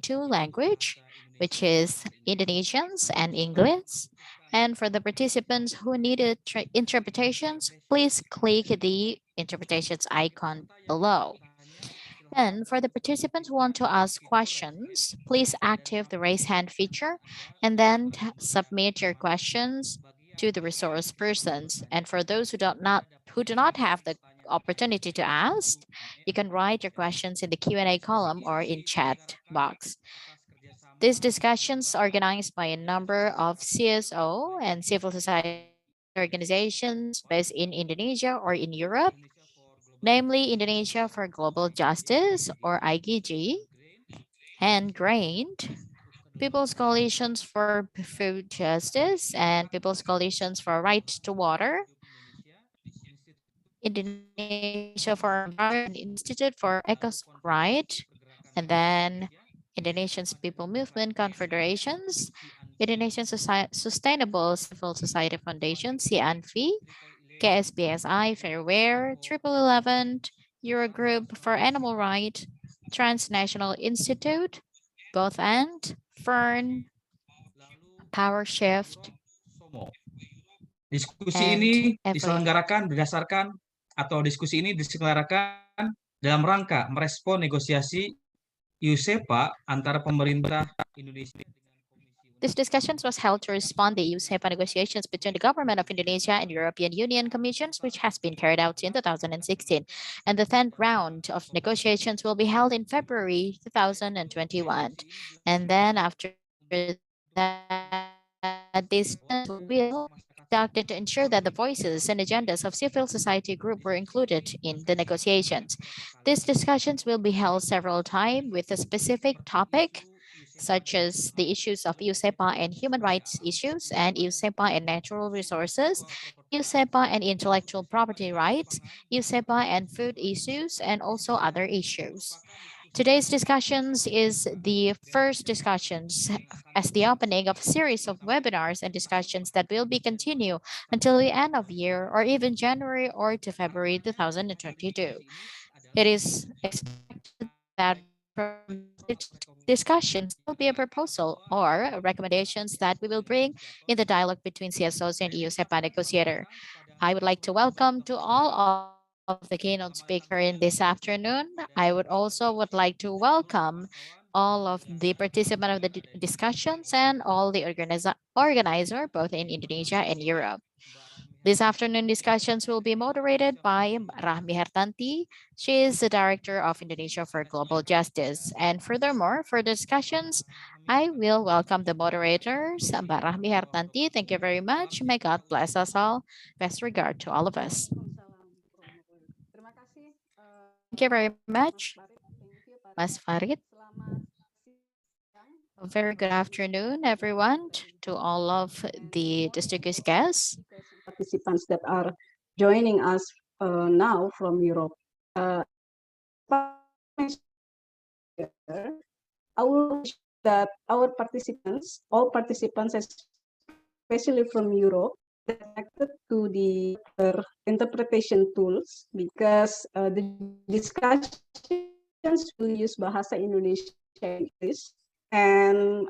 two languages, which is Indonesians and English. And for the participants who needed interpretations, please click the interpretations icon below. And for the participants who want to ask questions, please activate the raise hand feature and then submit your questions to the resource persons. And for those who do not have the opportunity to ask, you can write your questions in the Q&A column or in chat box. These discussions organized by a number of CSO and civil society organizations based in Indonesia or in Europe, namely Indonesia for Global Justice or IGG, and GRAINed, People's Coalitions for Food Justice and People's Coalitions for Right to Water, Indonesia for Environment and Institute for Ecos Right, and then Indonesian People Movement Confederations, Indonesian Sustainable Civil Society Foundation, CNV, KSBSI, Fairware, 1111, Eurogroup for Animal Rights, Transnational Institute, Both End, Fern, Power Shift, Diskusi and ini Evelyn. diskusi ini diselenggarakan dalam rangka merespon negosiasi EU CEPA antara pemerintah Indonesia. This discussion was held to respond the EU CEPA negotiations between the government of Indonesia and European Union Commissions, which has been carried out in 2016. And the 10th round of negotiations will be held in February 2021. And then after that, this will conducted to ensure that the voices and agendas of civil society group were included in the negotiations. These discussions will be held several times with a specific topic, such as the issues of EU CEPA and human rights issues, and EU CEPA and natural resources, EU CEPA and intellectual property rights, EU CEPA and food issues, and also other issues. Today's discussions is the first discussions as the opening of a series of webinars and discussions that will be continued until the end of the year or even January or to February 2022. It is expected that from discussions will be a proposal or recommendations that we will bring in the dialogue between CSOs and EU CEPA negotiator. I would like to welcome to all of the keynote speaker in this afternoon. I would like to welcome all of the participants of the discussions and all the organizer both in Indonesia and Europe. This afternoon discussions will be moderated by Rahmi Hartanti. She is the Director of Indonesia for Global Justice. And furthermore, for discussions, I will welcome the moderators, Mbak Rahmi Hartanti. Thank you very much. May God bless us all. Best regard to all of us. Thank you very much, Mas Farid. A very good afternoon, everyone, to all of the distinguished guests. Participants that are joining us now from Europe. I will wish that our participants, all participants, especially from Europe, connected to the interpretation tools because the discussions will use Bahasa Indonesia English. And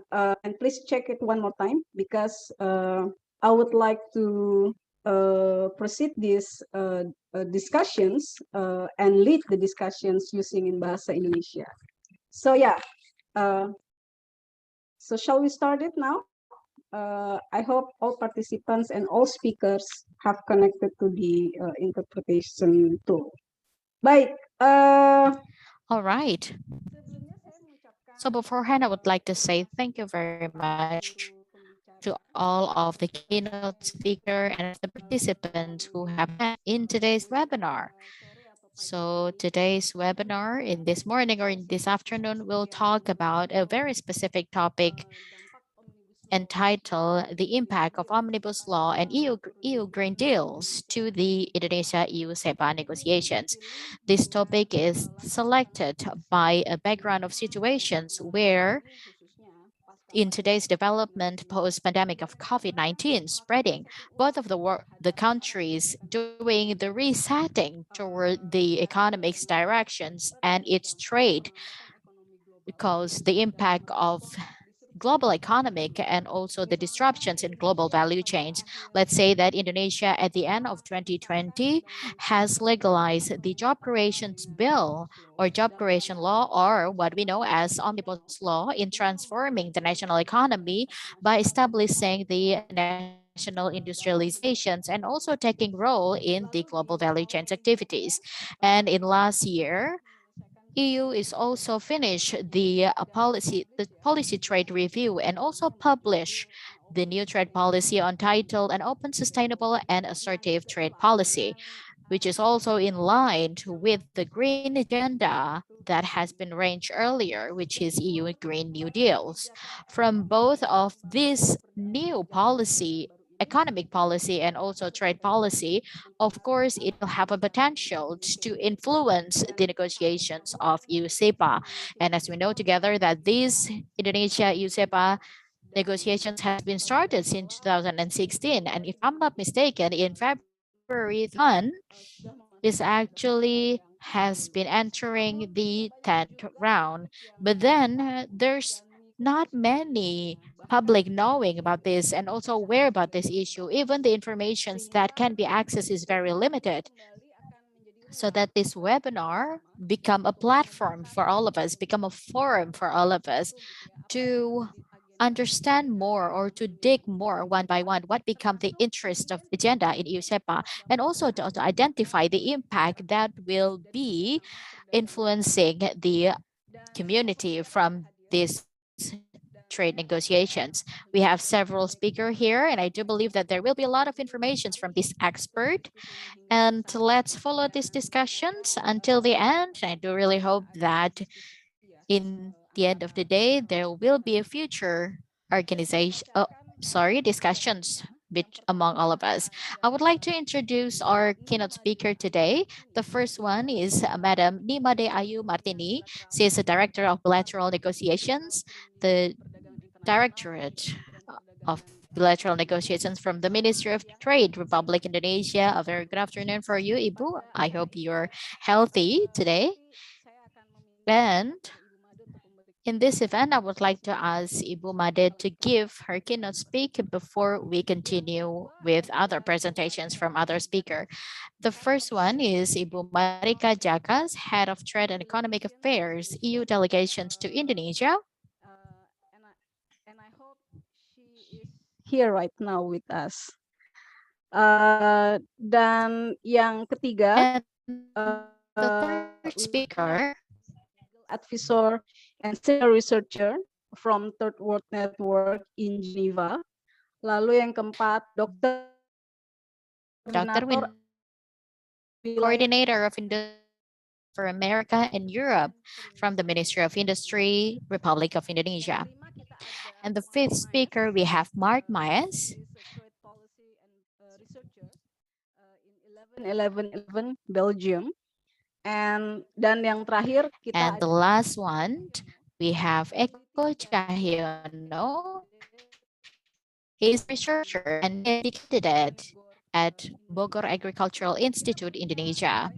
please check it one more time because I would like to proceed these discussions and lead the discussions using in Bahasa Indonesia. So yeah, so shall we start it now? I hope all participants and all speakers have connected to the interpretation tool. Baik. All right. So beforehand, I would like to say thank you very much to all of the keynote speaker and the participants who have met in today's webinar. So today's webinar in this morning or in this afternoon, we'll talk about a very specific topic entitled The Impact of Omnibus Law and EU Green Deals to the Indonesia-EU CEPA negotiations. This topic is selected by a background of situations where in today's development post-pandemic of COVID-19 spreading, both of the countries doing the resetting toward the economic's directions and its trade because the impact of global economic and also the disruptions in global value chains. Let's say that Indonesia at the end of 2020 has legalized the job creations bill or job creation law, or what we know as Omnibus law, in transforming the national economy by establishing the national industrializations and also taking role in the global value chains activities. And in last year, EU is also finished the policy trade review and also publish the new trade policy untitled an open, sustainable, and assertive trade policy, which is also in line with the green agenda that has been arranged earlier, which is EU Green New Deals. From both of these new policy, economic policy and also trade policy, of course, it will have a potential to influence the negotiations of EU CEPA. And as we know together that these Indonesia-EU CEPA negotiations has been started since 2016. And if I'm not mistaken, in February, is actually has been entering the 10th round. But then there's not many public knowing about this and also aware about this issue. Even the informations that can be accessed is very limited. So that this webinar become a platform for all of us, become a forum for all of us to understand more or to dig more one by one what become the interest of agenda in EU-SEPA, and also to identify the impact that will be influencing the community from these trade negotiations. We have several speakers here, and I do believe that there will be a lot of information from this expert. And let's follow these discussions until the end. I do really hope that in the end of the day, there will be a future organization, discussions among all of us. I would like to introduce our keynote speaker today. The first one is Madam Nimade Ayu Martini. She is the Director of Bilateral Negotiations, the Directorate of Bilateral Negotiations from the Ministry of Trade, Republic Indonesia. A very good afternoon for you, Ibu. I hope you're healthy today. And in this event, I would like to ask Ibu Made to give her keynote speak before we continue with other presentations from other speakers. The first one is Ibu Marika Jakas, Head of Trade and Economic Affairs, EU Delegations to Indonesia. And I hope she is here right now with us. Dan yang ketiga, And the third speaker, advisor and senior researcher from Third World Network in Geneva. Lalu yang keempat, Dr. Dr. Coordinator of Industrialization for America and Europe from the Ministry of Industry, Republic of Indonesia. And the fifth speaker, we have Mark Myers, in 1111 Belgium. Dan yang terakhir kita and the last one, we have Eko Cahyono. He is a researcher and PhD candidate at Bogor Agricultural Institute, Indonesia.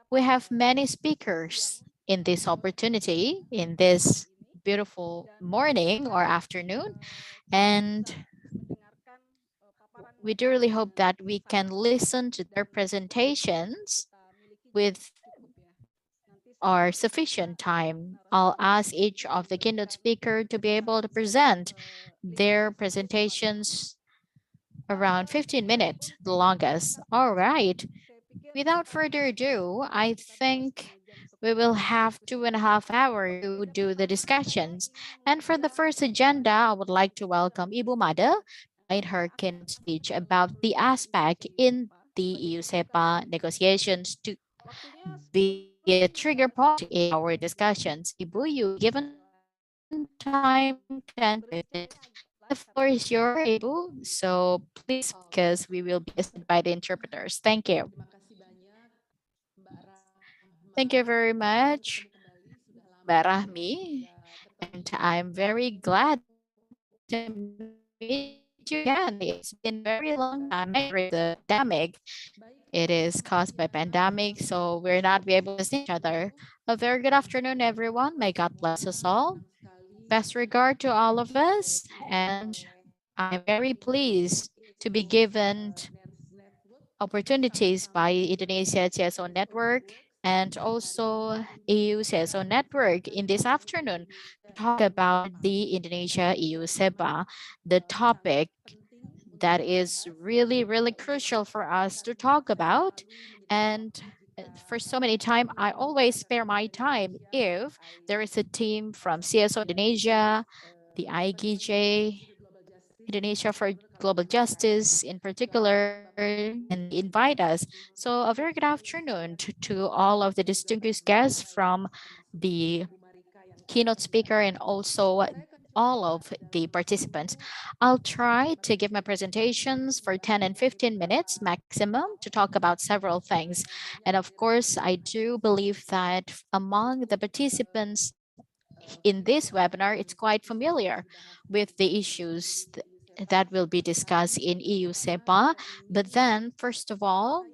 We have many speakers in this opportunity, in this beautiful morning or afternoon, and we do really hope that we can listen to their presentations with our sufficient time. I'll ask each of the keynote speaker to be able to present their presentations around 15 minutes, the longest. All right. Without further ado, I think we will have 2.5 hours to do the discussions. And for the first agenda, I would like to welcome Ibu Made made her keynote speech about the aspect in the EU CEPA negotiations to be a trigger point in our discussions. Ibu, you given time 10 to 15 minutes. And the floor is yours, Ibu. So please, because we will be assisted by the interpreters. Thank you. Thank you very much, Mbak Rahmi. And I'm very glad to meet you again. you can. It's been very long time during the pandemic. It is caused by pandemic, so we're not be able to see each other. A very good afternoon, everyone. May God bless us all. Best regard to all of us, and I'm very pleased to be given opportunities by Indonesia CSO Network and also EU CSO Network in this afternoon to talk about the Indonesia-EU CEPA, the topic that is really, really crucial for us to talk about. And for so many time, I always spare my time if there is a team from CSO Indonesia, the IGJ, Indonesia for Global Justice in particular, and they invite us. So a very good afternoon to all of the distinguished guests from the keynote speaker and also all of the participants. I'll try to give my presentations for 10 and 15 minutes maximum to talk about several things. And of course, I do believe that among the participants in this webinar, it's quite familiar with the issues that will be discussed in EU CEPA. But then, first of all,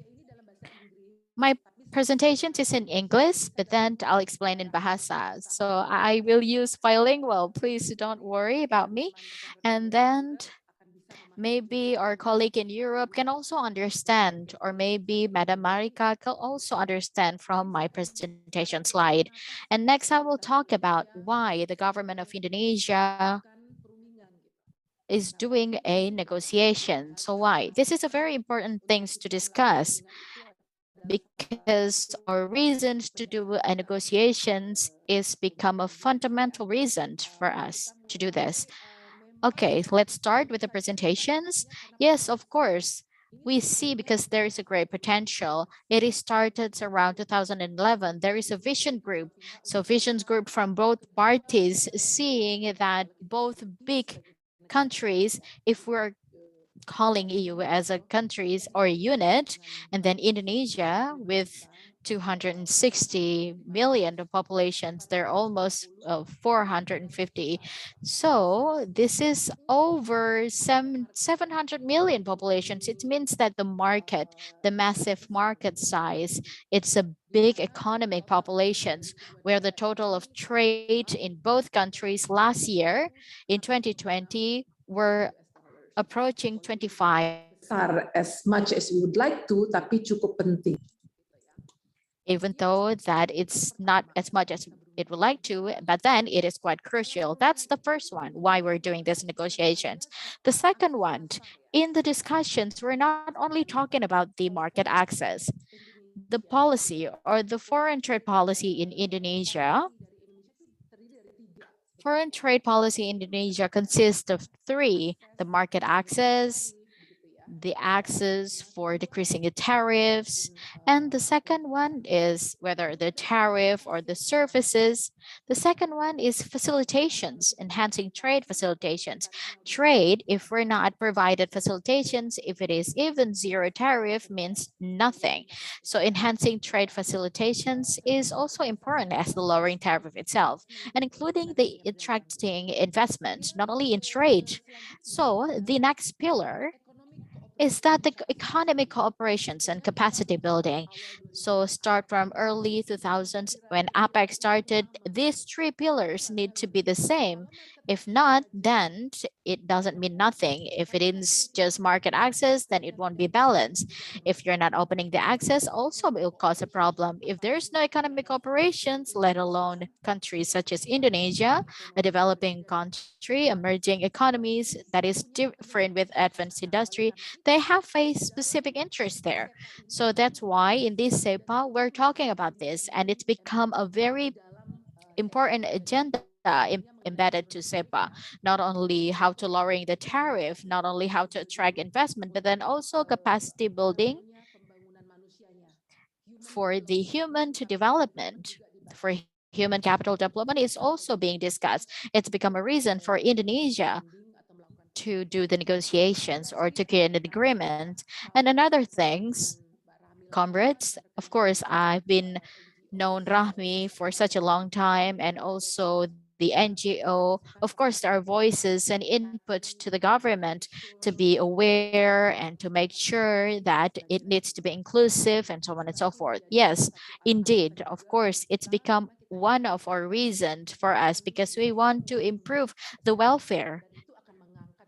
my presentation is in English, but then I'll explain in Bahasa. So I will use bilingual. Please don't worry about me. And then maybe our colleague in Europe can also understand, or maybe Madam Marika can also understand from my presentation slide. And next, I will talk about why the government of Indonesia is doing a negotiation. So why? This is a very important things to discuss because our reasons to do a negotiations is become a fundamental reason for us to do this. Okay, let's start with the presentations. Yes, of course. We see because there is a great potential. It is started around 2011. There is a vision group. So visions group from both parties seeing that both big countries, if we're calling EU as a countries or a unit, and then Indonesia with 260 million of populations, they're almost 450. So this is over 700 million populations. It means that the market, the massive market size, it's a big economic populations where the total of trade in both countries last year in 2020 were approaching 25, As much as we would like to, tapi cukup penting. even though that it's not as much as it would like to, but then it is quite crucial. That's the first one, why we're doing these negotiations. The second one, in the discussions, we're not only talking about the market access, the policy or the foreign trade policy in Indonesia. Foreign trade policy in Indonesia consists of three: the market access, the access for decreasing the tariffs, and the second one is whether the tariff or the services. The second one is facilitations, enhancing trade facilitations. Trade, if we're not provided facilitations, if it is even zero tariff, means nothing. So enhancing trade facilitations is also important as the lowering tariff itself, and including the attracting investment, not only in trade. So the next pillar is that the economic cooperations and capacity building. So start from early 2000s when APEC started, these three pillars need to be the same. If not, then it doesn't mean nothing. If it is just market access, then it won't be balanced. If you're not opening the access, also it will cause a problem. If there's no economic operations, let alone countries such as Indonesia, a developing country, emerging economies that is different with advanced industry, they have a specific interest there. So that's why in this CEPA, we're talking about this, and it's become a very important agenda embedded to CEPA, not only how to lowering the tariff, not only how to attract investment, but then also capacity building for the human to development, for human capital development is also being discussed. It's become a reason for Indonesia to do the negotiations or to create an agreement. And another things, comrades, of course, I've been known Rahmi for such a long time, and also the NGO. Of course, there are voices and input to the government to be aware and to make sure that it needs to be inclusive and so on and so forth. Yes, indeed, of course, it's become one of our reasons for us because we want to improve the welfare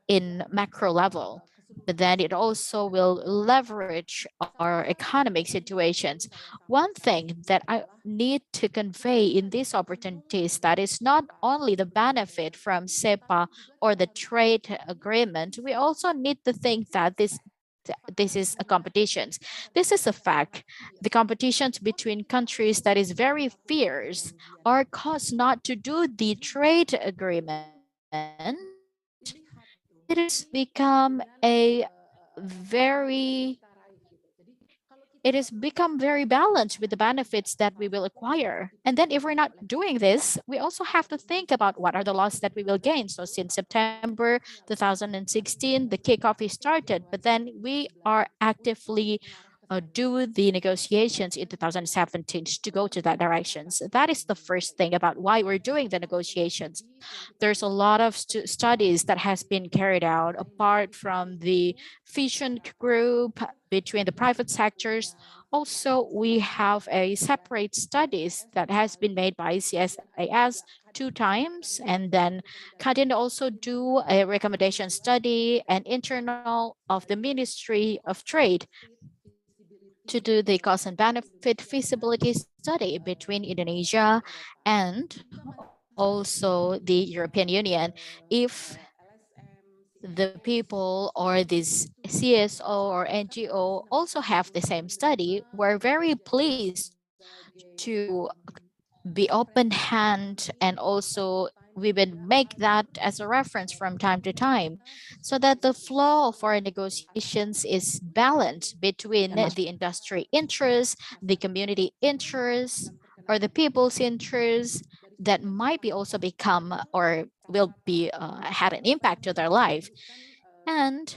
in macro level, but then it also will leverage our economic situations. One thing that I need to convey in these opportunities that is not only the benefit from CEPA or the trade agreement, we also need to think that this is a competition. This is a fact. The competitions between countries that is very fierce are caused not to do the trade agreement. It has become very it has become very balanced with the benefits that we will acquire. And then if we're not doing this, we also have to think about what are the laws that we will gain. So since September 2016, the kickoff is started, but then we are actively do the negotiations in 2017 to go to that direction. So that is the first thing about why we're doing the negotiations. There's a lot of studies that has been carried out apart from the fission group between the private sectors. Also, we have a separate studies that has been made by CSIS 2 times, and then Kadin also do a recommendation study and internal of the Ministry of Trade to do the cost and benefit feasibility study between Indonesia and also the European Union. If the people or this CSO or NGO also have the same study, we're very pleased to be open hand, and also we would make that as a reference from time to time so that the flow of our negotiations is balanced between the industry interests, the community interests, or the people's interests that might be also become or will be had an impact to their life. And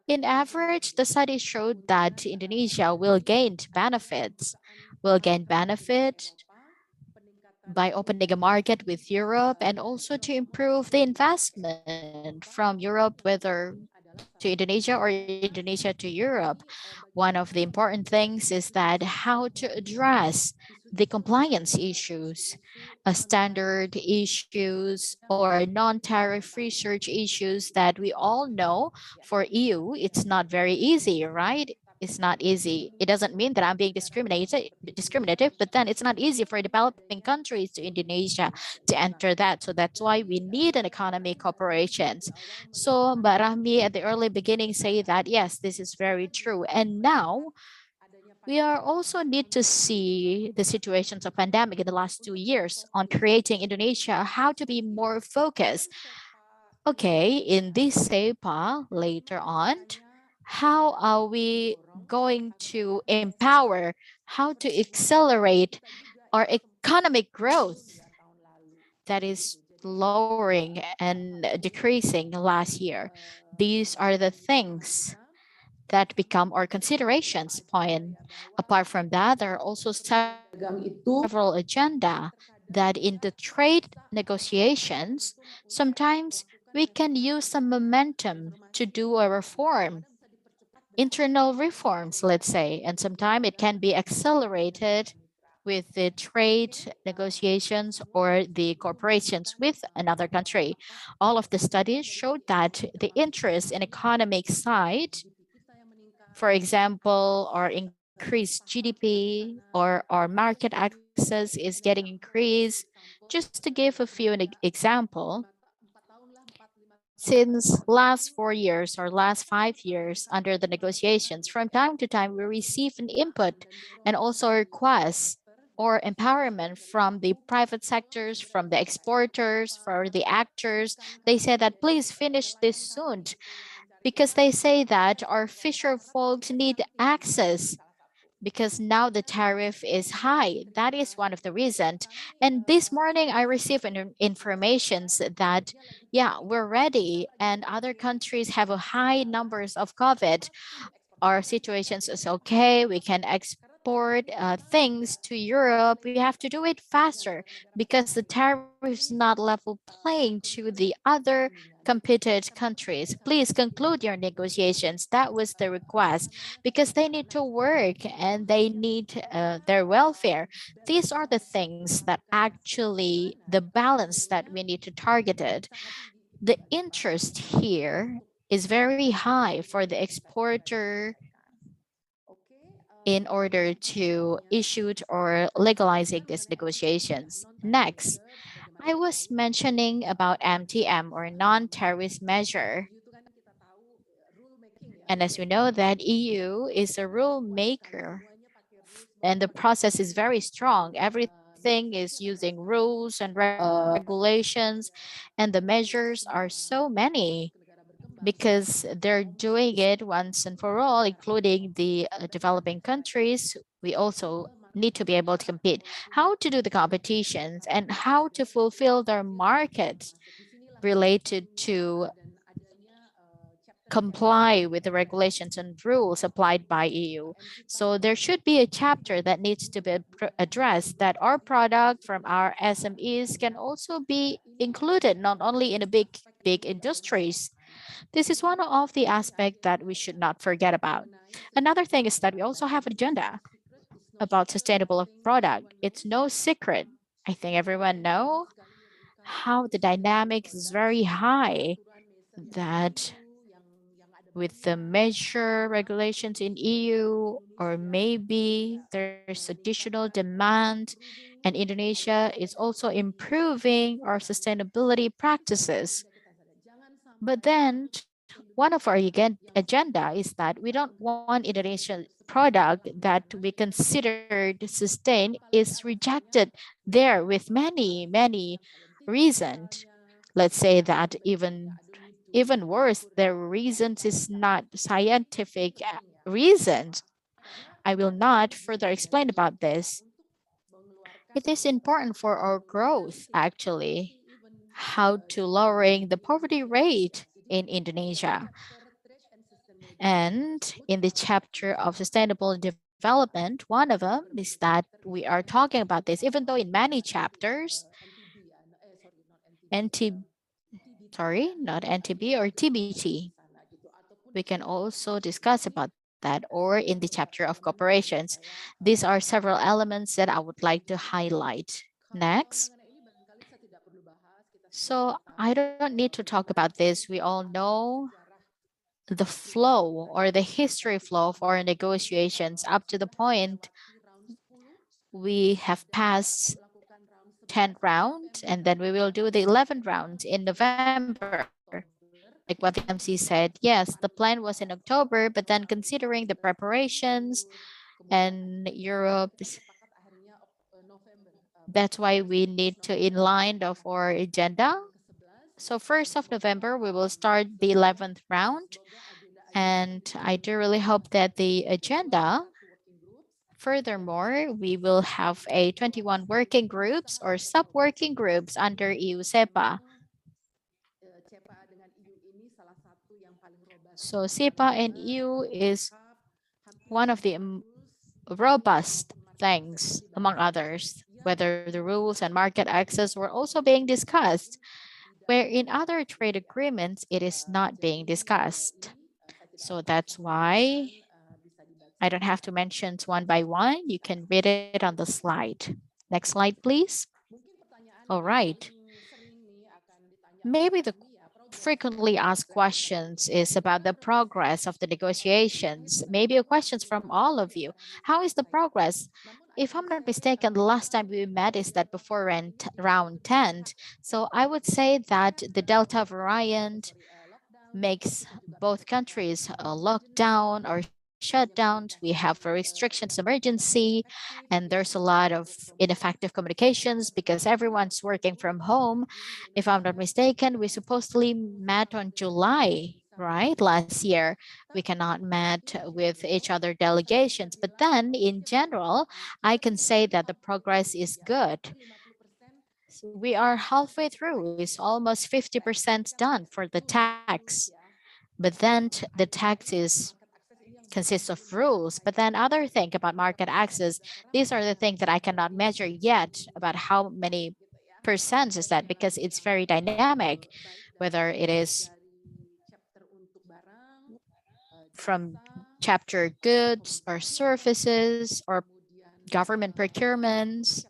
in average, the study showed that Indonesia will gain benefit by opening a market with Europe and also to improve the investment from Europe, whether to Indonesia or Indonesia to Europe. One of the important things is that how to address the compliance issues, standard issues, or non-tariff research issues that we all know for EU, it's not very easy, right? It's not easy. It doesn't mean that I'm being discriminative, but then it's not easy for developing countries to Indonesia to enter that. So that's why we need an economic cooperations. So Mbak Rahmi at the early beginning say that yes, this is very true. And now we are also need to see the situations of pandemic in the last 2 years on creating Indonesia, how to be more focused. Okay, in this SEPA later on, how are we going to empower, how to accelerate our economic growth that is lowering and decreasing last year? These are the things that become our considerations point. Apart from that, there are also several agenda that in the trade negotiations, sometimes we can use some momentum to do a reform, internal reforms, let's say, and sometimes it can be accelerated with the trade negotiations or the corporations with another country. All of the studies showed that the interest in economic side, for example, our increased GDP or our market access is getting increased. Just to give a few an example, since last 4 years or last 5 years under the negotiations, from time to time we receive an input and also requests or empowerment from the private sectors, from the exporters, for the actors. They say that please finish this soon because they say that our fisher folks need access because now the tariff is high. That is one of the reasons. And this morning I received an information that, yeah, we're ready and other countries have a high numbers of COVID. Our situations is okay. We can export export things to Europe, we have to do it faster because the tariff is not level playing to the other competed countries. Please conclude your negotiations. That was the request because they need to work and they need their welfare. These are the things that actually the balance that we need to target it. The interest here is very high for the exporter in order to issue or legalizing these negotiations. Next, I was mentioning about MTM or non-tariff measure. And as we know that EU is a rule maker and the process is very strong. Everything is using rules and regulations and the measures are so many because they're doing it once and for all, including the developing countries. We also need to be able to compete. How to do the competitions and how to fulfill their markets related to comply with the regulations and rules applied by EU. So there should be a chapter that needs to be addressed that our product from our SMEs can also be included, not only in the big industries. This is one of the aspects that we should not forget about. Another thing is that we also have an agenda about sustainable product. It's no secret. I think everyone know how the dynamics is very high that with the measure regulations in EU, or maybe there's additional demand, and Indonesia is also improving our sustainability practices. But then one of our agenda is that we don't want Indonesian product that we considered sustained is rejected there with many reasons. Let's say that even worse, their reasons is not scientific reasons. I will not further explain about this. It is important for our growth, actually, how to lowering the poverty rate in Indonesia. And in the chapter of sustainable development, one of them is that we are talking about this, even though in many chapters, NT, sorry, not NTB or TBT, we can also discuss about that, or in the chapter of corporations. These are several elements that I would like to highlight. Next. So I don't need to talk about this. We all know the flow or the history flow of our negotiations up to the point we have passed 10th round and then we will do the 11th round in November. Like what the MC said, yes, the plan was in October, but then considering the preparations and Europe, that's why we need to inline of our agenda. So 1st of November, we will start the 11th round. And I do really hope that the agenda, furthermore, we will have a 21 working groups or sub-working groups under EU CEPA. So CEPA and EU is one of the robust things, among others, whether the rules and market access were also being discussed, where in other trade agreements, it is not being discussed. So that's why I don't have to mention one by one. You can read it on the slide. Next slide, please. All right. Maybe the frequently asked questions is about the progress of the negotiations. Maybe questions from all of you. How is the progress? If I'm not mistaken, the last time we met is that before round 10. So I would say that the Delta variant makes both countries lock down or shut down. We have restrictions, emergency, and there's a lot of ineffective communications because everyone's working from home. If I'm not mistaken, we supposedly met on July, right? Last year, we cannot met with each other delegations. But then in general, I can say that the progress is good. So we are halfway through. It's almost 50% done for the tax. But then the tax is consists of rules. But then other thing about market access, these are the things that I cannot measure yet about how many percent is that, because it's very dynamic, whether it is from chapter goods or services or government procurements,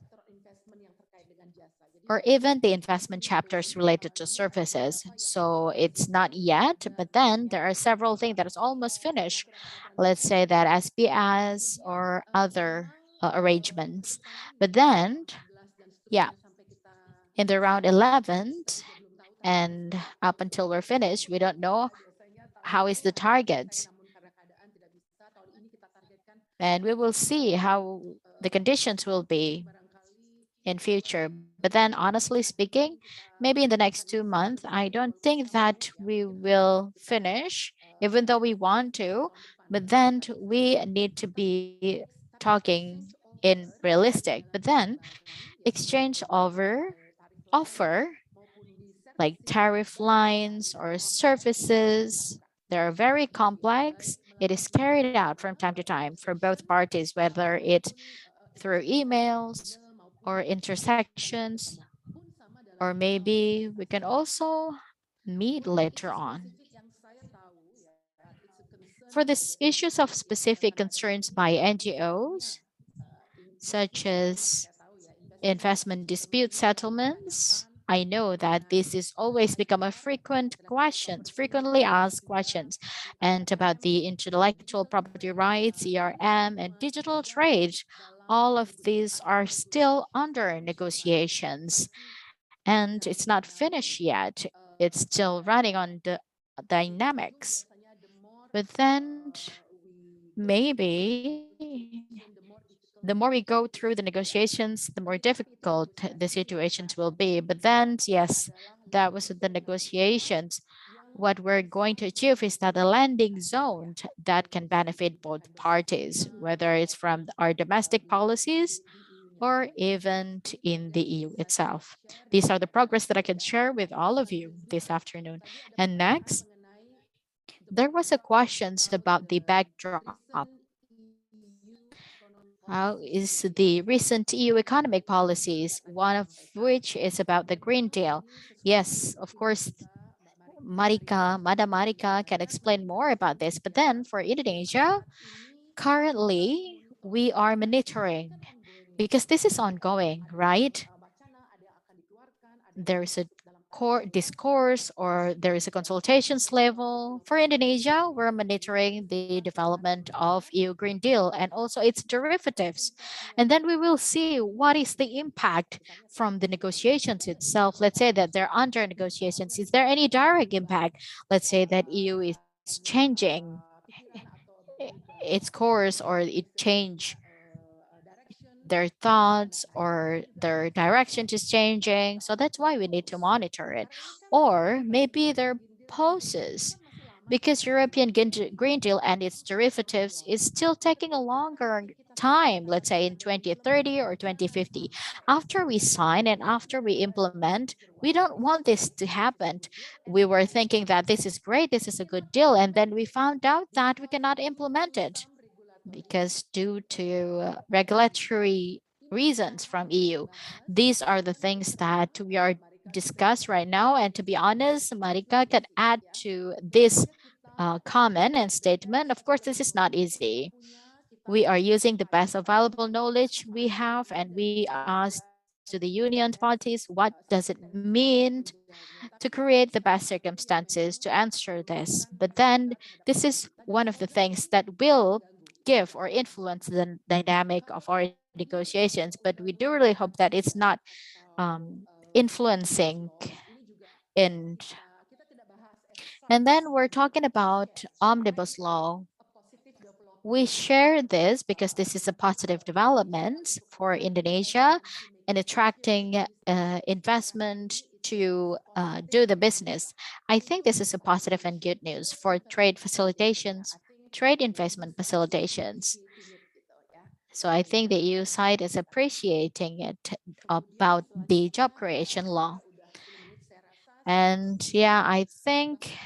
or even the investment chapters related to services. So it's not yet, but then there are several things that is almost finished. Let's say that SBS or other arrangements. But then, yeah, in the round 11 and up until we're finished, we don't know how is the target. And we will see how the conditions will be in future. But then honestly speaking, maybe in the next 2 months, I don't think that we will finish, even though we want to, but then we need to be talking in realistic. But then exchange over offer like tariff lines or services, they're very complex. It is carried out from time to time for both parties, whether it's through emails or intersections, or maybe we can also meet later on. For the issues of specific concerns by NGOs, such as investment dispute settlements, I know that this is always become a frequently asked questions, and about the intellectual property rights, ERM, and digital trade. All of these are still under negotiations, and it's not finished yet. It's still running on the dynamics. But then maybe the more we go through the negotiations, the more difficult the situations will be. But then, yes, that was the negotiations. What we're going to achieve is that a landing zone that can benefit both parties, whether it's from our domestic policies or even in the EU itself. These are the progress that I can share with all of you this afternoon. And next, there was a questions about the backdrop. How is the recent EU economic policies, one of which is about the Green Deal? Yes, of course, Madam Marika can explain more about this. But then for Indonesia, currently we are monitoring because this is ongoing, right? There is a core discourse or there is a consultations level. For Indonesia, we're monitoring the development of EU Green Deal and also its derivatives. And then we will see what is the impact from the negotiations itself. Let's say that they're under negotiations. Is there any direct impact? Let's say that EU is changing its course or it change their thoughts or their direction is changing. So that's why we need to monitor it. Or maybe their poses, because European Green Deal and its derivatives is still taking a longer time, let's say in 2030 or 2050. After we sign and after we implement, we don't want this to happen. We were thinking that this is great, this is a good deal, and then we found out that we cannot implement it because due to regulatory reasons from EU. These are the things that we are discuss right now. And to be honest, Marika can add to this comment and statement. Of course, this is not easy. We are using the best available knowledge we have, and we ask to the union parties, what does it mean to create the best circumstances to answer this? But then this is one of the things that will give or influence the dynamic of our negotiations. But we do really hope that it's not influencing in. And then we're talking about omnibus law. We share this because this is a positive development for Indonesia in attracting investment to do the business. I think this is a positive and good news for trade facilitations, trade investment facilitations. So I think the EU side is appreciating it about the job creation law. And yeah, I think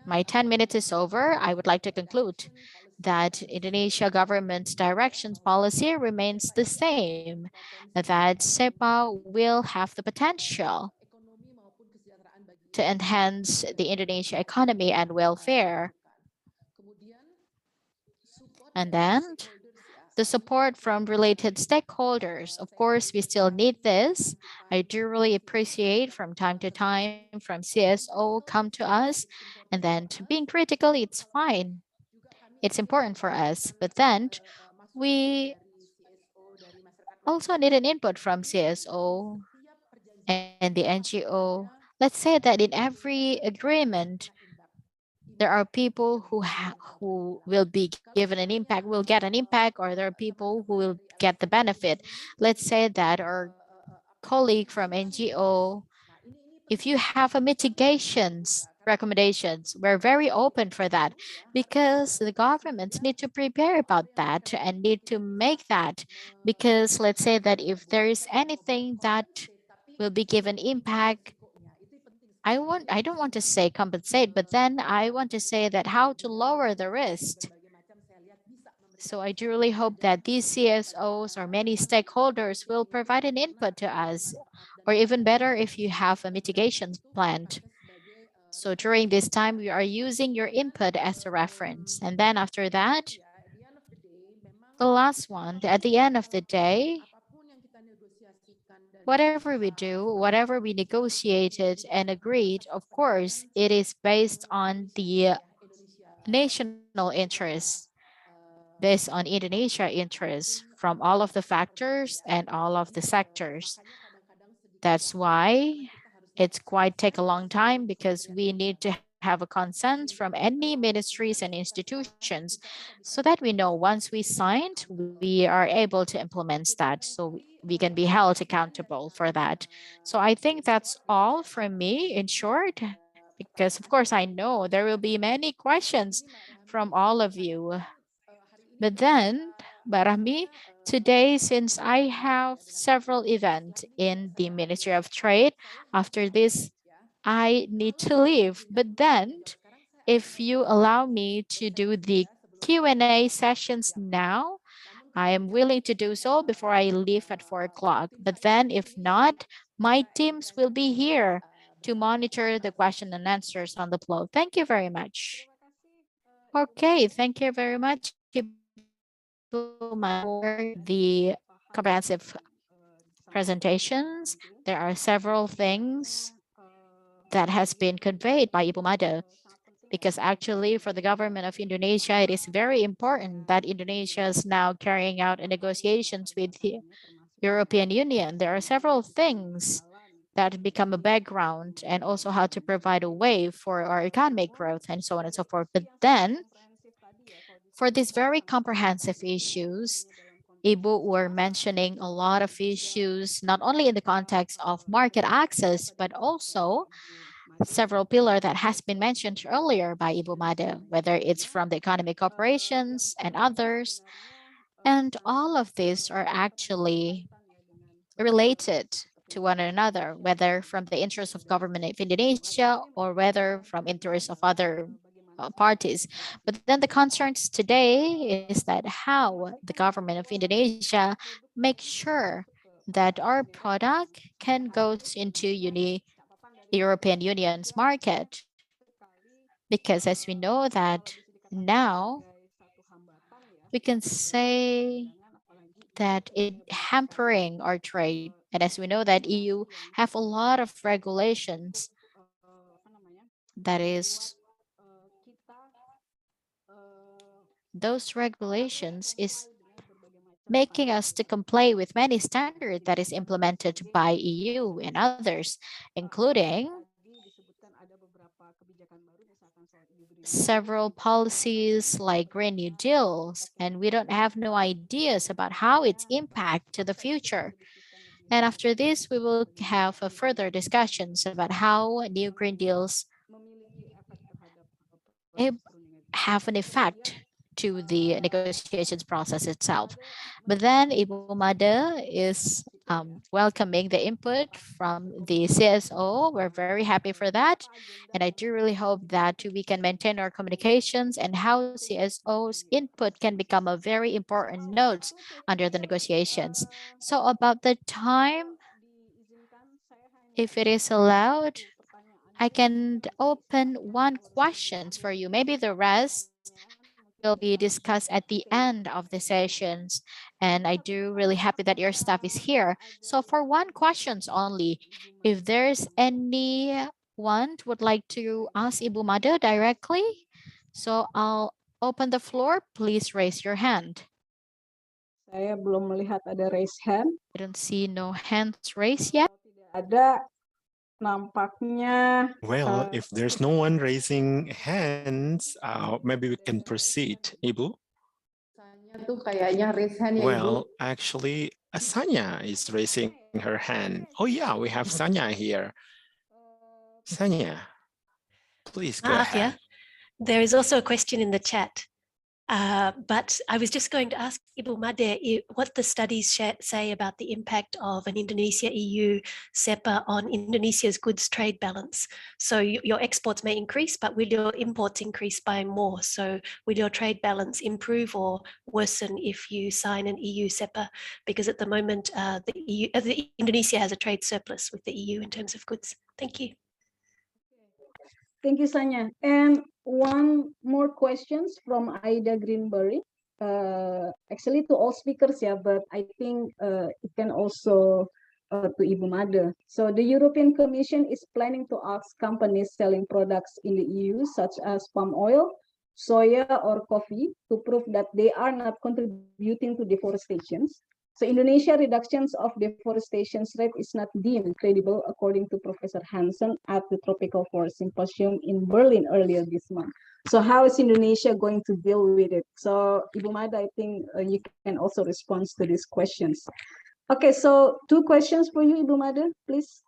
my 10 minutes is over. I would like to conclude. that Indonesia government's directions policy remains the same, that CEPA will have the potential to enhance the Indonesia economy and welfare. And then the support from related stakeholders. Of course, we still need this. I do really appreciate from time to time from CSO come to us, and then being critical, it's fine. It's important for us. But then we also need an input from CSO and the NGO. Let's say that in every agreement, there are people who will be given an impact, will get an impact, or there are people who will get the benefit. Let's say that our colleague from NGO, if you have a mitigations recommendations, we're very open for that because the governments need to prepare about that and need to make that, because let's say that if there is anything that will be given impact, I don't want to say compensate, but then I want to say that how to lower the risk. So I do really hope that these CSOs or many stakeholders will provide an input to us, or even better if you have a mitigation plan. So during this time, we are using your input as a reference. And then after that, the last one, at the end of the day, whatever we do, whatever we negotiated and agreed, of course, it is based on the national interests, based on Indonesia interests from all of the factors and all of the sectors. That's why it's quite take a long time, because we need to have a consent from any ministries and institutions so that we know once we signed, we are able to implement that, so we can be held accountable for that. So I think that's all from me in short, because of course I know there will be many questions from all of you. But then, Barami, today, since I have several events in the Ministry of Trade, after this, I need to leave. But then, if you allow me to do the Q&A sessions now, I am willing to do so before I leave at 4 o'clock. But then, if not, my teams will be here to monitor the question and answers on the flow. Thank you very much. Okay, thank you very much, Ibu Mada, for the comprehensive presentations. There are several things that has been conveyed by Ibu Mada, because actually for the government of Indonesia, it is very important that Indonesia is now carrying out negotiations with the European Union. There are several things that become a background, and also how to provide a way for our economic growth and so on and so forth. But then for these very comprehensive issues, Ibu were mentioning a lot of issues, not only in the context of market access, but also several pillars that has been mentioned earlier by Ibu Mada, whether it's from the economic operations and others. And all of these are actually related to one another, whether from the interest of government of Indonesia or whether from interest of other parties. But then the concerns today is that how the government of Indonesia makes sure that our product can go into European Union's market. Because as we know that now we can say that it hampering our trade. And as we know that EU have a lot of regulations that is those regulations is making us to comply with many standards that is implemented by EU and others, including several policies like Green New Deals, and we don't have no ideas about how its impact to the future. And after this, we will have a further discussions about how new Green Deals have an effect to the negotiations process itself. But then Ibu Mada is welcoming the input from the CSO. We're very happy for that. And I do really hope that we can maintain our communications and how CSO's input can become a very important note under the negotiations. So about the time, if it is allowed, I can open one questions for you. Maybe the rest will be discussed at the end of the sessions. And I do really happy that your staff is here. So for one questions only, if there's anyone would like to ask Ibu Mada directly, so I'll open the floor. Please raise your hand. Saya belum melihat ada raise hand. I don't see no hands raised yet. Tidak ada. Nampaknya. Well, if there's no one raising hands, maybe we can proceed, Ibu. Tuh kayaknya raise hand ya, Ibu. Well, actually, Sanya is raising her hand. Oh yeah, we have Sanya here. Sanya, please go ahead. There is also a question in the chat. But I was just going to ask Ibu Made what the studies say about the impact of an Indonesia-EU CEPA on Indonesia's goods trade balance. So your exports may increase, but will your imports increase by more? So will your trade balance improve or worsen if you sign an EU CEPA? Because at the moment, Indonesia has a trade surplus with the EU in terms of goods. Thank you. Thank you, Sanya. And one more questions from Aida Greenberry. Actually to all speakers, yeah, but I think it can also to Ibu Mada. So the European Commission is planning to ask companies selling products in the EU, such as palm oil, soya, or coffee, to prove that they are not contributing to deforestation. So Indonesia reductions of deforestation rate is not deemed credible, according to Professor Hansen at the Tropical Forest Symposium in Berlin earlier this month. So how is Indonesia going to deal with it? So Ibu Mada, I think you can also respond to these questions. Okay, so two questions for you, Ibu Mada, please.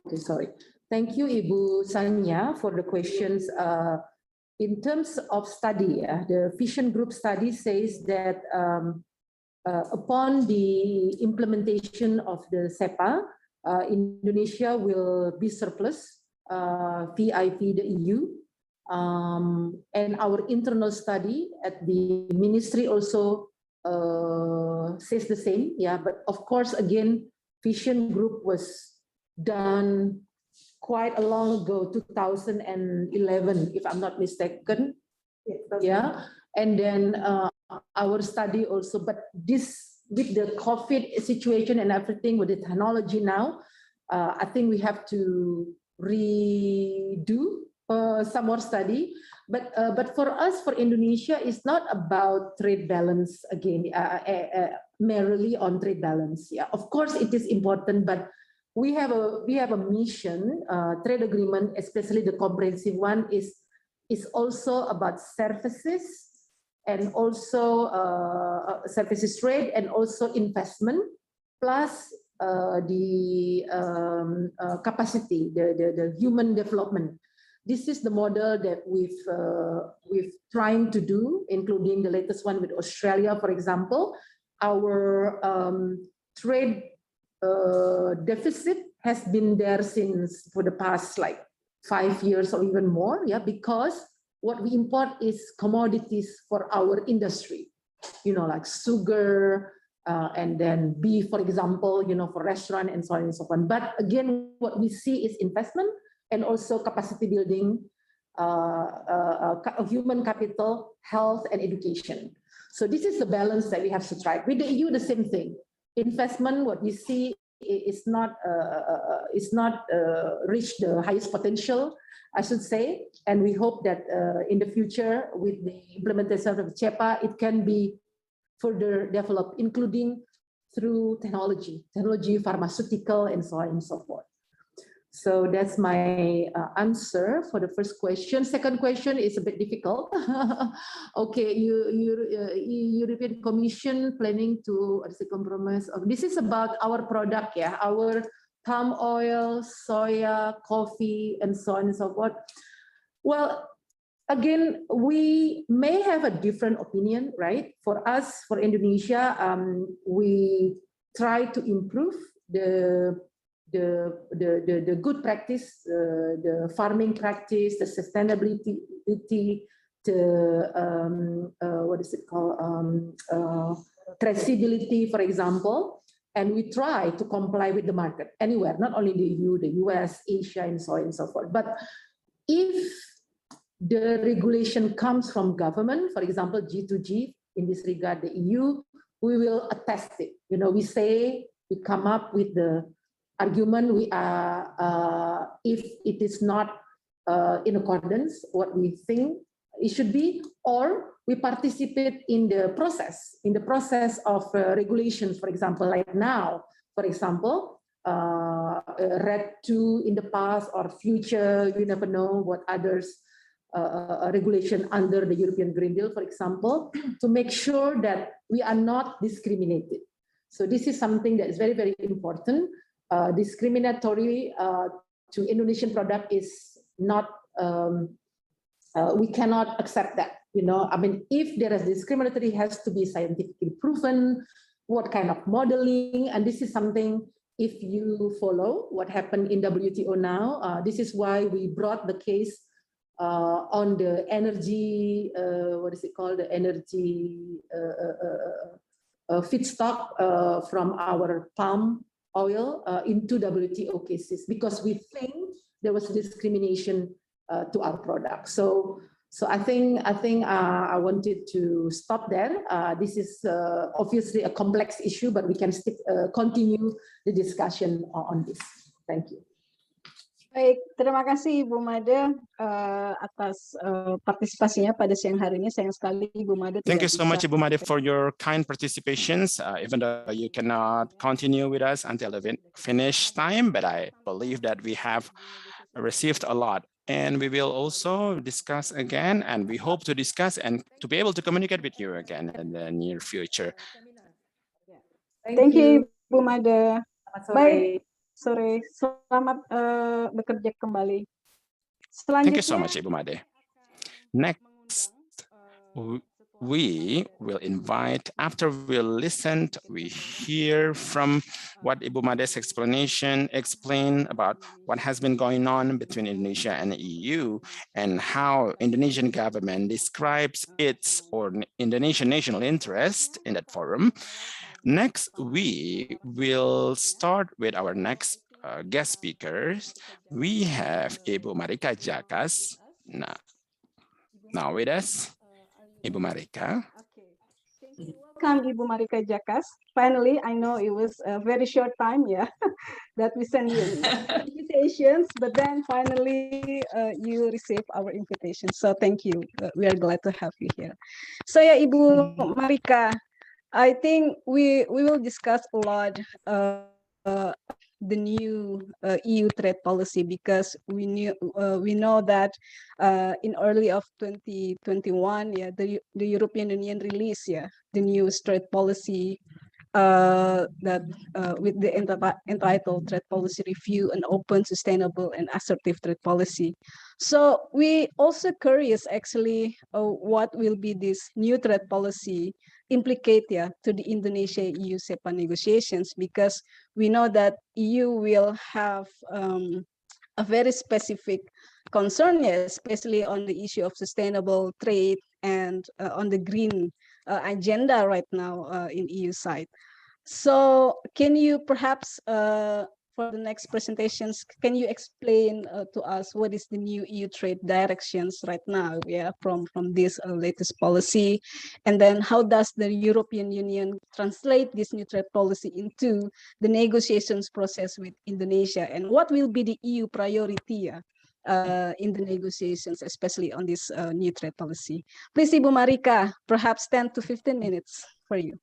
Okay, sorry. Thank you, Ibu Sanya, for the questions. In terms of study, the Vision Group study says that upon the implementation of the CEPA, Indonesia will be surplus vis-a-vis the EU. And our internal study at the ministry also says the same. Yeah, but of course, again, Vision Group was done quite a long ago, 2011, if I'm not mistaken. Yeah, and then our study also, but this with the COVID situation and everything with the technology now, I think we have to redo some more study. But for us, for Indonesia, it's not about trade balance again, merely on trade balance. Yeah, of course it is important, but we have a mission, trade agreement, especially the comprehensive one, is also about services and also services trade and also investment, plus the capacity, the human development. This is the model that we've trying to do, including the latest one with Australia, for example. Our trade deficit has been there since for the past like 5 years or even more, yeah, because what we import is commodities for our industry, you know, like sugar and then beef, for example, you know, for restaurant and so on and so on. But again, what we see is investment and also capacity building, human capital, health, and education. So this is the balance that we have to strike. With the EU, the same thing. Investment, what we see is not reached the highest potential, I should say, and we hope that in the future, with the implementation of CEPA, it can be further developed, including through technology, pharmaceutical, and so on and so forth. So that's my answer for the first question. Second question is a bit difficult. Okay, European Commission planning to compromise. This is about our product, yeah, our palm oil, soya, coffee, and so on and so forth. Well, again, we may have a different opinion, right? For us, for Indonesia, we try to improve the good practice, the farming practice, the sustainability, the what is it called, traceability, for example. And we try to comply with the market anywhere, not only the EU, the US, Asia, and so on and so forth. But if the regulation comes from government, for example, G2G, in this regard, the EU, we will attest it. You know, we say, we come up with the argument, we are, if it is not in accordance what we think it should be, or we participate in the process of regulations, for example, like now, for example, RED 2 in the past or future, you never know what others, regulation under the European Green Deal, for example, to make sure that we are not discriminated. So this is something that is very, very important. Discriminatory to Indonesian product is not, we cannot accept that. You know, I mean, if there is discriminatory, it has to be scientifically proven, what kind of modeling, and this is something, if you follow what happened in WTO now, this is why we brought the case on the energy, what is it called, the energy feedstock from our palm oil into WTO cases, because we think there was discrimination to our product. So I think I wanted to stop there. This is obviously a complex issue, but we can continue the discussion on this. Thank you. Baik, terima kasih Ibu Made atas partisipasinya pada siang hari ini. Sayang sekali Ibu Made. Thank you so much, Ibu Made, for your kind participations. Even though you cannot continue with us until the finish time, but I believe that we have received a lot. And we will also discuss again, and we hope to discuss and to be able to communicate with you again in the near future. Thank you, Ibu Made. Baik. Sore, selamat bekerja kembali. Thank you so much, Ibu Made. Next, we will invite, after we listened, we hear from what Ibu Made's explain about what has been going on between Indonesia and the EU and how Indonesian government describes its or Indonesian national interest in that forum. Next, we will start with our next guest speakers. We have Ibu Marika Jakas now with us. Ibu Marika. Welcome, Ibu Marika Jakas. Finally, I know it was a very short time, yeah, that we sent you invitations, but then finally you received our invitation. So thank you. We are glad to have you here. So yeah, Ibu Marika, I think we will discuss a lot the new EU trade policy, because we know that in early of 2021, yeah, the European Union released the new trade policy that with the Entitled Trade Policy Review, an open, sustainable, and assertive trade policy. So we also curious actually what will be this new trade policy implicate to the Indonesia-EU CEPA negotiations, because we know that EU will have a very specific concern, especially on the issue of sustainable trade and on the green agenda right now in EU side. So can you perhaps for the next presentations, can you explain to us what is the new EU trade directions right now, from this latest policy, and then how does the European Union translate this new trade policy into the negotiations process with Indonesia, and what will be the EU priority in the negotiations, especially on this new trade policy? Please, Ibu Marika, perhaps 10 to 15 minutes for you.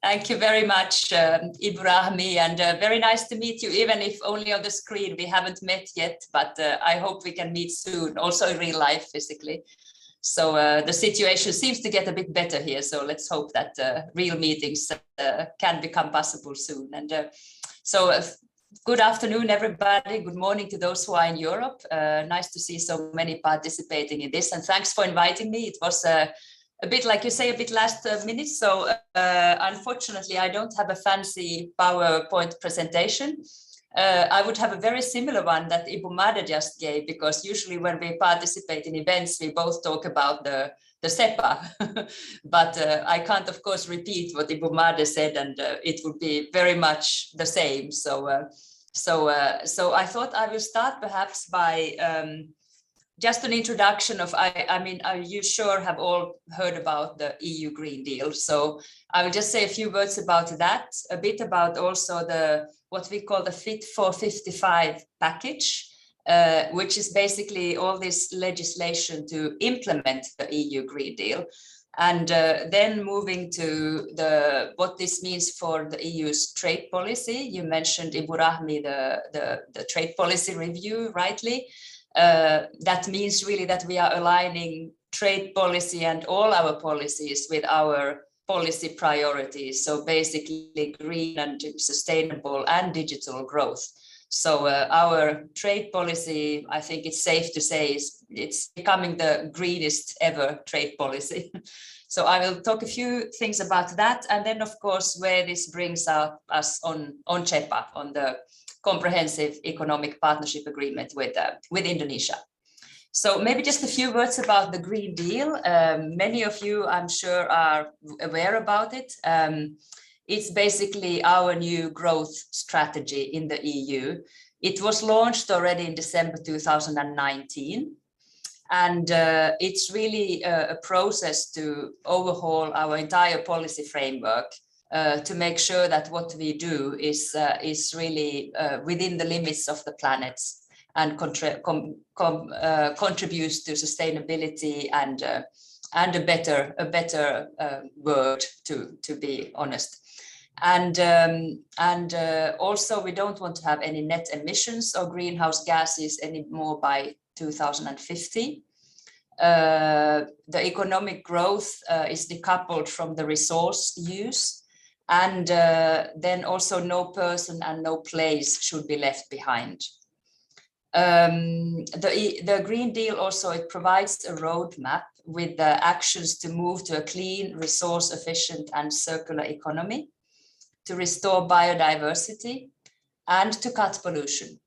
Thank you very much, Ibu Rahmi, and very nice to meet you, even if only on the screen. We haven't met yet, but I hope we can meet soon, also in real life, physically. So the situation seems to get a bit better here, so let's hope that real meetings can become possible soon. And so Good afternoon, everybody. Good morning to those who are in Europe. Nice to see so many participating in this, and thanks for inviting me. It was a bit, like you say, a bit last minute. So unfortunately, I don't have a fancy PowerPoint presentation. I would have a very similar one that Ibu Made just gave, because usually when we participate in events, we both talk about the CEPA, but I can't, of course, repeat what Ibu Made said, and it would be very much the same. So I thought I will start perhaps by just an introduction of, I mean, you sure have all heard about the EU Green Deal. So I will just say a few words about that, a bit about also what we call the Fit for 55 package, which is basically all this legislation to implement the EU Green Deal. And then moving to what this means for the EU's trade policy. You mentioned, Ibu Rahmi, the trade policy review, rightly. That means really that we are aligning trade policy and all our policies with our policy priorities. So basically green and sustainable and digital growth. So our trade policy, I think it's safe to say, it's becoming the greenest ever trade policy. So I will talk a few things about that. And then, of course, where this brings us on CEPA, on the Comprehensive Economic Partnership Agreement with Indonesia. So maybe just a few words about the Green Deal. Many of you, I'm sure, are aware about it. It's basically our new growth strategy in the EU. It was launched already in December 2019. And it's really a process to overhaul our entire policy framework to make sure that what we do is really within the limits of the planet and contributes to sustainability and a better world, to be honest. And also we don't want to have any net emissions or greenhouse gases anymore by 2050. The economic growth is decoupled from the resource use, and then also no person and no place should be left behind. The Green Deal also, it provides a roadmap with the actions to move to a clean, resource efficient and circular economy, to restore biodiversity and to cut pollution.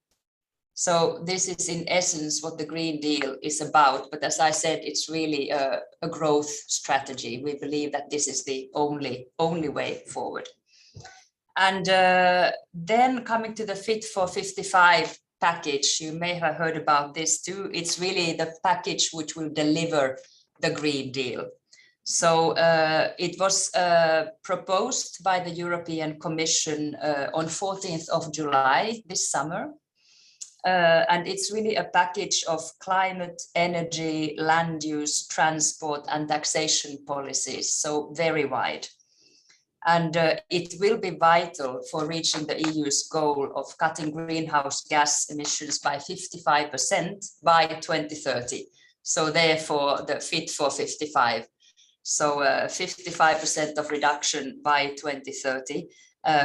So this is in essence what the Green Deal is about. But as I said, it's really a growth strategy. We believe that this is the only way forward. And then coming to the Fit for 55 package, you may have heard about this too. It's really the package which will deliver the Green Deal. So it was proposed by the European Commission on 14th of July this summer. And it's really a package of climate, energy, land use, transport and taxation policies, so very wide. And it will be vital for reaching the EU's goal of cutting greenhouse gas emissions by 55% by 2030. So therefore the Fit for 55. So 55% of reduction by 2030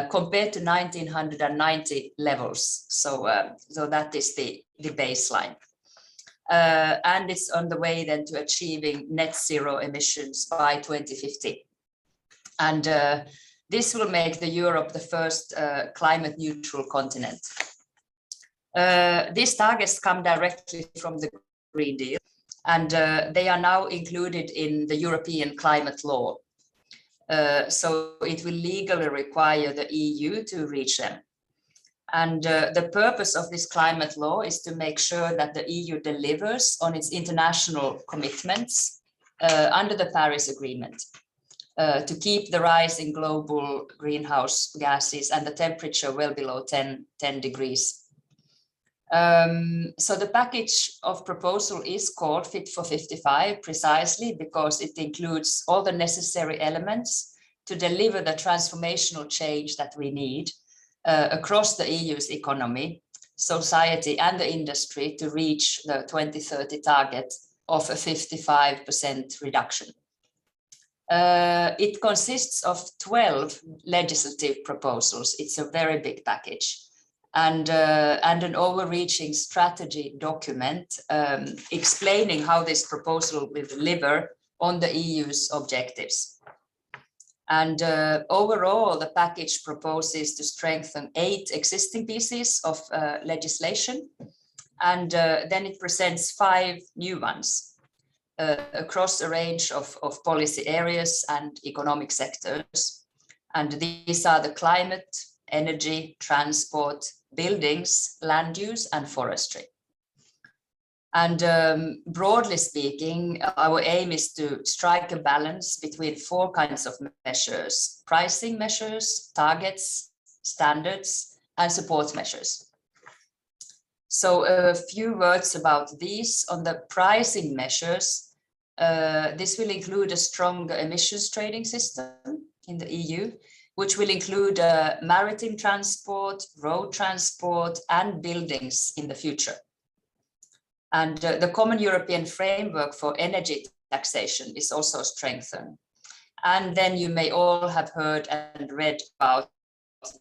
compared to 1990 levels. So that is the baseline. And it's on the way then to achieving net zero emissions by 2050. And this will make the Europe the first climate neutral continent. These targets come directly from the Green Deal, and they are now included in the European climate law. So it will legally require the EU to reach them. And the purpose of this climate law is to make sure that the EU delivers on its international commitments under the Paris Agreement to keep the rise in global greenhouse gases and the temperature well below 10 degrees. So the package of proposal is called Fit for 55 precisely because it includes all the necessary elements to deliver the transformational change that we need across the EU's economy, society and the industry to reach the 2030 target of a 55% reduction. It consists of 12 legislative proposals. It's a very big package. and an overreaching strategy document explaining how this proposal will deliver on the EU's objectives. And overall, the package proposes to strengthen 8 existing pieces of legislation, and then it presents 5 new ones across a range of policy areas and economic sectors. And these are the climate, energy, transport, buildings, land use, and forestry. And broadly speaking, our aim is to strike a balance between 4 kinds of measures: pricing measures, targets, standards, and support measures. So a few words about these. On the pricing measures, this will include a stronger emissions trading system in the EU, which will include maritime transport, road transport, and buildings in the future. And the Common European Framework for Energy Taxation is also strengthened. And then you may all have heard and read about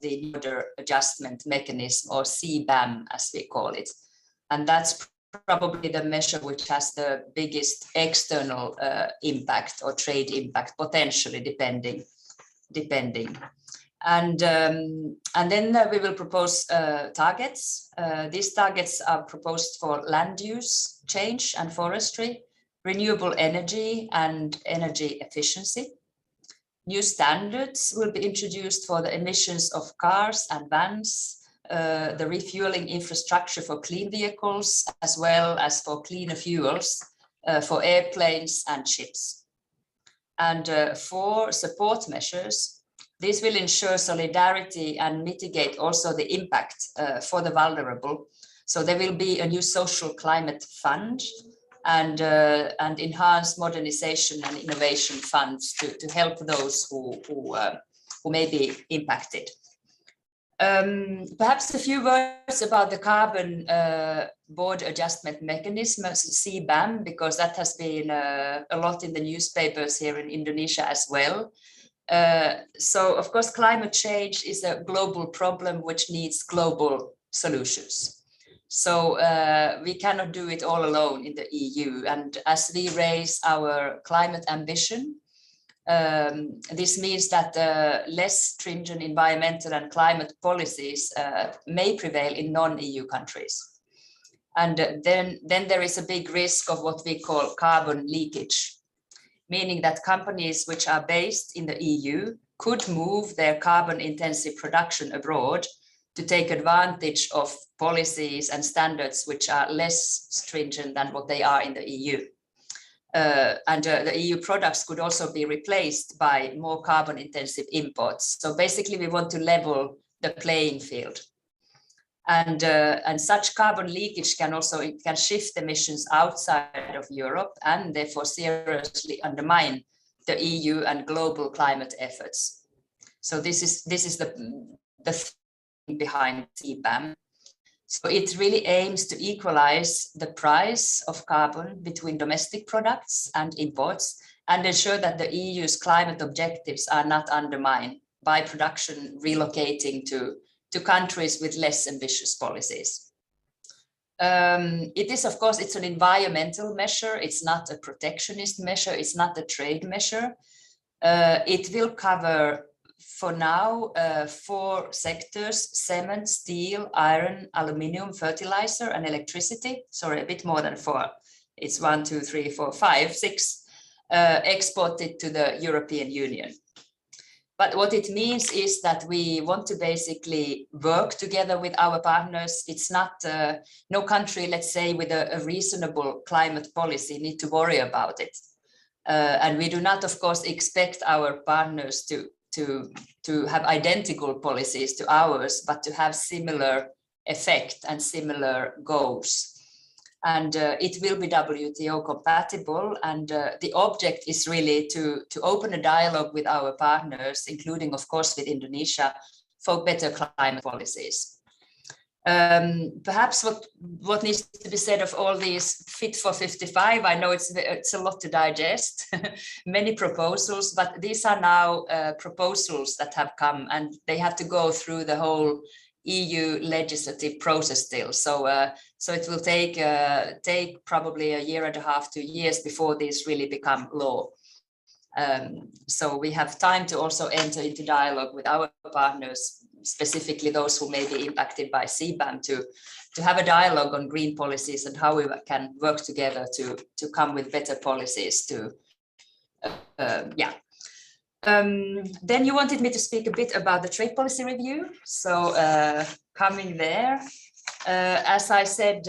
the Border Adjustment Mechanism, or CBAM as we call it. And that's probably the measure which has the biggest external impact or trade impact, potentially, depending. And then we will propose targets. These targets are proposed for land use change and forestry, renewable energy, and energy efficiency. New standards will be introduced for the emissions of cars and vans, the refueling infrastructure for clean vehicles, as well as for cleaner fuels for airplanes and ships. And for support measures, this will ensure solidarity and mitigate also the impact for the vulnerable. So there will be a new social climate fund and enhanced modernization and innovation funds to help those who may be impacted. Perhaps a few words about the carbon border adjustment mechanism, CBAM, because that has been a lot in the newspapers here in Indonesia as well. So, of course, climate change is a global problem which needs global solutions. So we cannot do it all alone in the EU. And as we raise our climate ambition, this means that less stringent environmental and climate policies may prevail in non-EU countries. And then there is a big risk of what we call carbon leakage, meaning that companies which are based in the EU could move their carbon-intensive production abroad to take advantage of policies and standards which are less stringent than what they are in the EU. And the EU products could also be replaced by more carbon-intensive imports. So basically, we want to level the playing field. And such carbon leakage can also shift emissions outside of Europe and therefore seriously undermine the EU and global climate efforts. So this is the thing behind CBAM. So it really aims to equalize the price of carbon between domestic products and imports and ensure that the EU's climate objectives are not undermined by production relocating to countries with less ambitious policies. It is, of course, it's an environmental measure. It's not a protectionist measure. It's not a trade measure. It will cover, for now, 4 sectors: cement, steel, iron, aluminium, fertilizer, and electricity. Sorry, a bit more than 4. It's 1, 2, 3, 4, 5, 6 exported to the European Union. But what it means is that we want to basically work together with our partners. It's not, no country, let's say, with a reasonable climate policy need to worry about it. And we do not, of course, expect our partners to have identical policies to ours, but to have similar effect and similar goals. And it will be WTO compatible. And the object is really to open a dialogue with our partners, including, of course, with Indonesia, for better climate policies. Perhaps what needs to be said of all these Fit for 55, I know it's a lot to digest, many proposals, but these are now proposals that have come and they have to go through the whole EU legislative process still. So it will take probably a year and a half, 2 years before these really become law. So we have time to also enter into dialogue with our partners, specifically those who may be impacted by CBAM, to have a dialogue on green policies and how we can work together to come with better policies to, then you wanted me to speak a bit about the trade policy review. So coming there, as I said,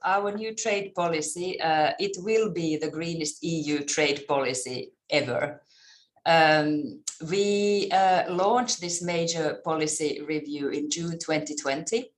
our new trade policy, it will be the greenest EU trade policy ever. We launched this major policy review in June 2020.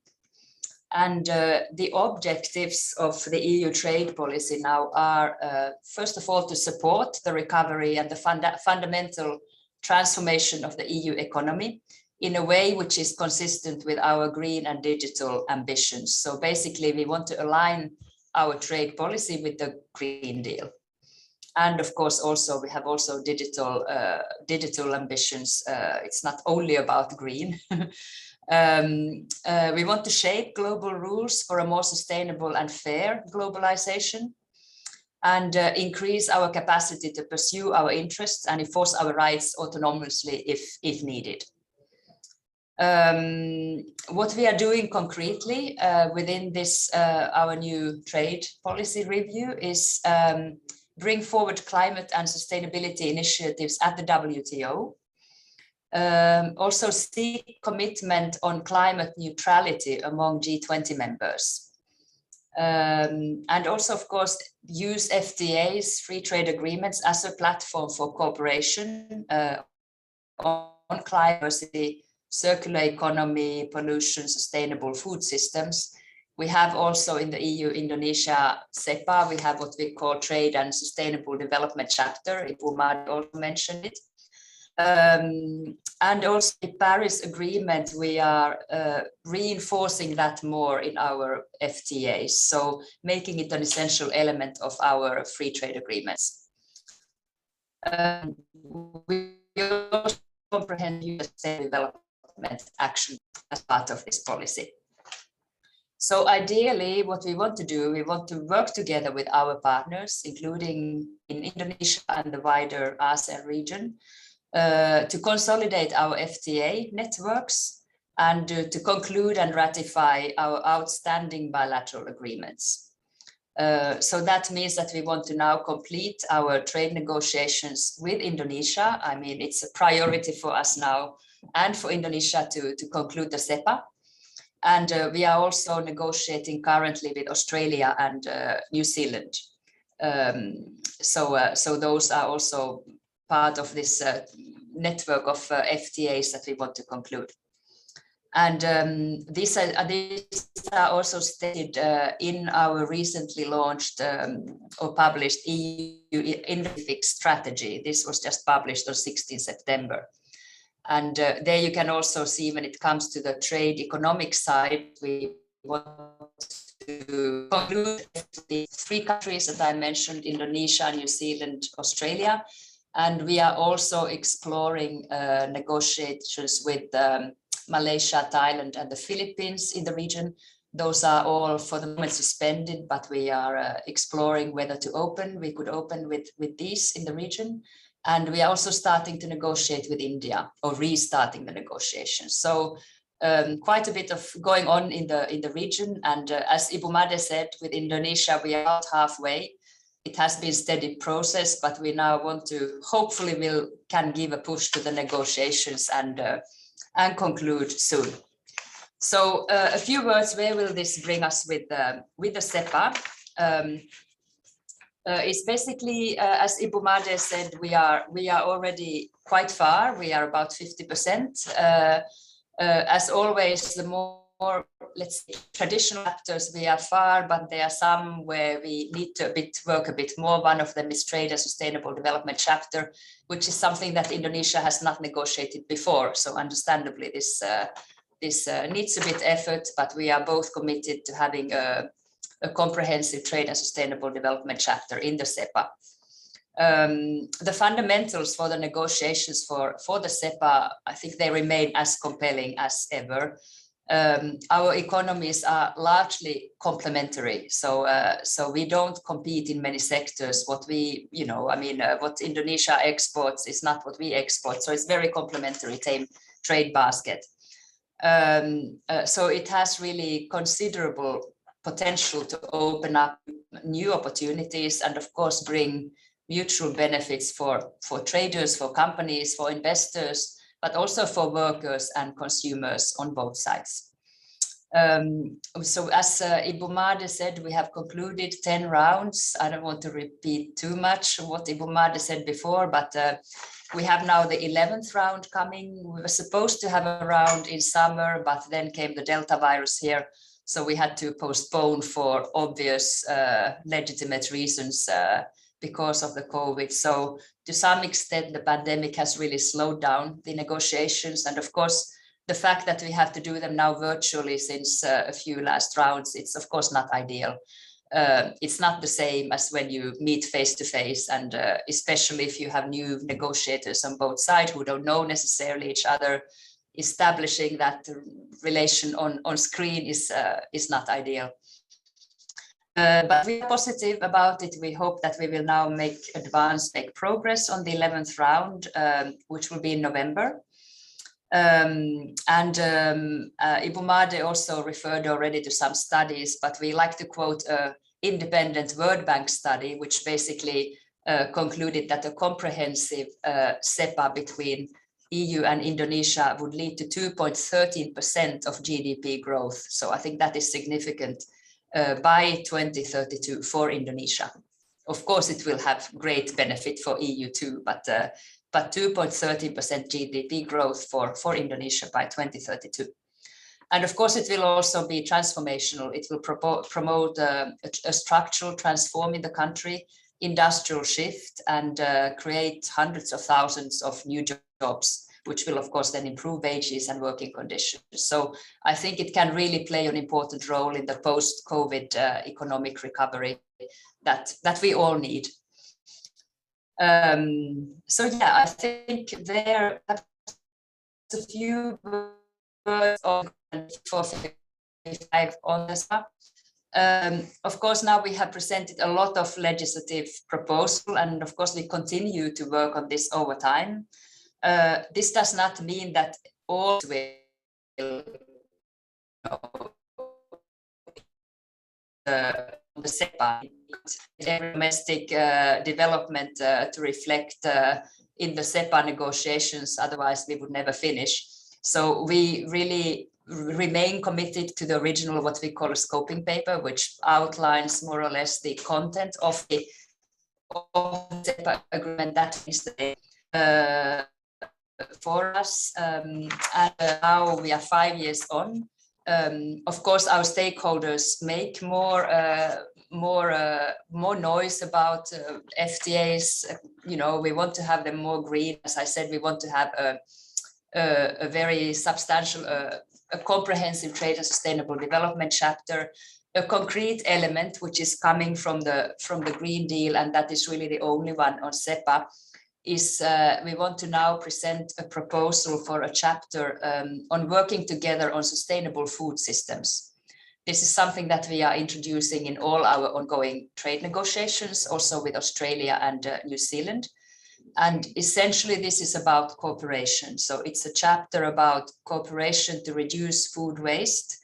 And the objectives of the EU trade policy now are, first of all, to support the recovery and the fundamental transformation of the EU economy in a way which is consistent with our green and digital ambitions. So basically, we want to align our trade policy with the Green Deal. And of course, also we have also digital ambitions. It's not only about green. We want to shape global rules for a more sustainable and fair globalization, and increase our capacity to pursue our interests and enforce our rights autonomously if needed. What we are doing concretely within this our new trade policy review is bring forward climate and sustainability initiatives at the WTO. Also seek commitment on climate neutrality among G20 members. And also, of course, use FTAs, free trade agreements, as a platform for cooperation on climate, circular economy, pollution, sustainable food systems. We have also in the EU, Indonesia, CEPA, we have what we call Trade and Sustainable Development Chapter. Ibu Made also mentioned it. And also the Paris Agreement, we are reinforcing that more in our FTAs, so making it an essential element of our free trade agreements. We also comprehend US development action as part of this policy. So ideally, what we want to do, we want to work together with our partners, including in Indonesia and the wider ASEAN region, to consolidate our FTA networks and to conclude and ratify our outstanding bilateral agreements. So that means that we want to now complete our trade negotiations with Indonesia. I mean, it's a priority for us now and for Indonesia to conclude the CEPA. And we are also negotiating currently with Australia and New Zealand. So those are also part of this network of FTAs that we want to conclude. And these are also stated in our recently launched or published EU Indo-Pacific strategy. This was just published on 16 September. And there you can also see, when it comes to the trade economic side, we want to conclude the 3 countries that I mentioned, Indonesia, New Zealand, Australia. And we are also exploring negotiations with Malaysia, Thailand, and the Philippines in the region. Those are all for the moment suspended, but we are exploring whether to open. We could open with these in the region. And we are also starting to negotiate with India, or restarting the negotiations. So quite a bit of going on in the region. And as Ibu Made said, with Indonesia, we are about halfway. It has been a steady process, but we now want to, hopefully can give a push to the negotiations and conclude soon. So a few words, where will this bring us with the CEPA? It's basically, as Ibu Made said, we are already quite far. We are about 50%. As always, the more, let's say, traditional chapters, we are far, but there are some where we need to work a bit more. One of them is Trade and Sustainable Development Chapter, which is something that Indonesia has not negotiated before. So understandably, this needs a bit effort, but we are both committed to having a comprehensive trade and sustainable development chapter in the CEPA. The fundamentals for the negotiations for the CEPA, I think they remain as compelling as ever. our economies are largely complementary. So we don't compete in many sectors. What we, what Indonesia exports is not what we export. So it's very complementary trade basket. So it has really considerable potential to open up new opportunities and of course bring mutual benefits for traders, for companies, for investors, but also for workers and consumers on both sides. So as Ibu Made said, we have concluded 10 rounds. I don't want to repeat too much what Ibu Made said before, but we have now the 11th round coming. We were supposed to have a round in summer, but then came the Delta virus here. So we had to postpone for obvious legitimate reasons because of the COVID. So to some extent, the pandemic has really slowed down the negotiations. And of course, the fact that we have to do them now virtually since a few last rounds, it's of course not ideal. It's not the same as when you meet face to face, and especially if you have new negotiators on both sides who don't know necessarily each other, establishing that relation on screen is not ideal. But we are positive about it. We hope that we will now make progress on the 11th round, which will be in November. Ibu Made also referred already to some studies, but we like to quote an independent World Bank study, which basically concluded that a comprehensive CEPA between EU and Indonesia would lead to 2.13% of GDP growth. So I think that is significant by 2032 for Indonesia. Of course, it will have great benefit for EU too, but 2.13% GDP growth for Indonesia by 2032. And of course, it will also be transformational. It will promote a structural transform in the country, industrial shift, and create hundreds of thousands of new jobs, which will of course then improve wages and working conditions. So I think it can really play an important role in the post-COVID economic recovery that we all need. So yeah, I think there are a few words on 455 on this one. Of course, now we have presented a lot of legislative proposal, and of course we continue to work on this over time. This does not mean that all will the CEPA, domestic development to reflect in the CEPA negotiations, otherwise we would never finish. So we really remain committed to the original, what we call a scoping paper, which outlines more or less the content of the CEPA agreement. That is for us, and now we are 5 years on. Of course, our stakeholders make more noise about FTAs. We want to have them more green. As I said, we want to have a very substantial, a comprehensive trade and sustainable development chapter, a concrete element which is coming from the Green Deal, and that is really the only one on CEPA. Is we want to now present a proposal for a chapter on working together on sustainable food systems. This is something that we are introducing in all our ongoing trade negotiations, also with Australia and New Zealand. And essentially, this is about cooperation. So it's a chapter about cooperation to reduce food waste,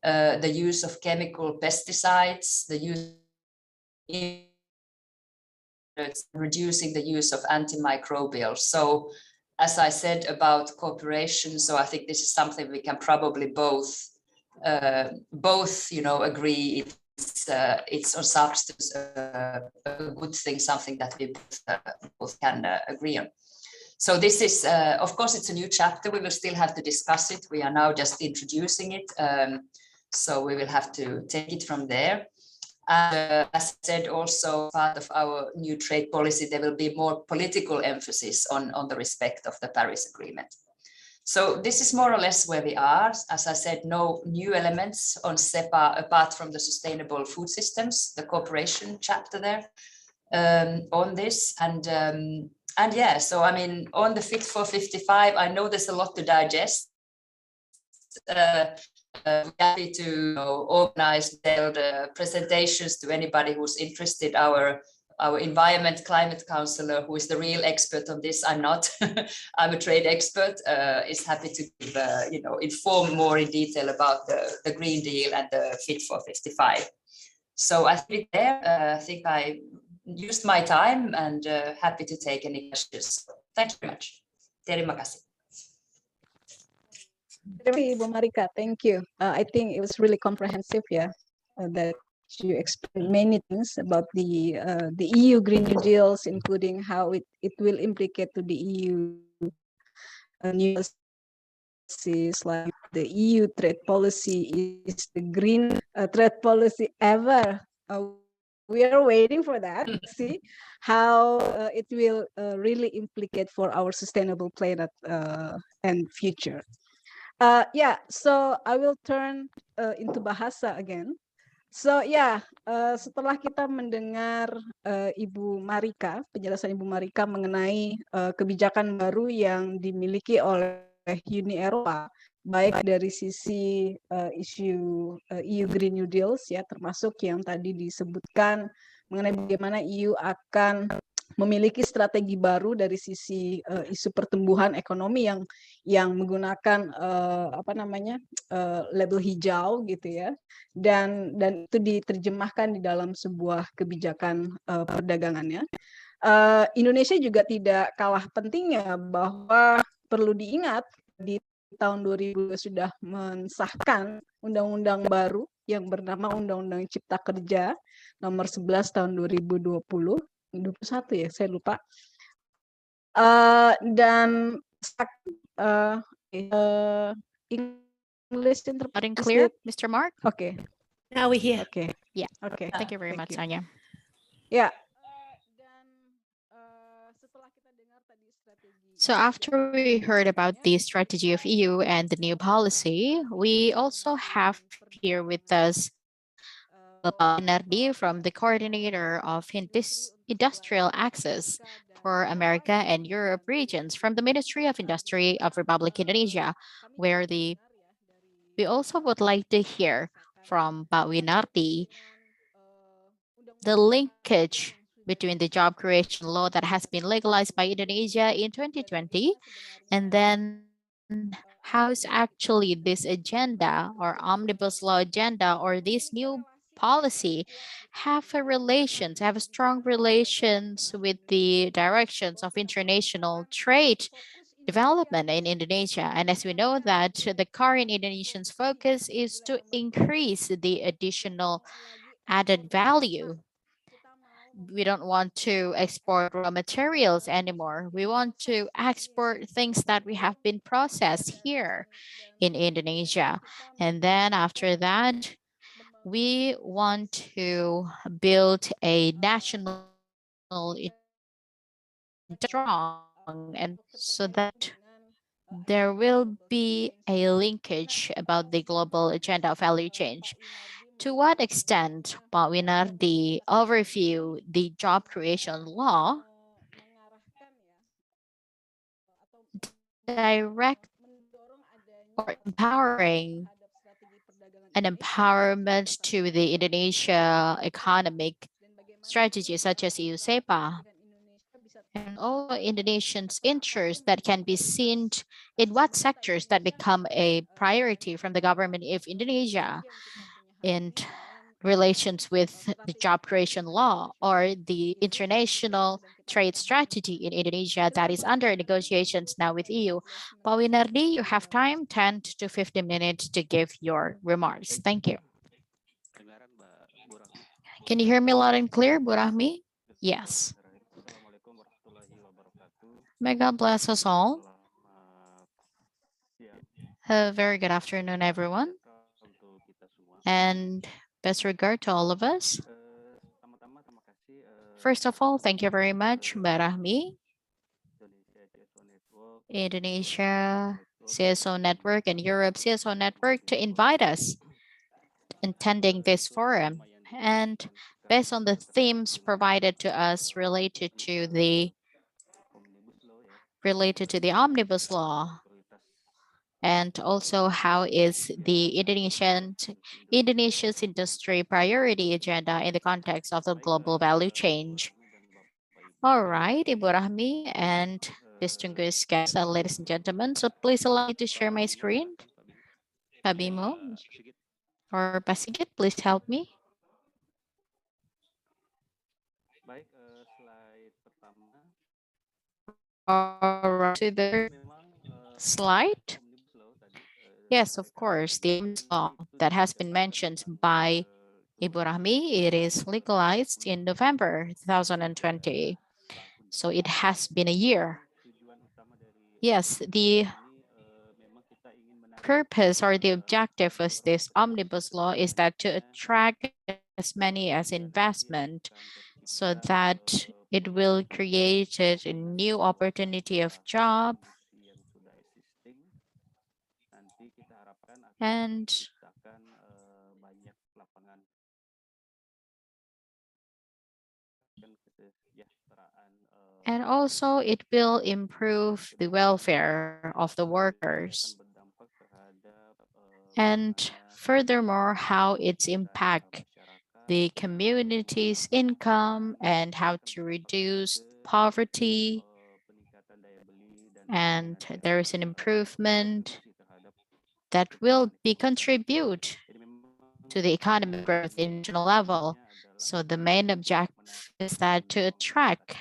the use of chemical pesticides, the use reducing the use of antimicrobials. So as I said about cooperation, so I think this is something we can probably both agree it's on substance a good thing, something that we both can agree on. So this is, of course, it's a new chapter. We will still have to discuss it. We are now just introducing it. So we will have to take it from there. As I said, also part of our new trade policy, there will be more political emphasis on the respect of the Paris Agreement. So this is more or less where we are. As I said, no new elements on CEPA apart from the sustainable food systems, the cooperation chapter there on this. And yeah, so I mean, on the Fit for 55, I know there's a lot to digest. we're happy to organize the presentations to anybody who's interested. Our environment climate counselor, who is the real expert on this, I'm not, I'm a trade expert, is happy to give, inform more in detail about the Green Deal and the Fit for 55. So I think I think I used my time and happy to take any questions. Thank you very much. Terima kasih. Ibu Marika, thank you. I think it was really comprehensive, that you explained many things about the EU Green New Deals, including how it will implicate to the EU new policies, like the EU trade policy is the green trade policy ever. We are waiting for that. See how it will really implicate for our sustainable planet and future. So I will turn into bahasa again. So setelah kita mendengar Ibu Marika, penjelasan Ibu Marika mengenai kebijakan baru yang dimiliki oleh Uni Eropa, baik dari sisi isu EU Green New Deals, termasuk yang tadi disebutkan mengenai bagaimana EU akan memiliki strategi baru dari sisi isu pertumbuhan ekonomi yang menggunakan label hijau gitu ya, dan itu diterjemahkan di dalam sebuah kebijakan perdagangannya. Indonesia juga tidak kalah pentingnya, bahwa perlu diingat di tahun 2000 sudah mensahkan undang-undang baru yang bernama Undang-Undang Cipta Kerja nomor 11 tahun 2021 ya, saya lupa. Dan English Not clear, Mr. Mark? Okay. Now we're here. Okay. Yeah. Okay. Thank you very much, Anya. Yeah. So after we heard about the strategy of EU and the new policy, we also have here with us Nardi from the coordinator of Industrial Access for America and Europe regions from the Ministry of Industry of Republic Indonesia, where we also would like to hear from Pak Winardi the linkage between the job creation law that has been legalized by Indonesia in 2020, and then how's actually this agenda or omnibus law agenda or this new policy have a strong relations with the directions of international trade development in Indonesia. And as we know that the current Indonesians' focus is to increase the additional added value. We don't want to export raw materials anymore. We want to export things that we have been processed here in Indonesia. And then after that, we want to build a national strong, and so that there will be a linkage about the global agenda of value change. To what extent, Pak Winardi, overview the job creation law direct or empowering an empowerment to the Indonesia economic strategy such as EU CEPA, and also Indonesians' interests that can be seen in what sectors that become a priority from the government of Indonesia in relations with the job creation law or the international trade strategy in Indonesia that is under negotiations now with EU. Pak Winardi, you have time, 10 to 15 minutes to give your remarks. Thank you. Can you hear me loud and clear, Bu Rahmi? Yes. May God bless us all. A very good afternoon, everyone. And best regard to all of us. First of all, thank you very much, Mbak Rahmi, Indonesia CSO Network and Europe CSO Network to invite us attending this forum. And based on the themes provided to us related to the Omnibus law, And also, how is the Indonesia's industry priority agenda in the context of the global value change? All right, Ibu Rahmi and distinguished guests, ladies and gentlemen. So please allow me to share my screen. Pak Bimo or Pak Sigit, please help me. All right, to the slide. Yes, of course, the Omnibus law that has been mentioned by Ibu Rahmi, it is legalized in November 2020. So it has been a year. Yes, the purpose or the objective of this omnibus law is that to attract as many as investment so that it will create a new opportunity of job and also it will improve the welfare of the workers. And furthermore, how it's impact the community's income and how to reduce poverty. And there is an improvement that will be contribute to the economic growth in international level. So the main objective is that to attract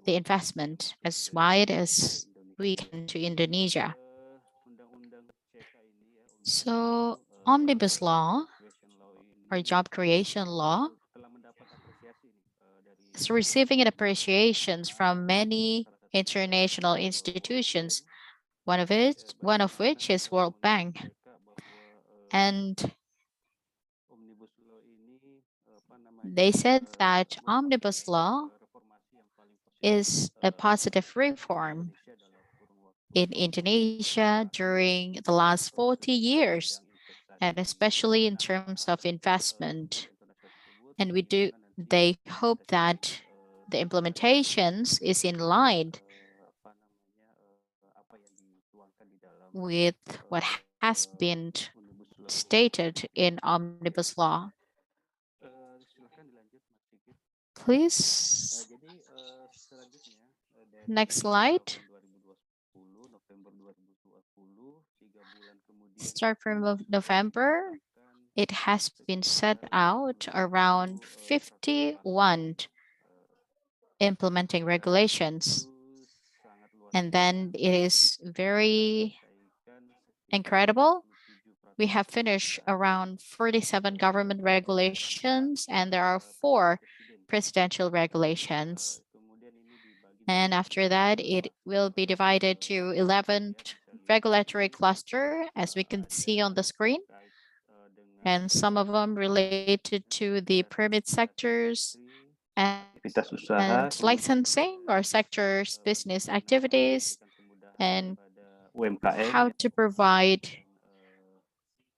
the investment as wide as we can to Indonesia. So omnibus law or job creation law is receiving an appreciations from many international institutions, one of which is World Bank. And they said that omnibus law is a positive reform in Indonesia during the last 40 years, and especially in terms of investment. And they hope that the implementations is in line with what has been stated in omnibus law. Please, next slide. Start from November, it has been set out around 51 implementing regulations. And then it is very incredible. We have finished around 47 government regulations, and there are 4 presidential regulations. And after that, it will be divided to 11 regulatory cluster, as we can see on the screen. And some of them related to the permit sectors and licensing or sectors, business activities, and how to provide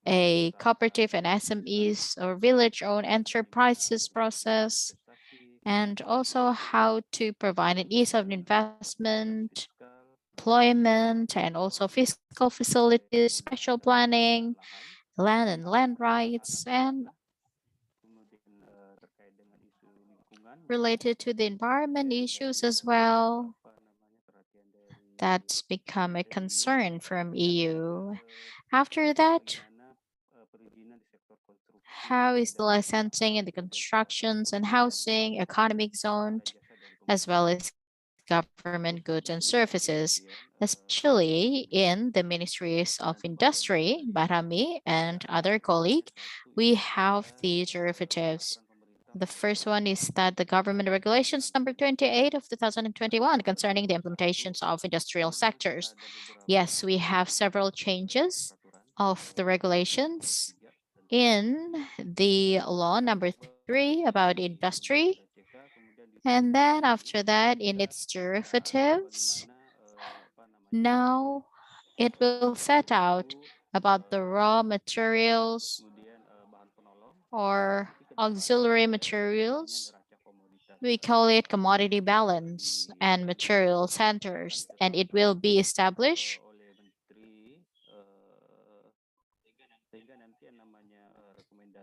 a cooperative and SMEs or village-owned enterprises process, and also how to provide an ease of investment, employment, and also fiscal facilities, special planning, land and land rights, and related to the environment issues as well. That's become a concern from EU. After that, how is the licensing in the constructions and housing, economic zone, as well as government goods and services, especially in the ministries of industry, Barami and other colleague, we have the derivatives. The first one is that the government regulations number 28 of 2021 concerning the implementations of industrial sectors. Yes, we have several changes of the regulations in the law number 3 about industry. And then after that, in its derivatives, now it will set out about the raw materials or auxiliary materials. We call it commodity balance and material centers, and it will be established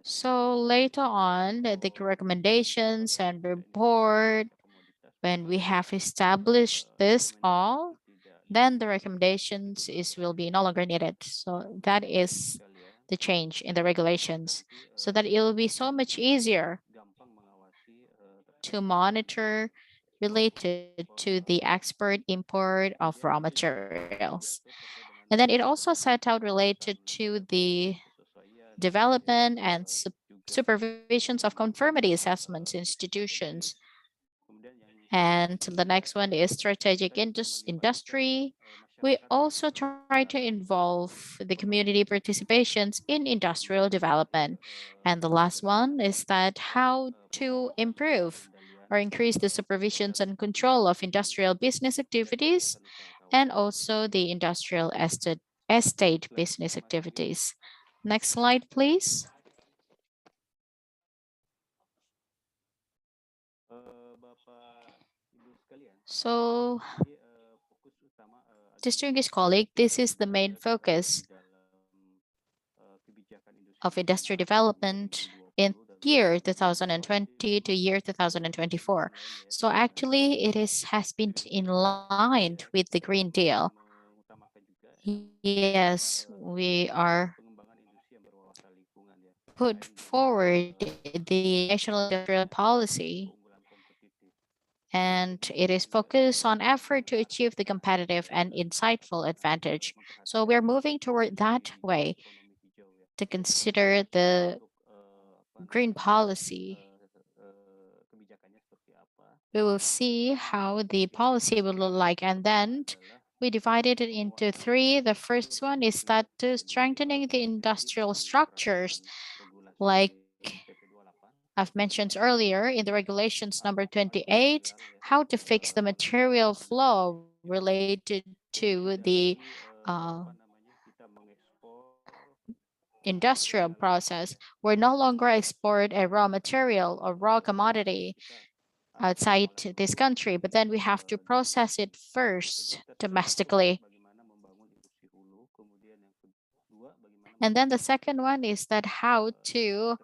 So later on, the recommendations and report, when we have established this all, then the recommendations will be no longer needed. So that is the change in the regulations, so that it will be so much easier to monitor related to the export import of raw materials. And then it also set out related to the development and supervisions of conformity assessments institutions. And the next one is strategic industry. We also try to involve the community participations in industrial development. And the last one is that how to improve or increase the supervisions and control of industrial business activities and also the industrial estate business activities. Next slide, please. So, distinguished colleague, this is the main focus of industry development in year 2020 to year 2024. So actually, has been in line with the Green Deal. Yes, we are put forward the national industrial policy, and it is focused on effort to achieve the competitive and insightful advantage. So we're moving toward that way to consider the green policy. We will see how the policy will look like, and then we divided it into three. The first one is that strengthening the industrial structures, like I've mentioned earlier in the regulations number 28, how to fix the material flow related to the uh, industrial process. We're no longer export a raw material or raw commodity outside this country, but then we have to process it first domestically. And then the second one is that how to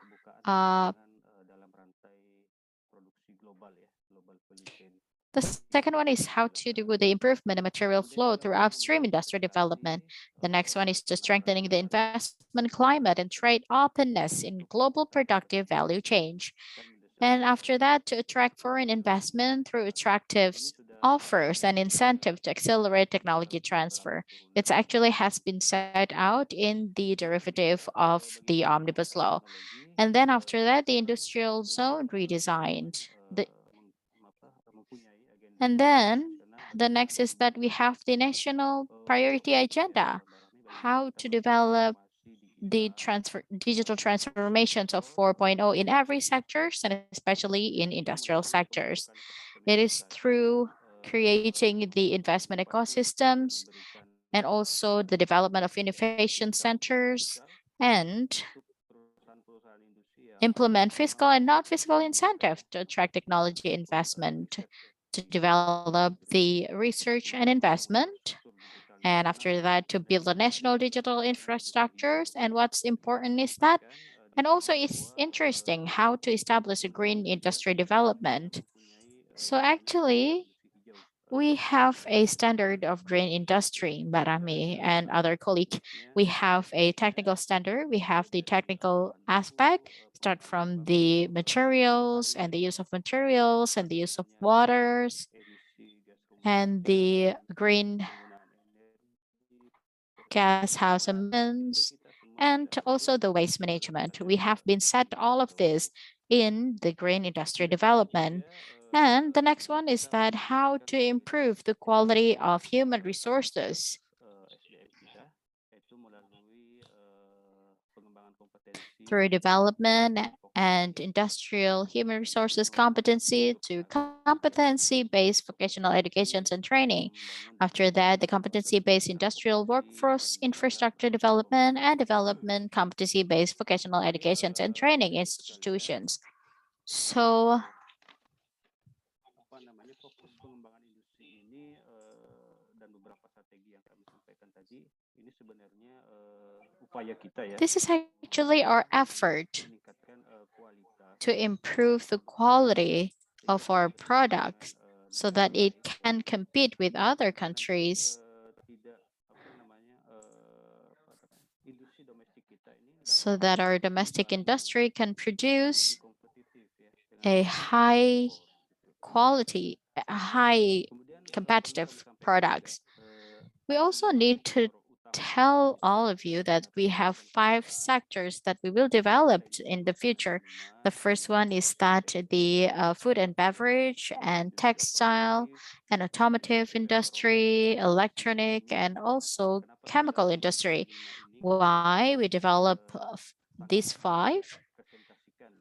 the second one is how to do the improvement of material flow through upstream industrial development. The next one is to strengthening the investment climate and trade openness in global productive value change. And after that, to attract foreign investment through attractive offers and incentive to accelerate technology transfer. It actually has been set out in the derivative of the Omnibus Law. And then after that, the industrial zone redesigned. And then the next is that we have the national priority agenda, how to develop the digital transformations of 4.0 in every sectors and especially in industrial sectors. It is through creating the investment ecosystems and also the development of innovation centers and implement fiscal and non-fiscal incentive to attract technology investment, to develop the research and investment, and after that to build the national digital infrastructures. And what's important is that, and also it's interesting how to establish a green industry development. So actually, we have a standard of green industry, Barami and other colleague. We have a technical standard. We have the technical aspect, start from the materials and the use of materials and the use of waters and the green gas house emissions, and also the waste management. We have been set all of this in the green industry development. And the next one is that how to improve the quality of human resources through development and industrial human resources competency to competency-based vocational educations and training. After that, the competency-based industrial workforce infrastructure development and development competency-based vocational educations and training institutions. So This is actually our effort to improve the quality of our products so that it can compete with other countries, so that our domestic industry can produce a high quality, high competitive products. We also need to tell all of you that we have 5 sectors that we will develop in the future. The first one is that the food and beverage and textile and automotive industry, electronic, and also chemical industry. Why we develop these 5?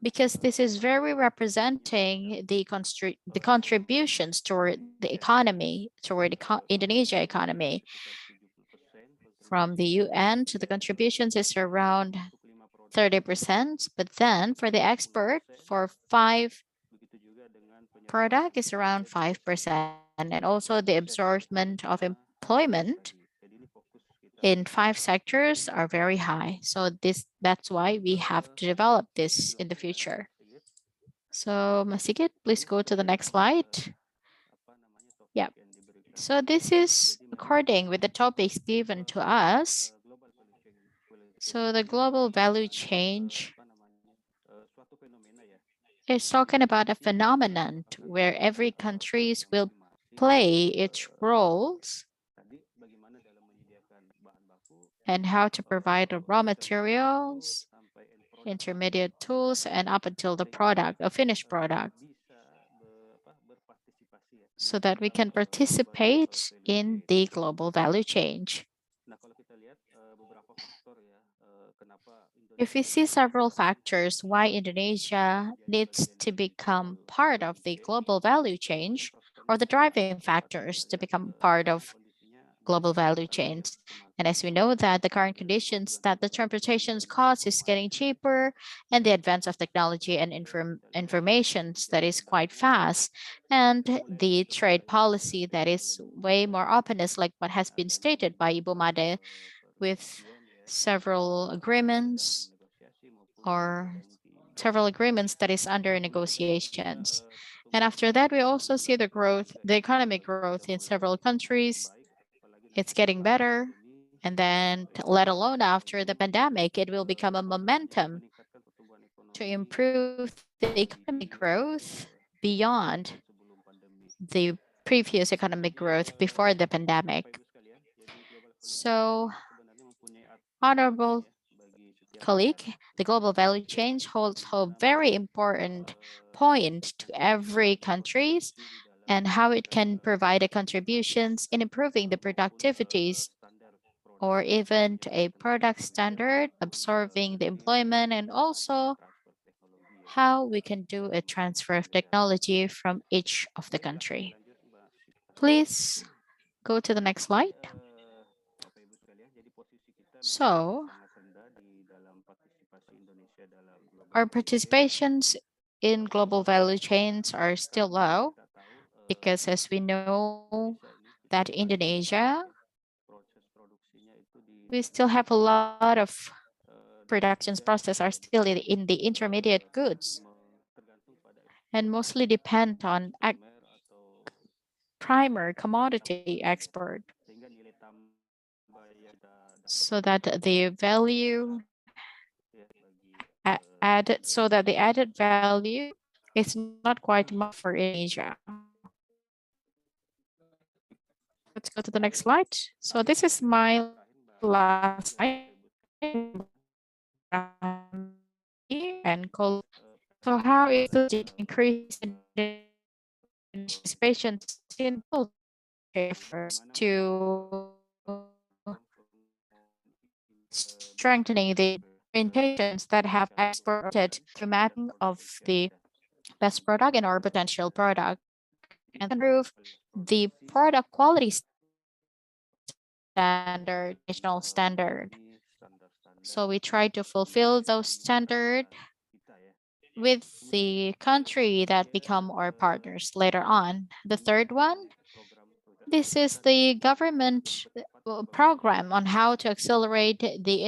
Because this is very representing the contributions toward the economy, toward the Indonesia economy. From the UN to the contributions is around 30%, but then for the export for 5 product is around 5%. And also the absorbment of employment in 5 sectors are very high. So that's why we have to develop this in the future. So Masigit, please go to the next slide. Yeah. So this is according with the topics given to us. So the global value change is talking about a phenomenon where every countries will play its roles and how to provide the raw materials, intermediate tools, and up until the product, a finished product, so that we can participate in the global value change. If we see several factors why Indonesia needs to become part of the global value change, or the driving factors to become part of global value chains. And as we know that the current conditions that the transportation's cost is getting cheaper and the advance of technology and informations that is quite fast, and the trade policy that is way more openness, like what has been stated by Ibu Made, with several agreements or several agreements that is under negotiations. And after that, we also see the growth, the economic growth in several countries. It's getting better. And then let alone after the pandemic, it will become a momentum to improve the economic growth beyond the previous economic growth before the pandemic. So, honorable colleague, the global value change holds a very important point to every countries and how it can provide a contributions in improving the productivities or even to a product standard, absorbing the employment, and also how we can do a transfer of technology from each of the country. Please go to the next slide. So, our participations in global value chains are still low because as we know that Indonesia, we still have a lot of productions process are still in the intermediate goods and mostly depend on primer commodity export, so that the value added, so that the added value is not quite much for Indonesia. Let's go to the next slide. So this is my last slide. And so how is the increase in participation simple efforts to strengthening the orientations that have exported through mapping of the best product and our potential product and improve the product quality standard, national standard. So we try to fulfill those standards with the country that become our partners later on. The third one, this is the government program on how to accelerate the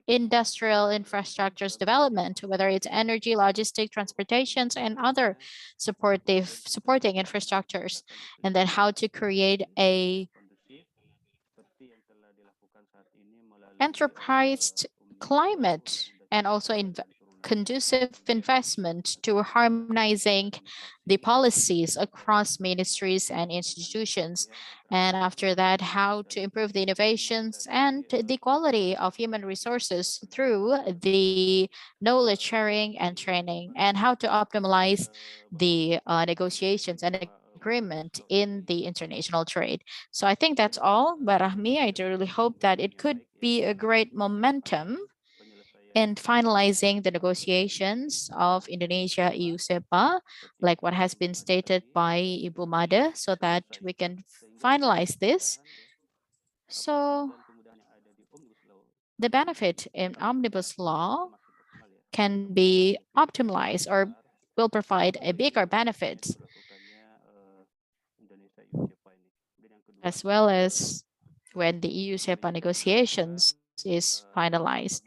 industrial infrastructures development, whether it's energy, logistic, transportations, and other supporting infrastructures, and then how to create a enterprise climate and also conducive investment to harmonizing the policies across ministries and institutions. And after that, how to improve the innovations and the quality of human resources through the knowledge sharing and training, and how to optimize the negotiations and agreement in the international trade. So I think that's all. But Rahmi, I do really hope that it could be a great momentum in finalizing the negotiations of Indonesia-EU CEPA, like what has been stated by Ibu Made, so that we can finalize this. So the benefit in Omnibus law can be optimized or will provide a bigger benefit, as well as when the EU CEPA negotiations is finalized.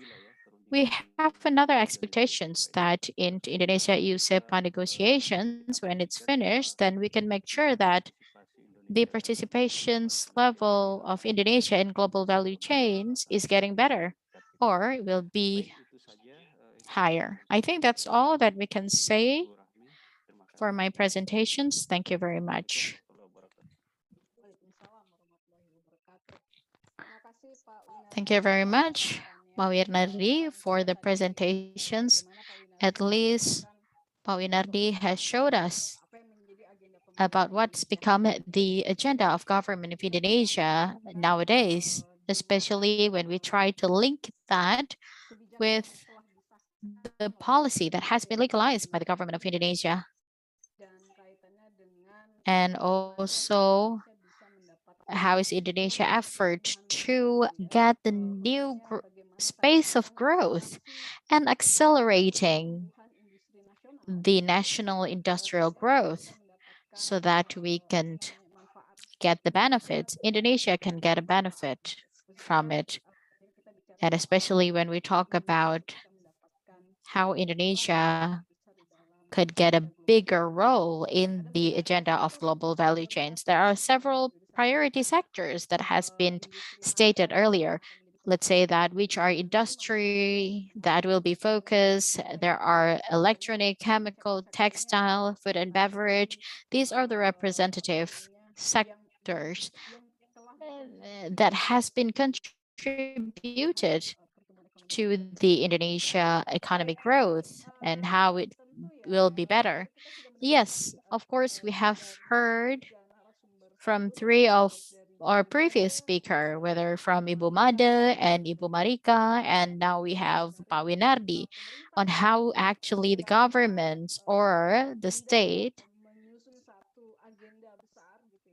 We have another expectations that in Indonesia-EU CEPA negotiations, when it's finished, then we can make sure that the participations level of Indonesia in global value chains is getting better or will be higher. I think that's all that we can say for my presentations. Thank you very much. Thank you very much, Pak Wirnardi, for the presentations. At least Pak Winardi has showed us about what's become the agenda of government of Indonesia nowadays, especially when we try to link that with the policy that has been legalized by the government of Indonesia. And also, how is Indonesia effort to get the new space of growth and accelerating the national industrial growth so that we can get the benefits. Indonesia can get a benefit from it. And especially when we talk about how Indonesia could get a bigger role in the agenda of global value chains. There are several priority sectors that has been stated earlier. Let's say that which are industry that will be focused. There are electronic, chemical, textile, food and beverage. These are the representative sectors that has been contributed to the Indonesia economic growth and how it will be better. Yes, of course, we have heard from three of our previous speaker, whether from Ibu Made and Ibu Marika, and now we have Pak Winardi, on how actually the government or the state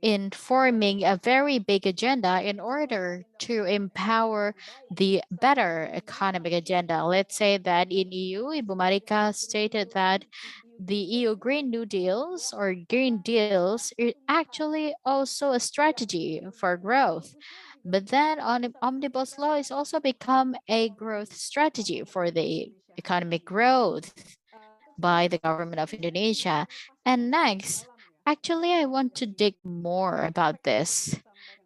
in forming a very big agenda in order to empower the better economic agenda. Let's say that in EU, Ibu Marika stated that the EU Green New Deals or Green Deals are actually also a strategy for growth. But then on Omnibus Law is also become a growth strategy for the economic growth by the government of Indonesia. And next, actually, I want to dig more about this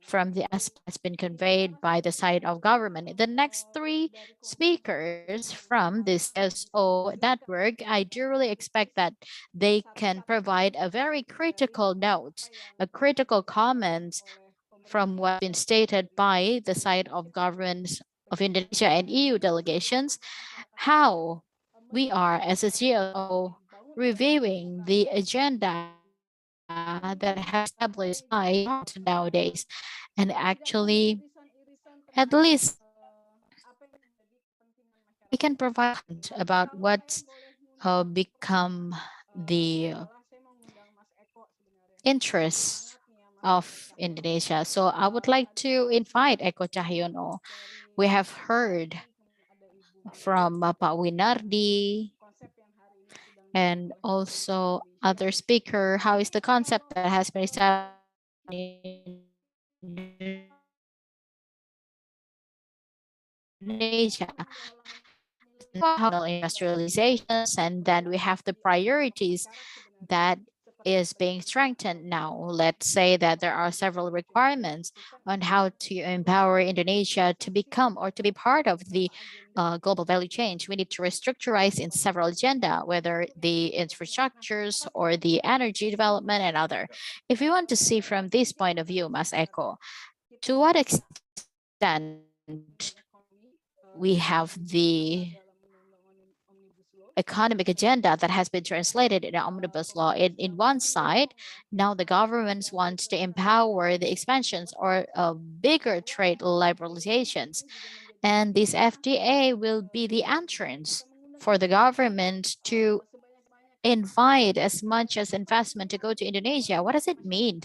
from the aspect that's been conveyed by the side of government. The next three speakers from the CSO network, I do really expect that they can provide a very critical note, a critical comment from what's been stated by the side of governments of Indonesia and EU delegations, how we are as a CSO reviewing the agenda that has been established by government nowadays. And actually, at least we can provide about what's become the interests of Indonesia. So I would like to invite Eko Cahyono. We have heard from Pak Winardi and also other speaker, how is the concept that has been established in Indonesia Indonesia. Industrializations, and then we have the priorities that is being strengthened now. Let's say that there are several requirements on how to empower Indonesia to become or to be part of the global value chain. We need to restructurize in several agenda, whether the infrastructures or the energy development and other. If you want to see from this point of view, Mas Eko, to what extent we have the economic agenda that has been translated in the omnibus law. In one side, now the government wants to empower the expansions or bigger trade liberalizations. And this FTA will be the entrance for the government to invite as much as investment to go to Indonesia. What does it mean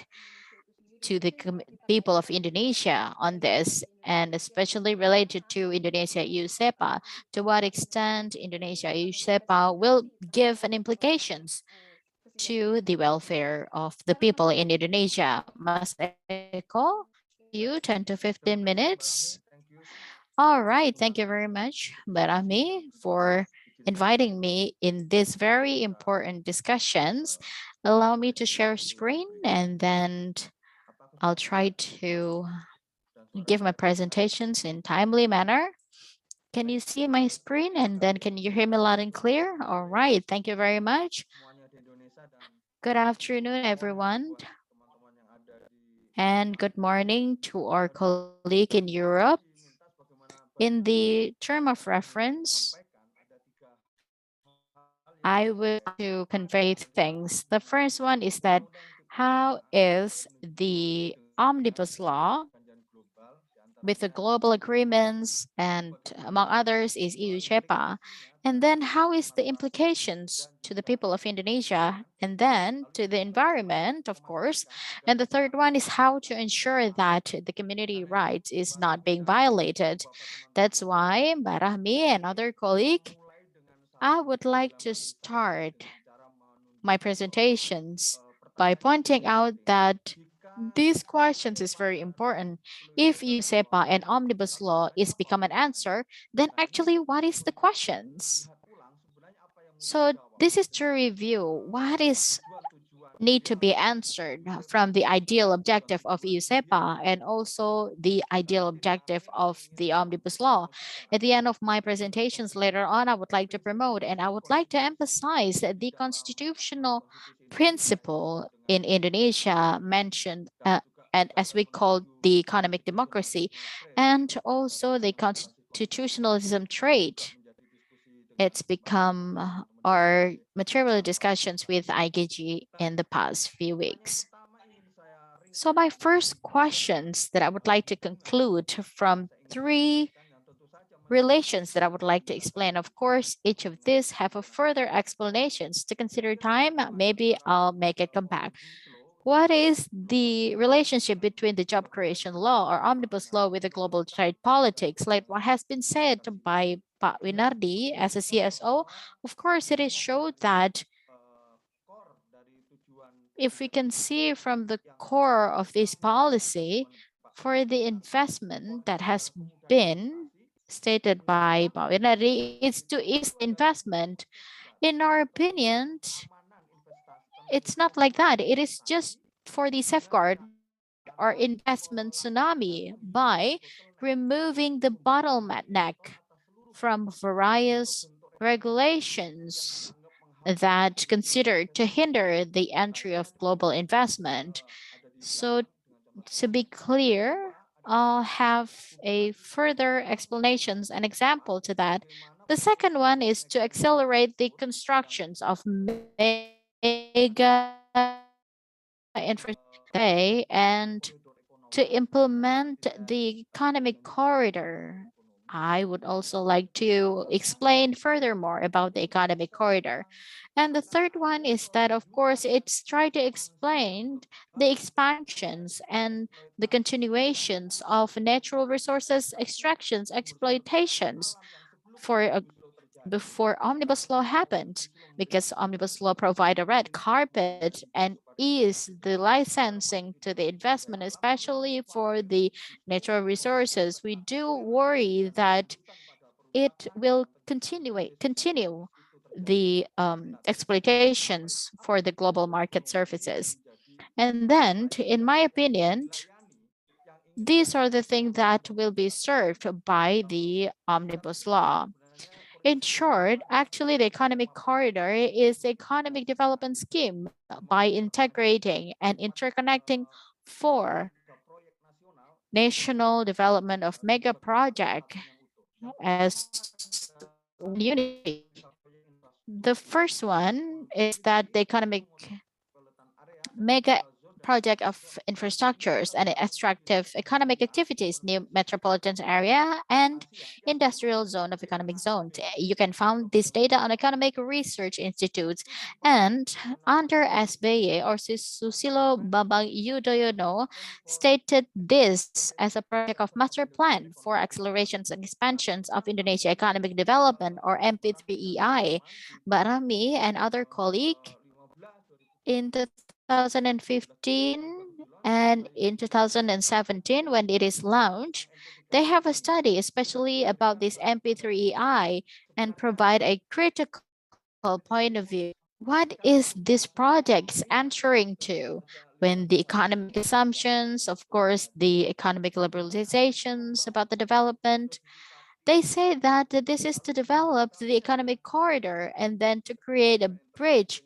to the people of Indonesia on this, and especially related to Indonesia-EU CEPA? To what extent Indonesia-EU CEPA will give an implications to the welfare of the people in Indonesia? Mas Eko, you 10 to 15 minutes. All right, thank you very much, Barami, for inviting me in these very important discussions. Allow me to share screen, and then I'll try to give my presentations in timely manner. Can you see my screen, and then can you hear me loud and clear? All right, thank you very much. Good afternoon, everyone. And good morning to our colleague in Europe. In the term of reference, I would to convey things. The first one is that how is the omnibus law with the global agreements and among others is EU CEPA. And then how is the implications to the people of Indonesia and then to the environment, of course. And the third one is how to ensure that the community rights is not being violated. That's why Mbak Rahmi and other colleague, I would like to start my presentations by pointing out that these questions is very important. If you SEPA and omnibus law is become an answer, then actually what is the questions? So this is to review what is need to be answered from the ideal objective of EU SEPA and also the ideal objective of the omnibus law. At the end of my presentations later on, I would like to promote and I would like to emphasize that the constitutional principle in Indonesia mentioned and as we call the economic democracy and also the constitutionalism trait. It's become our material discussions with IGG in the past few weeks. So my first questions that I would like to conclude from three relations that I would like to explain. Of course, each of these have a further explanations. To consider time, maybe I'll make it compact. What is the relationship between the job creation law or omnibus law with the global trade politics? Like what has been said by Pak Winardi as a CSO, of course, it is showed that if we can see from the core of this policy for the investment that has been stated by Pak Winardi, it's to ease the investment. In our opinion, it's not like that. It is just for the safeguard or investment tsunami by removing the bottleneck from various regulations that considered to hinder the entry of global investment. So to be clear, I'll have a further explanations and example to that. The second one is to accelerate the constructions of mega infrastructure and to implement the economic corridor. I would also like to explain furthermore about the economic corridor. And the third one is that, of course, it's try to explain the expansions and the continuations of natural resources extractions, exploitations for before Omnibus Law happened, because Omnibus Law provide a red carpet and ease the licensing to the investment, especially for the natural resources. We do worry that it will continue the exploitations for the global market services. And then, in my opinion, these are the things that will be served by the Omnibus Law. In short, actually, the economic corridor is the economic development scheme by integrating and interconnecting four national development of mega project as one unity. The first one is that the economic mega project of infrastructures and extractive economic activities, new metropolitan area and industrial zone of economic zone. You can find this data on economic research institutes, and under SBA or Susilo Bambang Yudhoyono stated this as a project of master plan for accelerations and expansions of Indonesia economic development or MP3EI. Mbak Rami and other colleague in 2015 and in 2017 when it is launched, they have a study especially about this MP3EI and provide a critical point of view. What is this project answering to? When the economic assumptions, of course, the economic liberalizations about the development, they say that this is to develop the economic corridor and then to create a bridge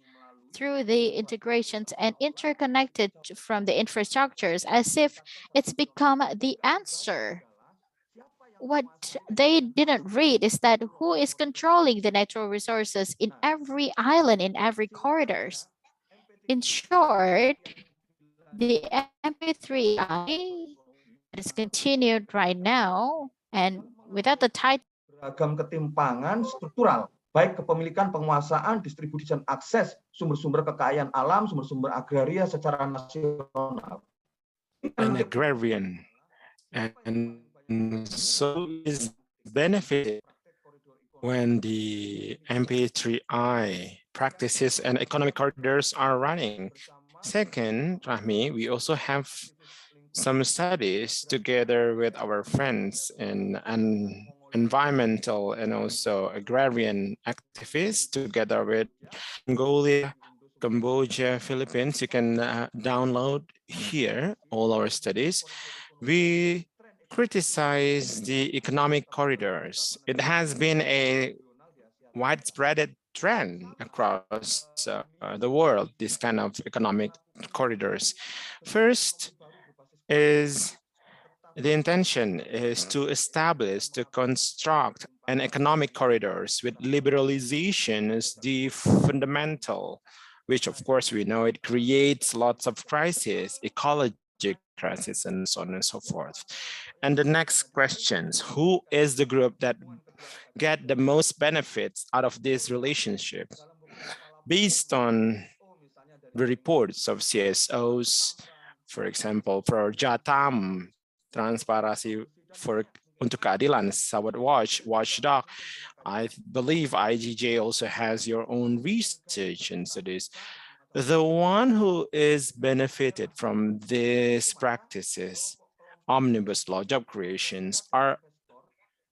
through the integrations and interconnected from the infrastructures as if it's become the answer. What they didn't read is that who is controlling the natural resources in every island, in every corridors. In short, the MP3I that is continued right now and without the title beragam ketimpangan struktural, baik kepemilikan, penguasaan, distribusi, dan akses sumber-sumber kekayaan alam, sumber-sumber agraria secara nasional. An agrarian, and so is benefited when the MP3I practices and economic corridors are running. Second, Rahmi, we also have some studies together with our friends in environmental and also agrarian activists together with Mongolia, Cambodia, Philippines. You can download here all our studies. We criticize the economic corridors. It has been a widespread trend across the world, this kind of economic corridors. First is the intention is to establish, to construct an economic corridors with liberalization as the fundamental, which of course we know it creates lots of crises, ecology crisis, and so on and so forth. And the next questions, who is the group that get the most benefits out of this relationship? Based on the reports of CSOs, for example, for JATAM, Transparansi for untuk Keadilan, Sahabat Watchdog, I believe IGJ also has your own research into this. The one who is benefited from these practices, omnibus law job creations, are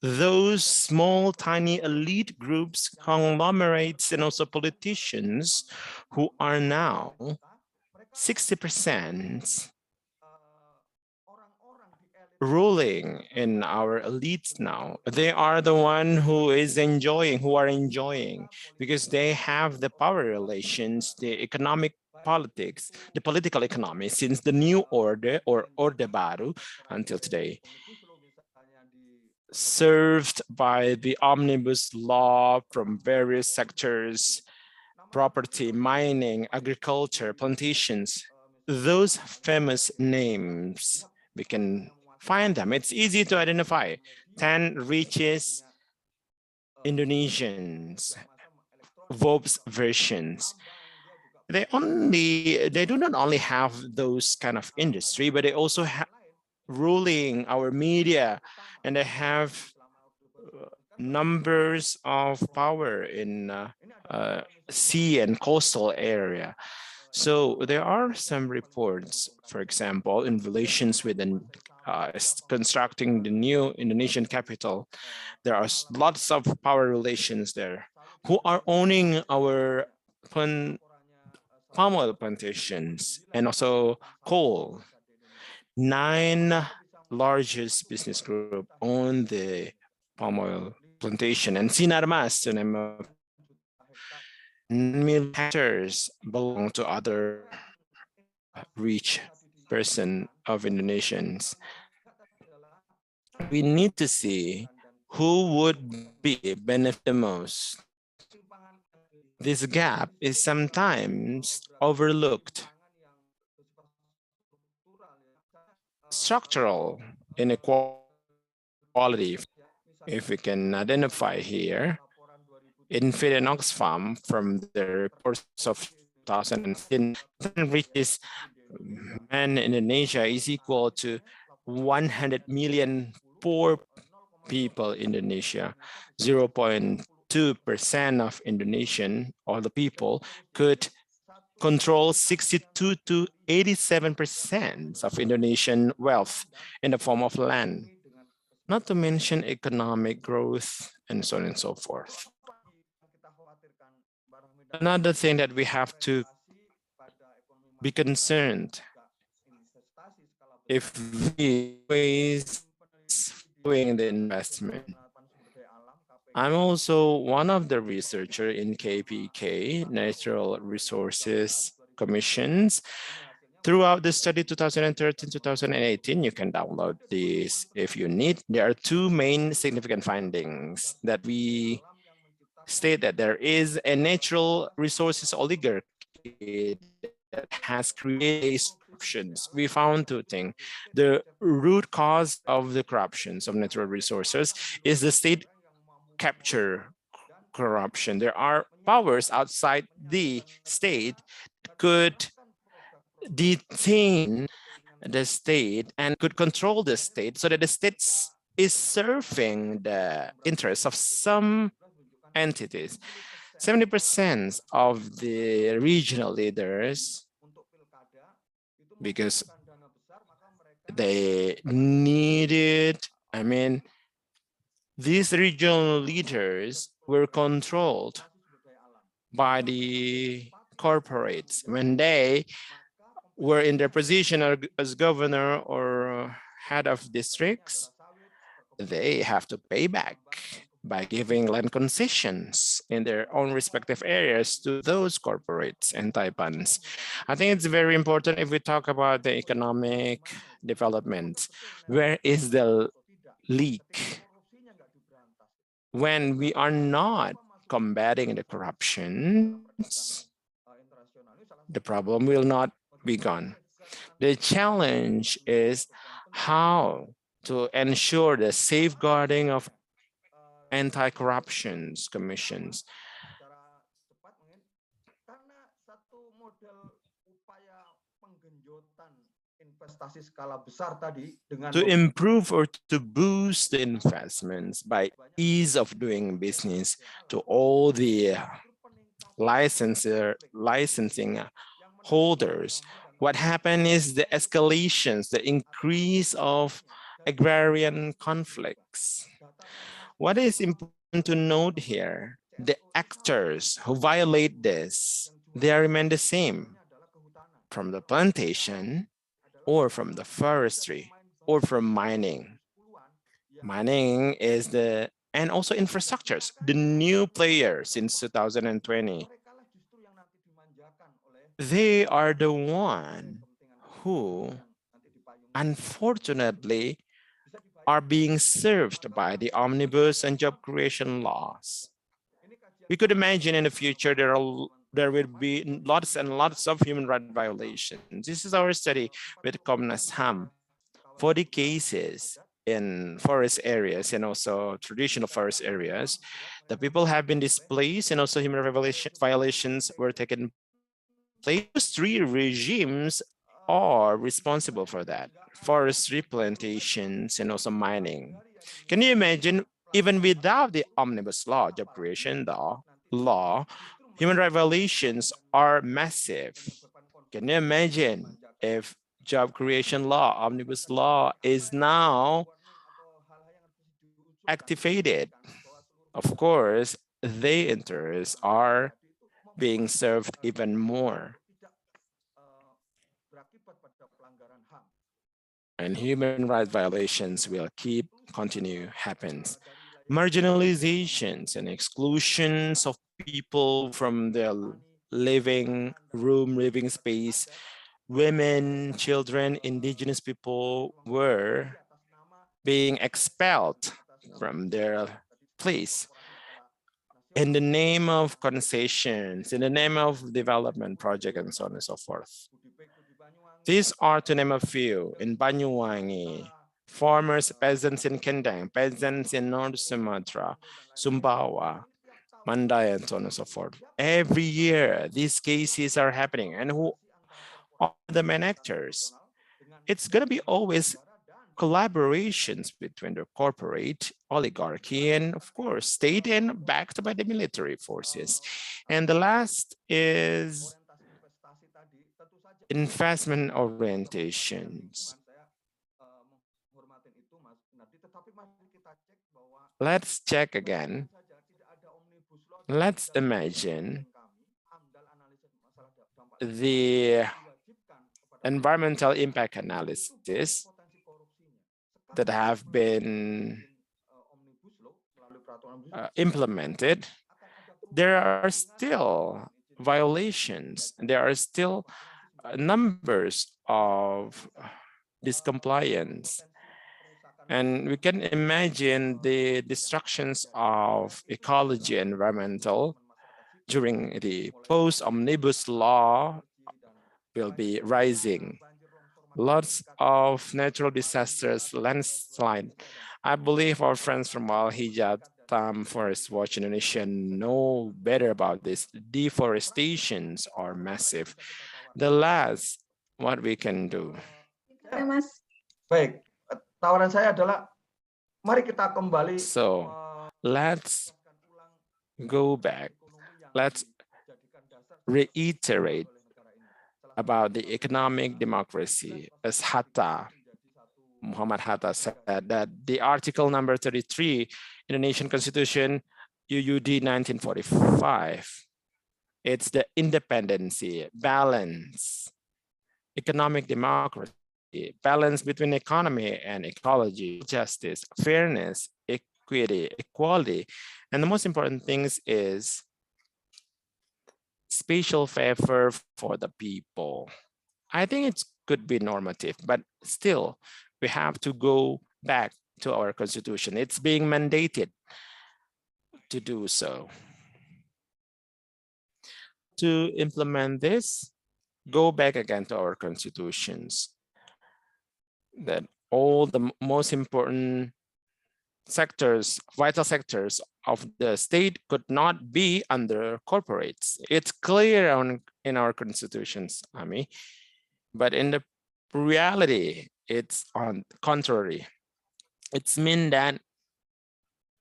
those small, tiny elite groups, conglomerates, and also politicians who are now 60% ruling in our elites now. They are the one who is enjoying, who are enjoying, because they have the power relations, the economic politics, the political economy since the new order or Orde Baru until today, served by the omnibus law from various sectors, property, mining, agriculture, plantations, those famous names, we can find them. It's easy to identify. 10 richest Indonesians, Vob's versions. They do not only have those kind of industry, but they also have ruling our media, and they have numbers of power in sea and coastal area. So there are some reports, for example, in relations with constructing the new Indonesian capital. There are lots of power relations there. Who are owning our palm oil plantations and also coal? 9 largest business group own the palm oil plantation, and Sinarmas, to name a 9 million hectares belong to other rich person of Indonesians. We need to see who would be benefit the most. This gap is sometimes overlooked. Structural inequality, if we can identify here, in Feed and Oxfam from the reports of 2015, reaches man in Indonesia is equal to 100 million poor people in Indonesia. 0.2% of Indonesian, or the people, could control 62 to 87% of Indonesian wealth in the form of land, not to mention economic growth and so on and so forth. Another thing that we have to be concerned if we always doing the investment. I'm also one of the researchers in KPK, Natural Resources Commissions. Throughout the study 2013-2018, you can download this if you need. There are 2 main significant findings that we state that there is a natural resources oligarchy that has created corruptions. We found 2 things. The root cause of the corruptions of natural resources is the state capture corruption. There are powers outside the state that could detain the state and could control the state so that the state is serving the interests of some entities. 70% of the regional leaders, because they needed, these regional leaders were controlled by the corporates. When they were in their position as governor or head of districts, they have to pay back by giving land concessions in their own respective areas to those corporates and taipans. I think it's very important if we talk about the economic development. Where is the leak? When we are not combating the corruptions, the problem will not be gone. The challenge is how to ensure the safeguarding of anti-corruption commissions. To improve or to boost the investments by ease of doing business to all the licensing holders, what happened is the escalations, the increase of agrarian conflicts. What is important to note here, the actors who violate this, they remain the same, from the plantation or from the forestry or from mining. Mining is and also infrastructures, the new player since 2020. They are the one who, unfortunately, are being served by the Omnibus and job creation laws. We could imagine in the future there will be lots and lots of human rights violations. This is our study with Komnas HAM. 40 cases in forest areas and also traditional forest areas. The people have been displaced and also human rights violations were taken place. Those 3 regimes are responsible for that: forestry, plantations, and also mining. Can you imagine even without the Omnibus law, job creation law, human rights violations are massive. Can you imagine if job creation law, Omnibus law is now activated? Of course, their interests are being served even more. And human rights violations will continue happens. Marginalizations and exclusions of people from their living space, women, children, indigenous people were being expelled from their place in the name of concessions, in the name of development project, and so on and so forth. These are, to name a few, in Banyuwangi, farmers, peasants in Kendang, peasants in North Sumatra, Sumbawa, Mandai, and so on and so forth. Every year, these cases are happening. And who are the main actors? It's going to be always collaborations between the corporate, oligarchy, and of course, state and backed by the military forces. And the last is investment orientations. Let's check again. Let's imagine the environmental impact analysis that have been implemented. There are still violations. There are still numbers of discompliance. And we can imagine the destructions of ecology and environmental during the post-omnibus law will be rising. Lots of natural disasters, landslide. I believe our friends from Al Hijab Forest Watch Indonesia know better about this. Deforestations are massive. The last, what we can do. Baik, tawaran saya adalah mari kita kembali. So let's go back. Let's reiterate about the economic democracy, as Muhammad Hatta said that the article number 33 Indonesian Constitution, UUD 1945, it's the independency, balance, economic democracy, balance between economy and ecology, justice, fairness, equity, equality, and the most important things is spatial favor for the people. I think it could be normative, but still we have to go back to our constitution. It's being mandated to do so. To implement this, go back again to our constitutions. That all the most important sectors, vital sectors of the state could not be under corporates. It's clear in our constitutions, Ami, but in the reality, it's on contrary. It's mean that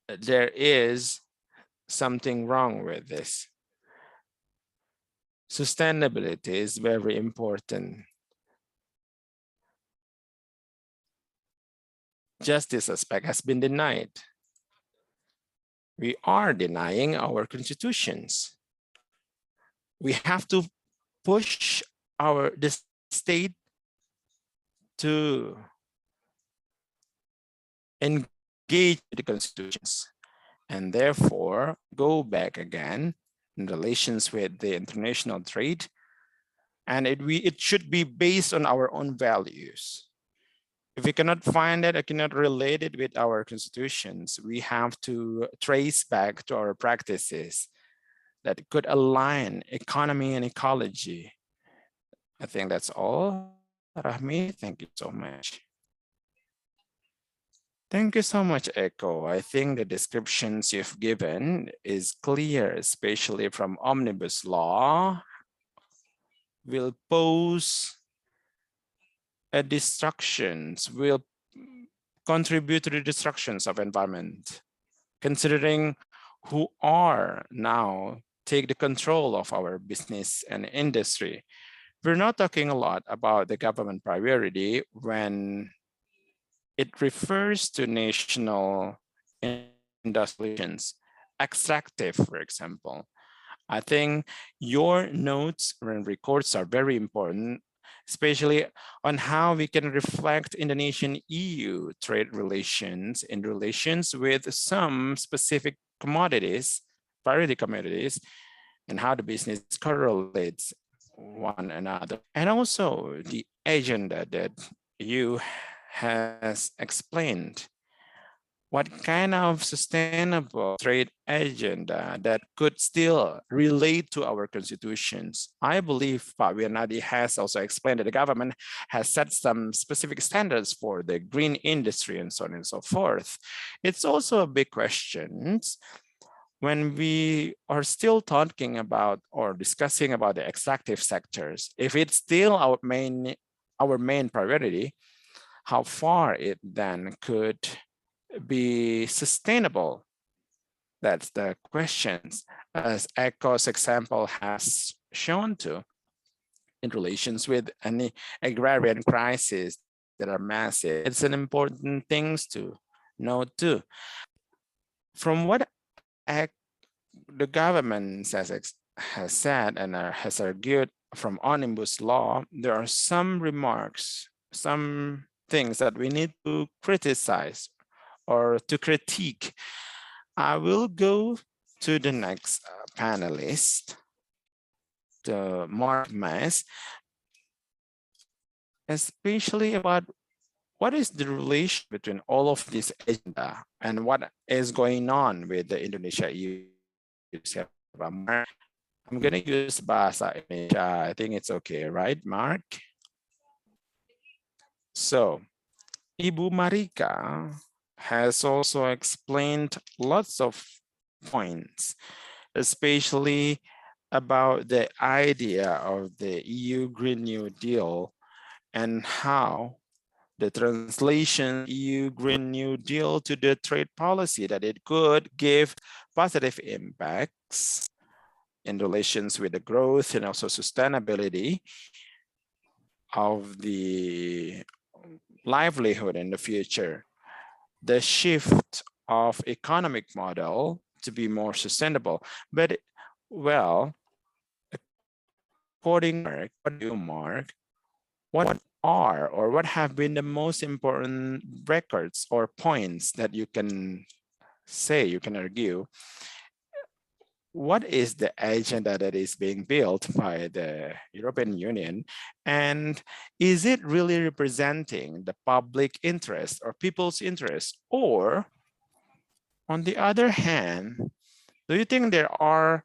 there is something wrong with this. Sustainability is very important. Justice aspect has been denied. We are denying our constitutions. We have to push the state to engage with the constitutions and therefore go back again in relations with the international trade. And it should be based on our own values. If we cannot find it, I cannot relate it with our constitutions, we have to trace back to our practices that could align economy and ecology. I think that's all. Rahmi, thank you so much. Thank you so much, Echo. I think the descriptions you've given is clear, especially from Omnibus law will pose a destructions, will contribute to the destructions of environment. considering who are now take the control of our business and industry. We're not talking a lot about the government priority when it refers to national industrializations, extractive, for example. I think your notes and records are very important, especially on how we can reflect Indonesian-EU trade relations in relations with some specific commodities, priority commodities, and how the business correlates one another. And also the agenda that you has explained. What kind of sustainable trade agenda that could still relate to our constitutions? I believe Pak Wiranadi has also explained that the government has set some specific standards for the green industry and so on and so forth. It's also a big question when we are still talking about or discussing about the extractive sectors. If it's still our main priority, how far it then could be sustainable? That's the questions, as ECO's example has shown to, in relations with any agrarian crisis that are massive. It's an important things to note too. From what the government has said and has argued from Omnibus law, there are some remarks, some things that we need to criticize or to critique. I will go to the next panelist, the Mark Mas, especially about what is the relation between all of this agenda and what is going on with the Indonesia-EU CEPA. I'm going to use Bahasa Indonesia. I think it's okay, right, Mark? So, Ibu Marika has also explained lots of points, especially about the idea of the EU Green New Deal and how the translation EU Green New Deal to the trade policy, that it could give positive impacts in relations with the growth and also sustainability of the livelihood in the future. The shift of economic model to be more sustainable. But, well, according to Mark, what are or what have been the most important records or points that you can say, you can argue? What is the agenda that is being built by the European Union? And is it really representing the public interest or people's interest? Or, on the other hand, do you think there are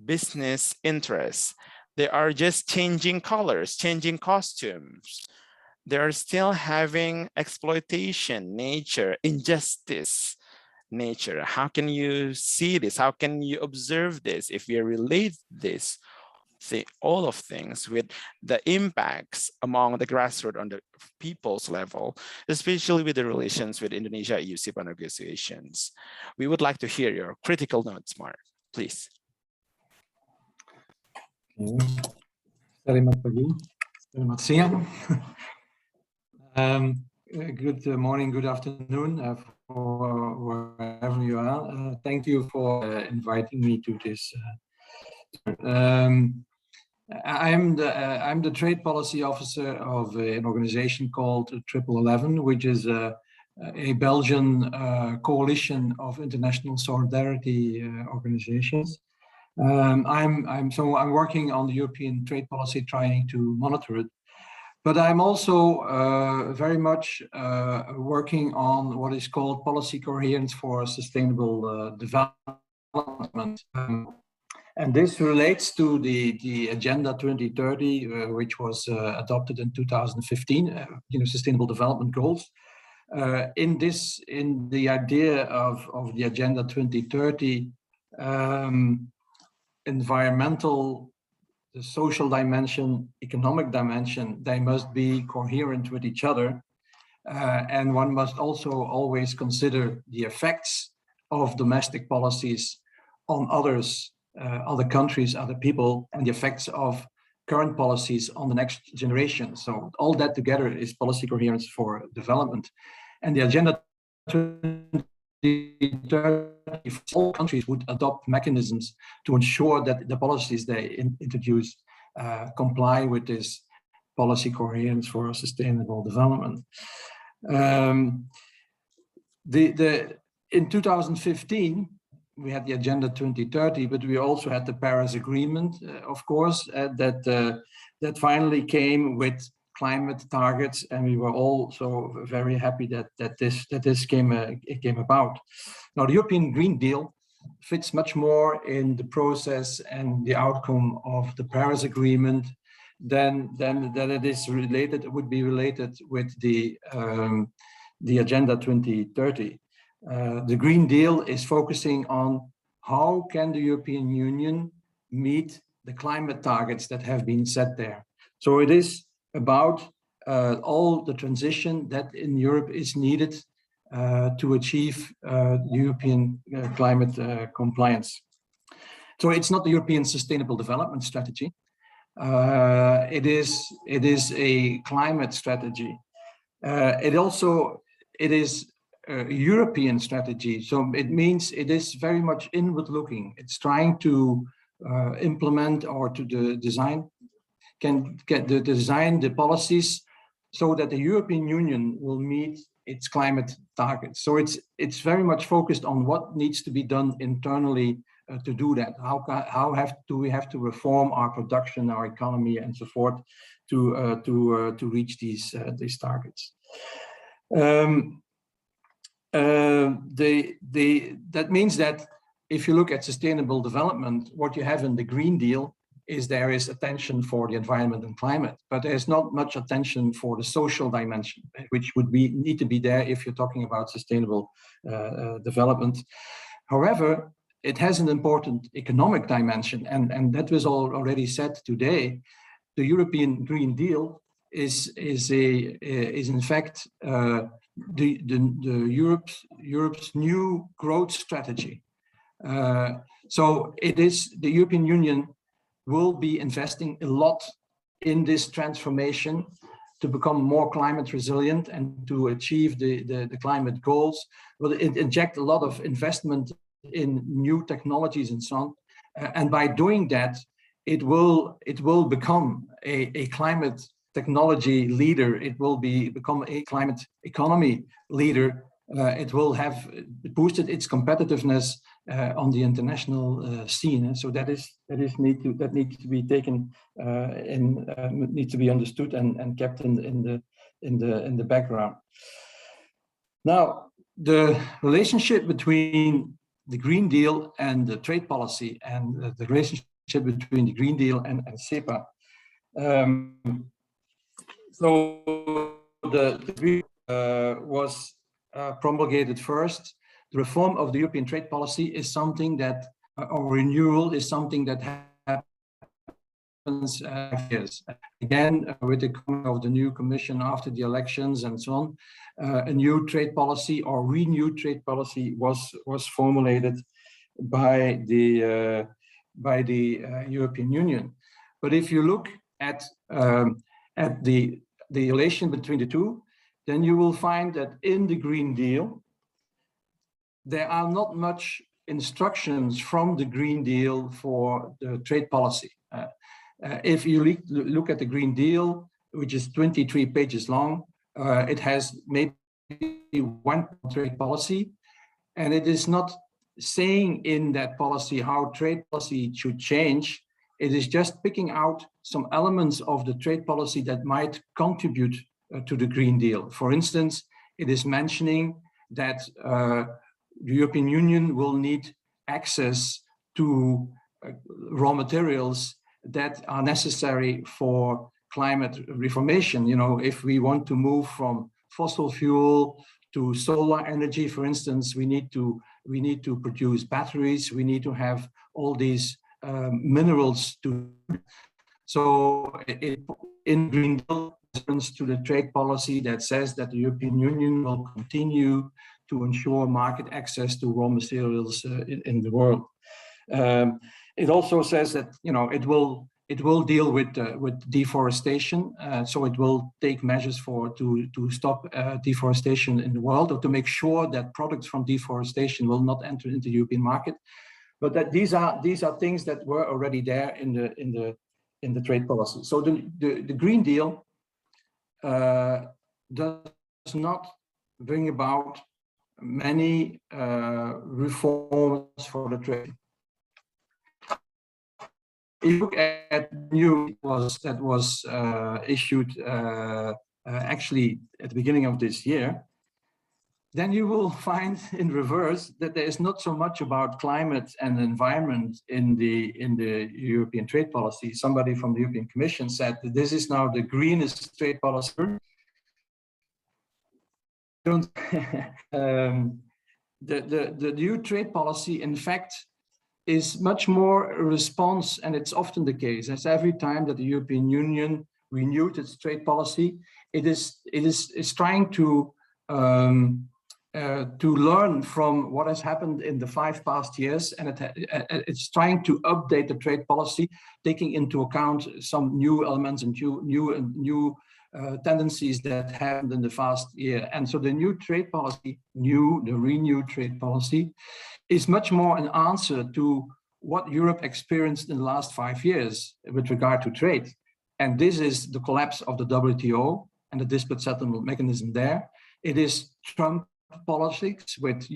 business interests? They are just changing colors, changing costumes. They are still having exploitation, nature, injustice, nature. How can you see this? How can you observe this if you relate this, all of things with the impacts among the grassroots on the people's level, especially with the relations with Indonesia-EU CEPA negotiations? We would like to hear your critical notes, Mark, please. Selamat pagi, selamat siang. Good morning, good afternoon for wherever you are. Thank you for inviting me to this. I'm the trade policy officer of an organization called 1111, which is a Belgian coalition of international solidarity organizations. I'm working on the European trade policy, trying to monitor it. But I'm also very much working on what is called policy coherence for sustainable development. And this relates to the Agenda 2030, which was adopted in 2015, Sustainable Development Goals. In the idea of the Agenda 2030, environmental, the social dimension, economic dimension, they must be coherent with each other. And one must also always consider the effects of domestic policies on others, other countries, other people, and the effects of current policies on the next generation. So all that together is policy coherence for development. And the Agenda 2030, all countries would adopt mechanisms to ensure that the policies they introduce comply with this policy coherence for sustainable development. In 2015, we had the Agenda 2030, but we also had the Paris Agreement, of course, that finally came with climate targets, and we were also very happy that this came about. Now, the European Green Deal fits much more in the process and the outcome of the Paris Agreement than it is related. It would be related with the Agenda 2030. The Green Deal is focusing on how can the European Union meet the climate targets that have been set there. So it is about all the transition that in Europe is needed to achieve European climate compliance. So it's not the European Sustainable Development Strategy. It is a climate strategy. It is a European strategy. So it means it is very much inward looking. It's trying to implement or to design the policies so that the European Union will meet its climate targets. So it's very much focused on what needs to be done internally to do that. Do we have to reform our production, our economy, and so forth to reach these targets? That means that if you look at sustainable development, what you have in the Green Deal is there is attention for the environment and climate, but there's not much attention for the social dimension, which would need to be there if you're talking about sustainable development. However, it has an important economic dimension, and that was already said today. The European Green Deal is in fact Europe's new growth strategy. So it is the European Union will be investing a lot in this transformation to become more climate resilient and to achieve the climate goals. Will it inject a lot of investment in new technologies and so on, and by doing that, it will become a climate technology leader. It will become a climate economy leader. It will have boosted its competitiveness on the international scene. So that needs to be taken needs to be understood and kept in the background. Now, the relationship between the Green Deal and the trade policy, and the relationship between the Green Deal and CEPA. So the Green was promulgated first. The reform of the European trade policy is something that, or renewal is something that happens years. Again, with the coming of the new commission after the elections and so on, a new trade policy or renewed trade policy was formulated by the European Union. But if you look at the relation between the two, then you will find that in the Green Deal, there are not much instructions from the Green Deal for the trade policy. If you look at the Green Deal, which is 23 pages long, it has maybe one trade policy, and it is not saying in that policy how trade policy should change. It is just picking out some elements of the trade policy that might contribute to the Green Deal. For instance, it is mentioning that the European Union will need access to raw materials that are necessary for climate reformation. You know, if we want to move from fossil fuel to solar energy, for instance, we need to produce batteries. We need to have all these minerals So in Green Deal, to the trade policy that says that the European Union will continue to ensure market access to raw materials in the world. It also says that it will deal with deforestation, so it will take measures to stop deforestation in the world, or to make sure that products from deforestation will not enter into the European market. But that these are things that were already there in the trade policy. So the Green Deal does not bring about many reforms for the trade. If you look at new that was issued actually at the beginning of this year, then you will find in reverse that there is not so much about climate and environment in the European trade policy. Somebody from the European Commission said that this is now the greenest trade policy. The new trade policy, in fact, is much more a response, and it's often the case, as every time that the European Union renewed its trade policy, it is trying to learn from what has happened in the 5 past years, and it's trying to update the trade policy, taking into account some new elements and new tendencies that happened in the past year. And so the new trade policy, the renewed trade policy, is much more an answer to what Europe experienced in the last 5 years with regard to trade. And this is the collapse of the WTO and the dispute settlement mechanism there. It is Trump politics with,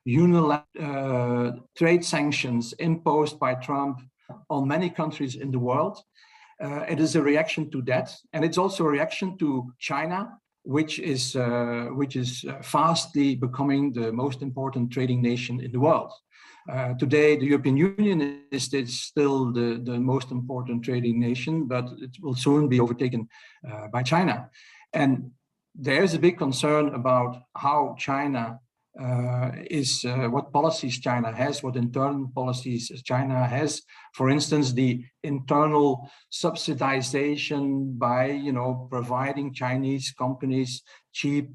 unilateral trade sanctions imposed by Trump on many countries in the world. It is a reaction to that, and it's also a reaction to China, which is fastly becoming the most important trading nation in the world. Today, the European Union is still the most important trading nation, but it will soon be overtaken by China. And there's a big concern about how China what policies China has, what internal policies China has. For instance, the internal subsidization by, providing Chinese companies cheap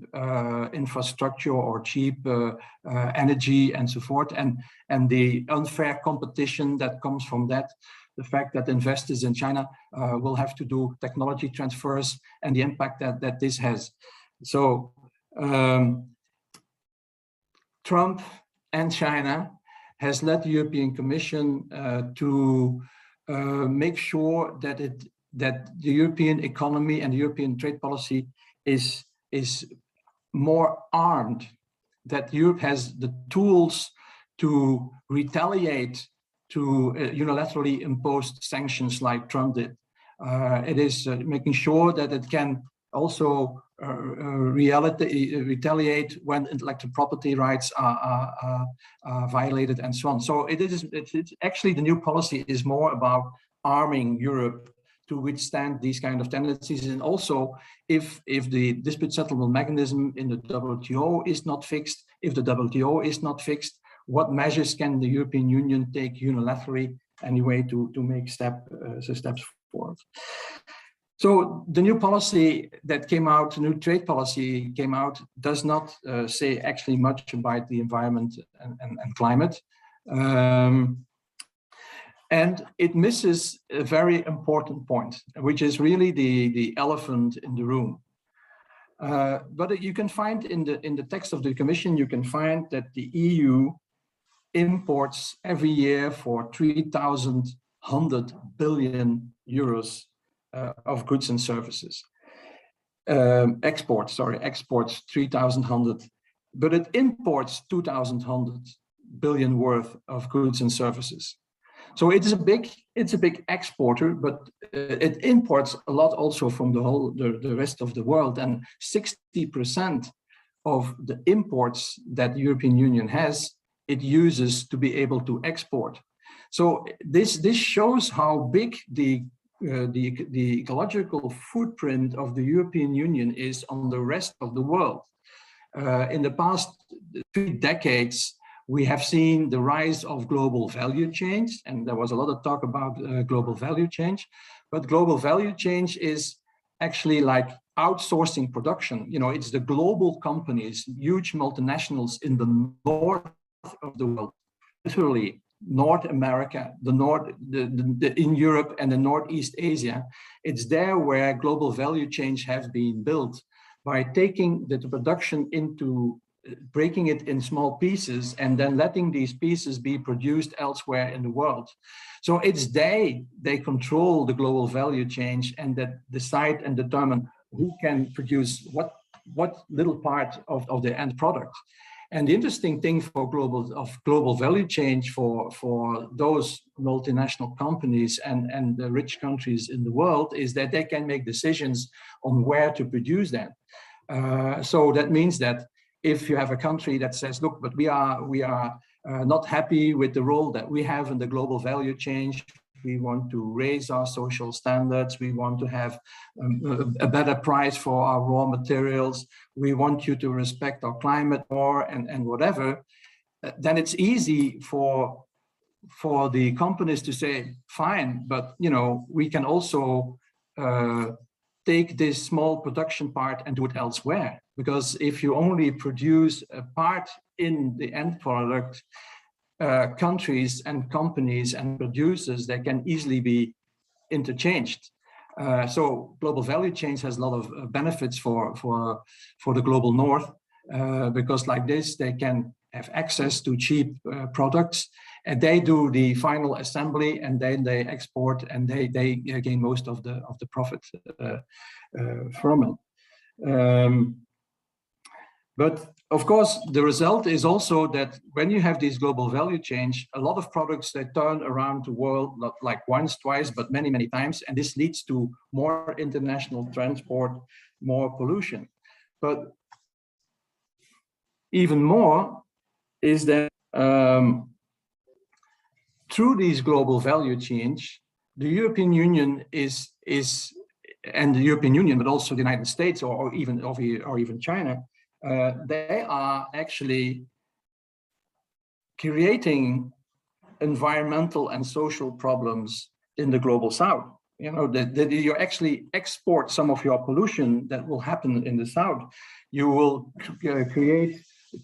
infrastructure or cheap energy and so forth, and the unfair competition that comes from that. The fact that investors in China will have to do technology transfers and the impact that this has. So Trump and China has led the European Commission to make sure that the European economy and the European trade policy is more armed, that Europe has the tools to retaliate to unilaterally imposed sanctions like Trump did. It is making sure that it can also retaliate when intellectual property rights are violated and so on. So it's actually, the new policy is more about arming Europe to withstand these kind of tendencies. And also, if the dispute settlement mechanism in the WTO is not fixed, if the WTO is not fixed, what measures can the European Union take unilaterally anyway to make steps forward? So the new policy that came out, the new trade policy came out, does not say actually much about the environment and climate. And it misses a very important point, which is really the elephant in the room. But you can find in the text of the Commission, you can find that the EU imports every year for 3,100 billion euros of goods and services. Exports 3,100, but it imports 2,100 billion worth of goods and services. So it's a big exporter, but it imports a lot also from the rest of the world, and 60% of the imports that the European Union has, it uses to be able to export. So this shows how big the ecological footprint of the European Union is on the rest of the world. In the past 3 decades, we have seen the rise of global value change, and there was a lot of talk about global value change. But global value change is actually like outsourcing production. You know, it's the global companies, huge multinationals in the north of the world, literally North America, in Europe and the Northeast Asia. It's there where global value change has been built by taking the production into breaking it in small pieces and then letting these pieces be produced elsewhere in the world. So it's they control the global value change and that decide and determine who can produce what little part of the end product. And the interesting thing for global value change for those multinational companies and the rich countries in the world is that they can make decisions on where to produce that. So that means that if you have a country that says, look, but we are not happy with the role that we have in the global value chain, we want to raise our social standards, we want to have a better price for our raw materials, we want you to respect our climate more and whatever, then it's easy for the companies to say, fine, but you know, we can also take this small production part and do it elsewhere. Because if you only produce a part in the end product, countries and companies and producers, they can easily be interchanged. So global value change has a lot of benefits for the global north, because like this, they can have access to cheap products, and they do the final assembly, and then they export, and they gain most of the profit from it. But of course, the result is also that when you have these global value change, a lot of products, they turn around the world, not like once, twice, but many, many times. And this leads to more international transport, more pollution. But even more is that through these global value change, the European Union and the European Union, but also the United States or even China, they are actually creating environmental and social problems in the global south. You know, that you actually export some of your pollution that will happen in the south. You will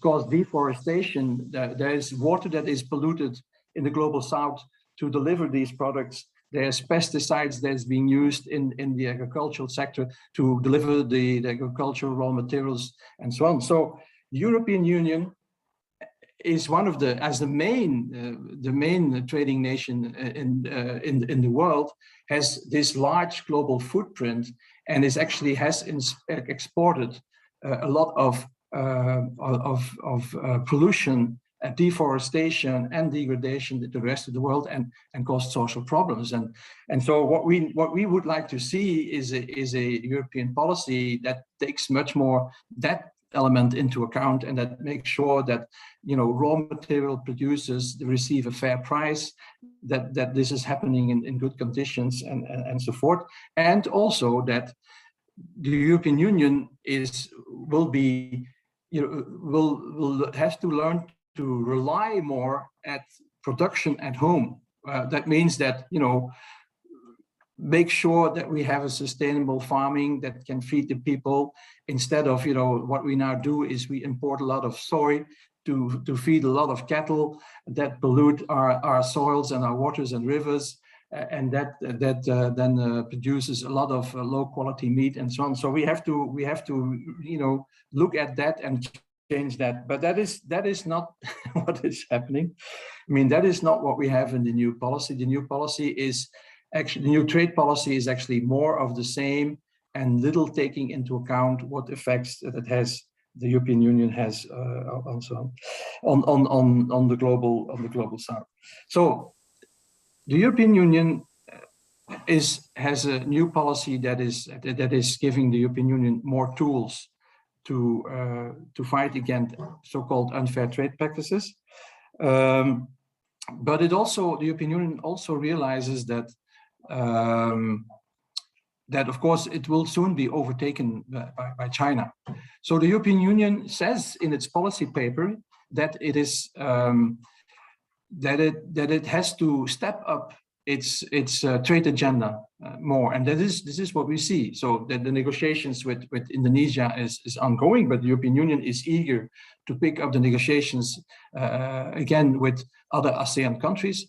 cause deforestation. There is water that is polluted in the global south to deliver these products. There's pesticides that's being used in the agricultural sector to deliver the agricultural raw materials and so on. So the European Union is one of the main trading nation in the world, has this large global footprint and has exported a lot of pollution, deforestation and degradation to the rest of the world and caused social problems. And so what we would like to see is a European policy that takes much more that element into account and that makes sure that, you know, raw material producers receive a fair price, that this is happening in good conditions and so forth. And also that the European Union will have to learn to rely more at production at home. That means that, you know, make sure that we have a sustainable farming that can feed the people, instead of, you know, what we now do is we import a lot of soy to feed a lot of cattle that pollute our soils and our waters and rivers, and that then produces a lot of low quality meat and so on. So we have to you know, look at that and change that. But that is not what is happening. I mean, that is not what we have in the new policy. The new policy is actually, the new trade policy is actually more of the same and little taking into account what effects that the European Union has also on the global south. So the European Union has a new policy that is giving the European Union more tools to fight against so-called unfair trade practices. But the European Union also realizes that that of course it will soon be overtaken by China. So the European Union says in its policy paper that it is that it has to step up its trade agenda more, and this is what we see. So that the negotiations with Indonesia is ongoing, but the European Union is eager to pick up the negotiations again with other ASEAN countries.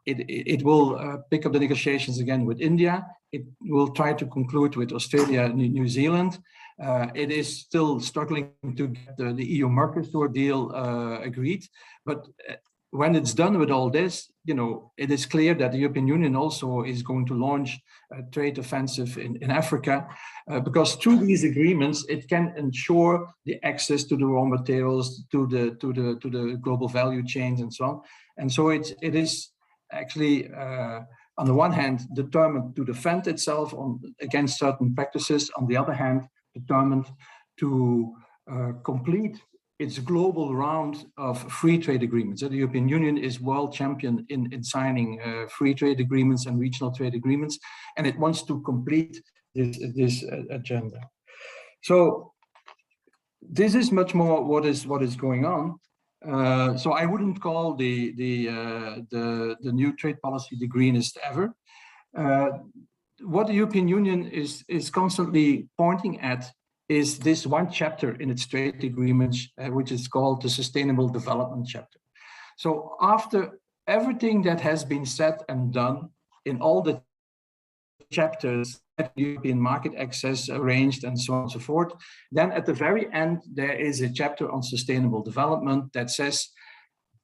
It will pick up the negotiations again with India. It will try to conclude with Australia, New Zealand. It is still struggling to get the EU-Mercosur deal agreed, but when it's done with all this, you know, it is clear that the European Union also is going to launch a trade offensive in Africa, because through these agreements, it can ensure the access to the raw materials, to the global value chains, and so on. And so it is actually, on the one hand, determined to defend itself against certain practices. On the other hand, determined to complete its global round of free trade agreements. The European Union is world champion in signing free trade agreements and regional trade agreements, and it wants to complete this agenda. So this is much more what is going on. So I wouldn't call the new trade policy the greenest ever. What the European Union is constantly pointing at is this one chapter in its trade agreements, which is called the Sustainable Development Chapter. So after everything that has been said and done in all the chapters, European market access arranged and so on and so forth, then at the very end, there is a chapter on sustainable development that says,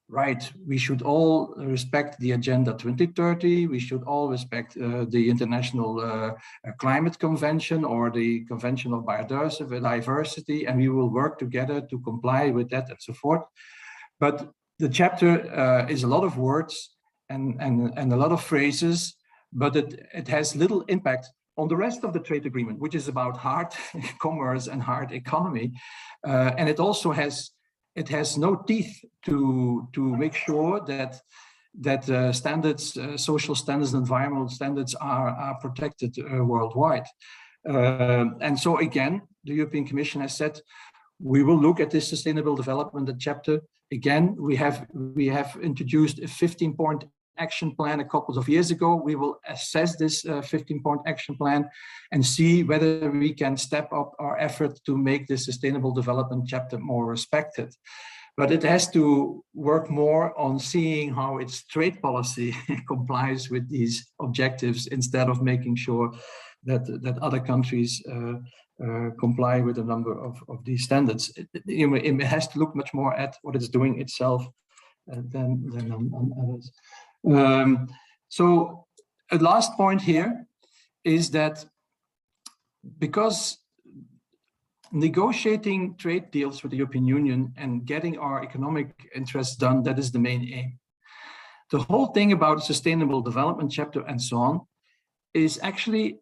right, we should all respect the Agenda 2030, we should all respect the International Climate Convention or the Convention of Biodiversity, and we will work together to comply with that and so forth. But the chapter is a lot of words and a lot of phrases, but it has little impact on the rest of the trade agreement, which is about hard commerce and hard economy. And it also has no teeth to make sure that standards, social standards, environmental standards are protected worldwide. And so again, the European Commission has said, we will look at this sustainable development chapter. Again, we have introduced a 15-point action plan a couple of years ago. We will assess this 15-point action plan and see whether we can step up our effort to make the sustainable development chapter more respected. But it has to work more on seeing how its trade policy complies with these objectives, instead of making sure that other countries comply with a number of these standards. It has to look much more at what it's doing itself than on others. So a last point here is that because negotiating trade deals with the European Union and getting our economic interests done, that is the main aim. The whole thing about sustainable development chapter and so on is actually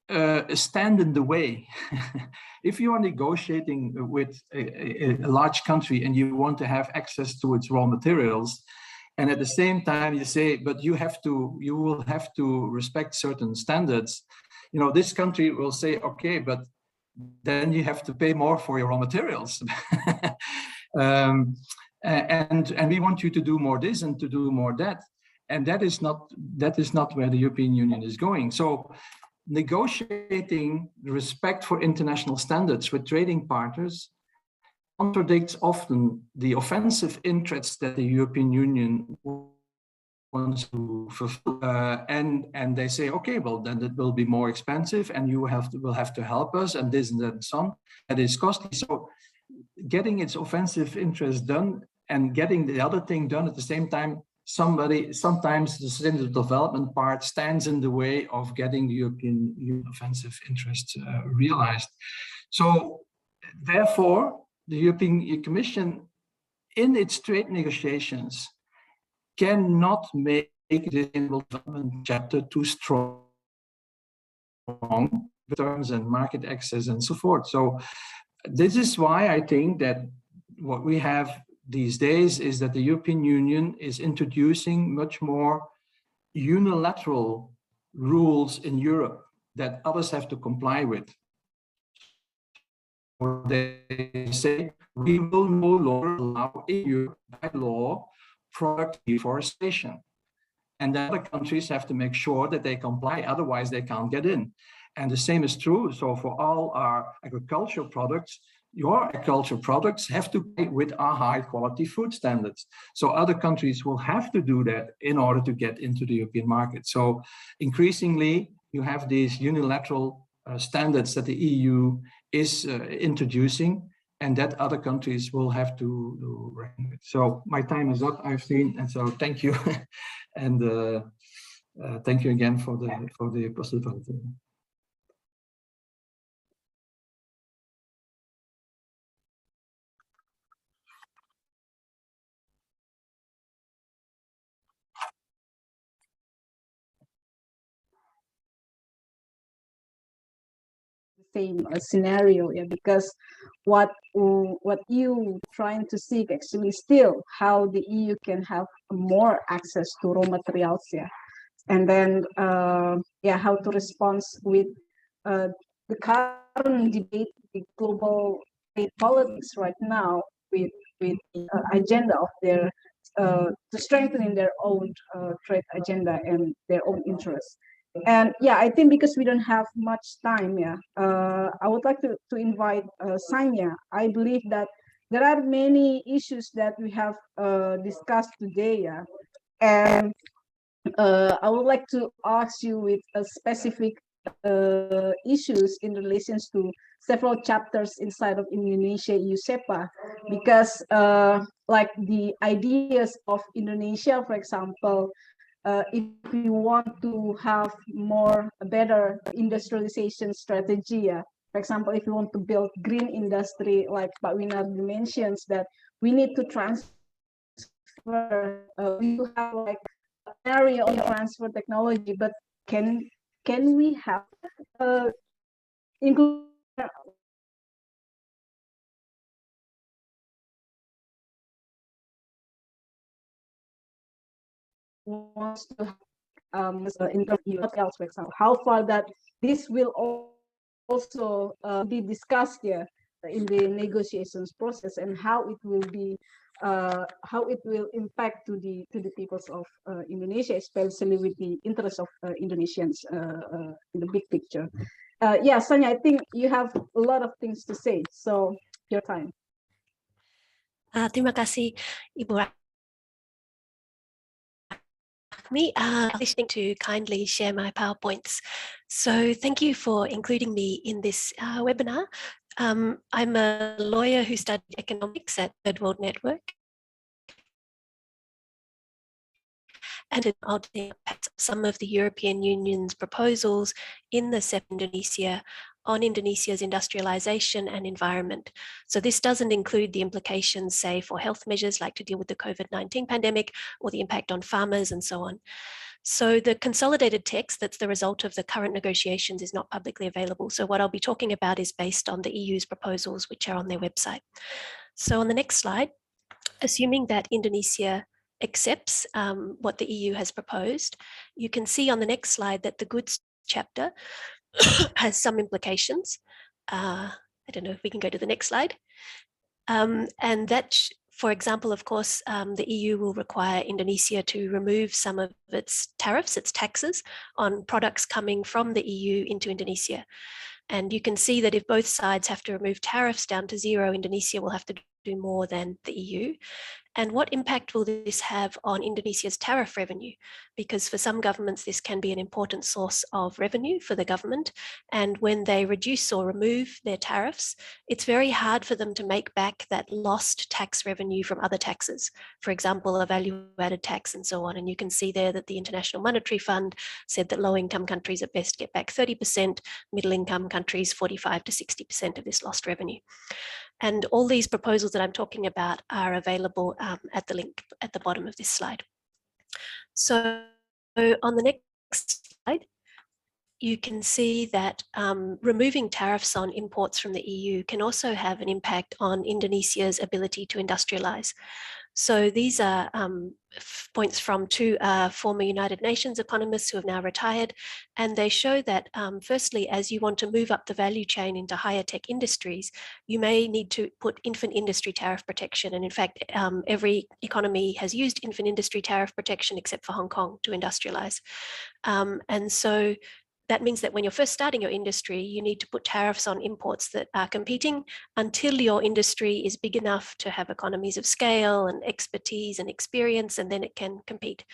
a stand in the way. If you are negotiating with a large country and you want to have access to its raw materials, and at the same time you say, but you will have to respect certain standards, you know, this country will say, okay, but then you have to pay more for your raw materials. And we want you to do more this and to do more that. And that is not where the European Union is going. So negotiating respect for international standards with trading partners contradicts often the offensive interests that the European Union wants to fulfill. And they say, okay, well, then it will be more expensive and you will have to help us and this and that and so on. That is costly. So getting its offensive interest done and getting the other thing done at the same time, sometimes the sustainable development part stands in the way of getting the European Union offensive interests realized. So therefore, the European Commission in its trade negotiations cannot make the sustainable development chapter too strong in terms and market access and so forth. So this is why I think that what we have these days is that the European Union is introducing much more unilateral rules in Europe that others have to comply with. They say, we will no longer allow in Europe by law product deforestation. And the other countries have to make sure that they comply, otherwise they can't get in. And the same is true. So for all our agricultural products, your agricultural products have to play with our high quality food standards. So other countries will have to do that in order to get into the European market. So increasingly, you have these unilateral standards that the EU is introducing, and that other countries will have to reckon with. So my time is up, I've seen, and so thank you. And thank you again for the possibility. Same scenario, yeah, because what you trying to seek actually still how the EU can have more access to raw materials, yeah, and then yeah, how to respond with the current debate, the global trade politics right now, with the agenda of their to strengthening their own trade agenda and their own interests. And yeah, I think because we don't have much time, yeah, I would like to invite Sanya. I believe that there are many issues that we have discussed today, yeah, and I would like to ask you with a specific issues in relation to several chapters inside of Indonesia-EU CEPA, because like the ideas of Indonesia, for example, if we want to have a better industrialization strategy, for example, if we want to build green industry, like Pak Winardi mentions, that we need to transfer, we have like an area on transfer technology, but can we have include wants to in else, for example, how far that this will also be discussed here in the negotiations process, and how it will be how it will impact to the peoples of Indonesia, especially with the interest of Indonesians in the big picture. Yeah, Sonia, I think you have a lot of things to say, so your time. Terima kasih, Ibu me listening to kindly share my PowerPoints. So thank you for including me in this webinar. I'm a lawyer who studied economics at Third World Network. And I'll impact some of the European Union's proposals in the CEPA Indonesia on Indonesia's industrialization and environment. So this doesn't include the implications, say, for health measures like to deal with the COVID-19 pandemic, or the impact on farmers and so on. So the consolidated text that's the result of the current negotiations is not publicly available. So what I'll be talking about is based on the EU's proposals, which are on their website. So on the next slide, assuming that Indonesia accepts what the EU has proposed, you can see on the next slide that the goods chapter has some implications. I don't know if we can go to the next slide. And that, for example, of course, the EU will require Indonesia to remove some of its tariffs, its taxes on products coming from the EU into Indonesia. And you can see that if both sides have to remove tariffs down to zero, Indonesia will have to do more than the EU. And what impact will this have on Indonesia's tariff revenue? Because for some governments, this can be an important source of revenue for the government. And when they reduce or remove their tariffs, it's very hard for them to make back that lost tax revenue from other taxes, for example, a value-added tax and so on. And you can see there that the International Monetary Fund said that low-income countries at best get back 30%, middle-income countries 45 to 60% of this lost revenue. And all these proposals that I'm talking about are available at the link at the bottom of this slide. So on the next slide, you can see that removing tariffs on imports from the EU can also have an impact on Indonesia's ability to industrialize. So these are points from two former United Nations economists who have now retired, and they show that firstly, as you want to move up the value chain into higher tech industries, you may need to put infant industry tariff protection. And in fact, every economy has used infant industry tariff protection except for Hong Kong to industrialize. And so that means that when you're first starting your industry, you need to put tariffs on imports that are competing until your industry is big enough to have economies of scale and expertise and experience, and then it can compete.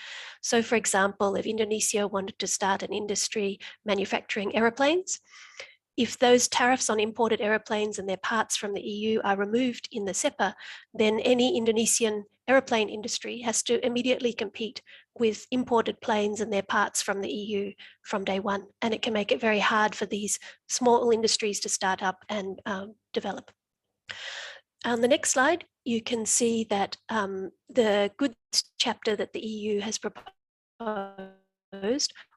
So for example, if Indonesia wanted to start an industry manufacturing aeroplanes, if those tariffs on imported aeroplanes and their parts from the EU are removed in the CEPA, then any Indonesian aeroplane industry has to immediately compete with imported planes and their parts from the EU from day one. And it can make it very hard for these small industries to start up and develop. On the next slide, you can see that the goods chapter that the EU has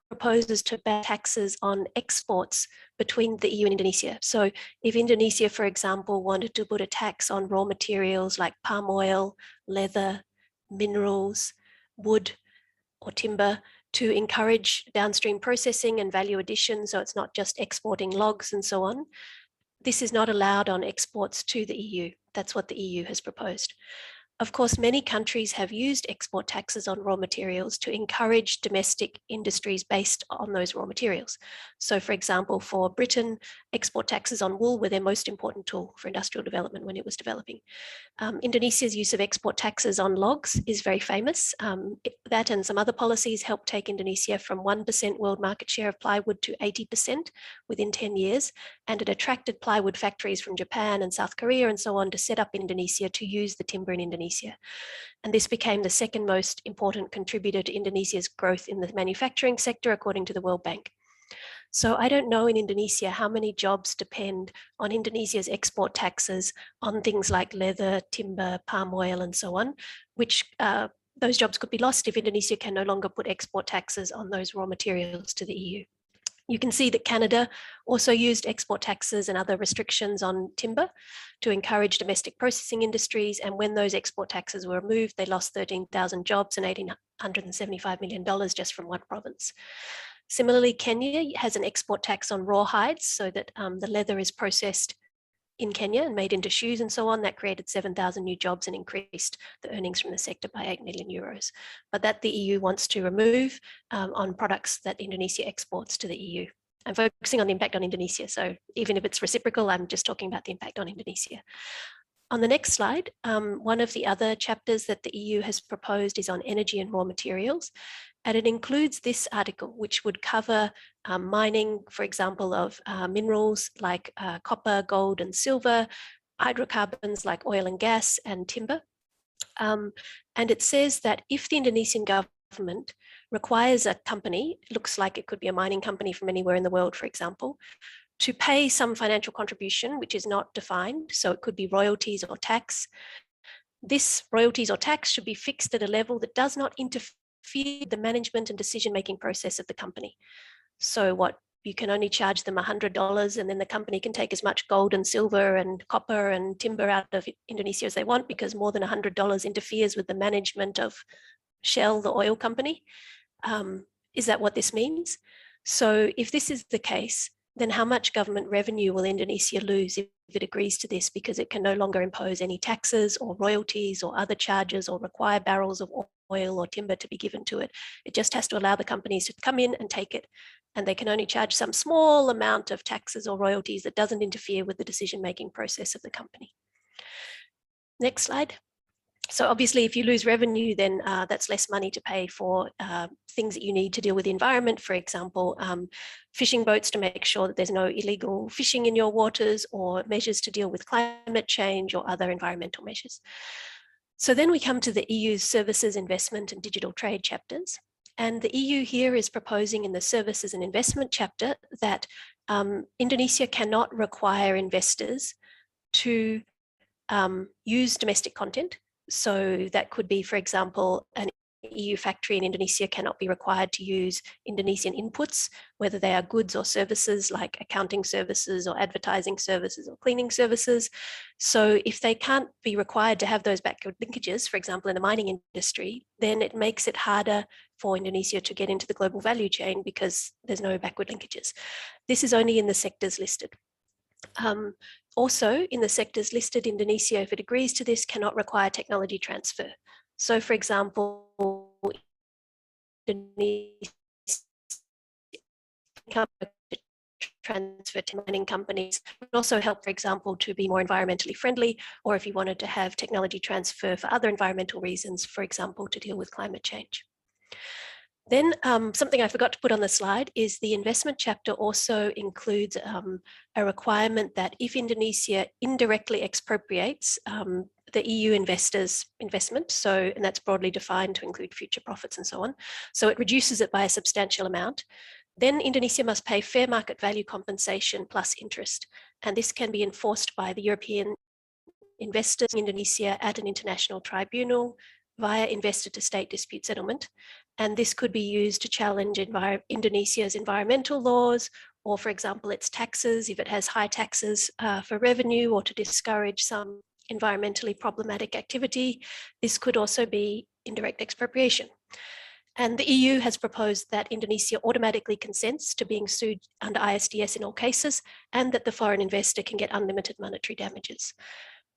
proposes to ban taxes on exports between the EU and Indonesia. So if Indonesia, for example, wanted to put a tax on raw materials like palm oil, leather, minerals, wood, or timber to encourage downstream processing and value addition, so it's not just exporting logs and so on, this is not allowed on exports to the EU. That's what the EU has proposed. Of course, many countries have used export taxes on raw materials to encourage domestic industries based on those raw materials. So for example, for Britain, export taxes on wool were their most important tool for industrial development when it was developing. Indonesia's use of export taxes on logs is very famous. That and some other policies helped take Indonesia from 1% world market share of plywood to 80% within 10 years. And it attracted plywood factories from Japan and South Korea and so on to set up in Indonesia to use the timber in Indonesia. And this became the second most important contributor to Indonesia's growth in the manufacturing sector, according to the World Bank. So I don't know in Indonesia how many jobs depend on Indonesia's export taxes on things like leather, timber, palm oil, and so on, which those jobs could be lost if Indonesia can no longer put export taxes on those raw materials to the EU. You can see that Canada also used export taxes and other restrictions on timber to encourage domestic processing industries. And when those export taxes were removed, they lost 13,000 jobs and $175 million just from one province. Similarly, Kenya has an export tax on raw hides so that the leather is processed in Kenya and made into shoes and so on. That created 7,000 new jobs and increased the earnings from the sector by 8 million euros. But that the EU wants to remove on products that Indonesia exports to the EU. I'm focusing on the impact on Indonesia. So even if it's reciprocal, I'm just talking about the impact on Indonesia. On the next slide, one of the other chapters that the EU has proposed is on energy and raw materials. And it includes this article, which would cover mining, for example, of minerals like copper, gold, and silver, hydrocarbons like oil and gas, and timber. And it says that if the Indonesian government requires a company, it looks like it could be a mining company from anywhere in the world, for example, to pay some financial contribution, which is not defined, so it could be royalties or tax, this royalties or tax should be fixed at a level that does not interfere with the management and decision-making process of the company. So what, you can only charge them $100 and then the company can take as much gold and silver and copper and timber out of Indonesia as they want, because more than $100 interferes with the management of Shell, the oil company. Is that what this means? So if this is the case, then how much government revenue will Indonesia lose if it agrees to this, because it can no longer impose any taxes or royalties or other charges or require barrels of oil or timber to be given to it. It just has to allow the companies to come in and take it, and they can only charge some small amount of taxes or royalties that doesn't interfere with the decision-making process of the company. Next slide. So obviously, if you lose revenue, then that's less money to pay for things that you need to deal with the environment. For example, fishing boats to make sure that there's no illegal fishing in your waters, or measures to deal with climate change or other environmental measures. So then we come to the EU's services, investment and digital trade chapters. And the EU here is proposing in the services and investment chapter that Indonesia cannot require investors to use domestic content. So that could be, for example, an EU factory in Indonesia cannot be required to use Indonesian inputs, whether they are goods or services like accounting services or advertising services or cleaning services. So if they can't be required to have those backward linkages, for example, in the mining industry, then it makes it harder for Indonesia to get into the global value chain because there's no backward linkages. This is only in the sectors listed. Also, in the sectors listed, Indonesia, if it agrees to this, cannot require technology transfer. So, for example, Indonesia transfer to mining companies would also help, for example, to be more environmentally friendly, or if you wanted to have technology transfer for other environmental reasons, for example, to deal with climate change. Then something I forgot to put on the slide is the investment chapter also includes a requirement that if Indonesia indirectly expropriates the EU investors' investment, and that's broadly defined to include future profits and so on, so it reduces it by a substantial amount, then Indonesia must pay fair market value compensation plus interest. And this can be enforced by the European investors in Indonesia at an international tribunal via investor-to-state dispute settlement. And this could be used to challenge Indonesia's environmental laws, or for example, its taxes, if it has high taxes for revenue, or to discourage some environmentally problematic activity. This could also be indirect expropriation. And the EU has proposed that Indonesia automatically consents to being sued under ISDS in all cases, and that the foreign investor can get unlimited monetary damages.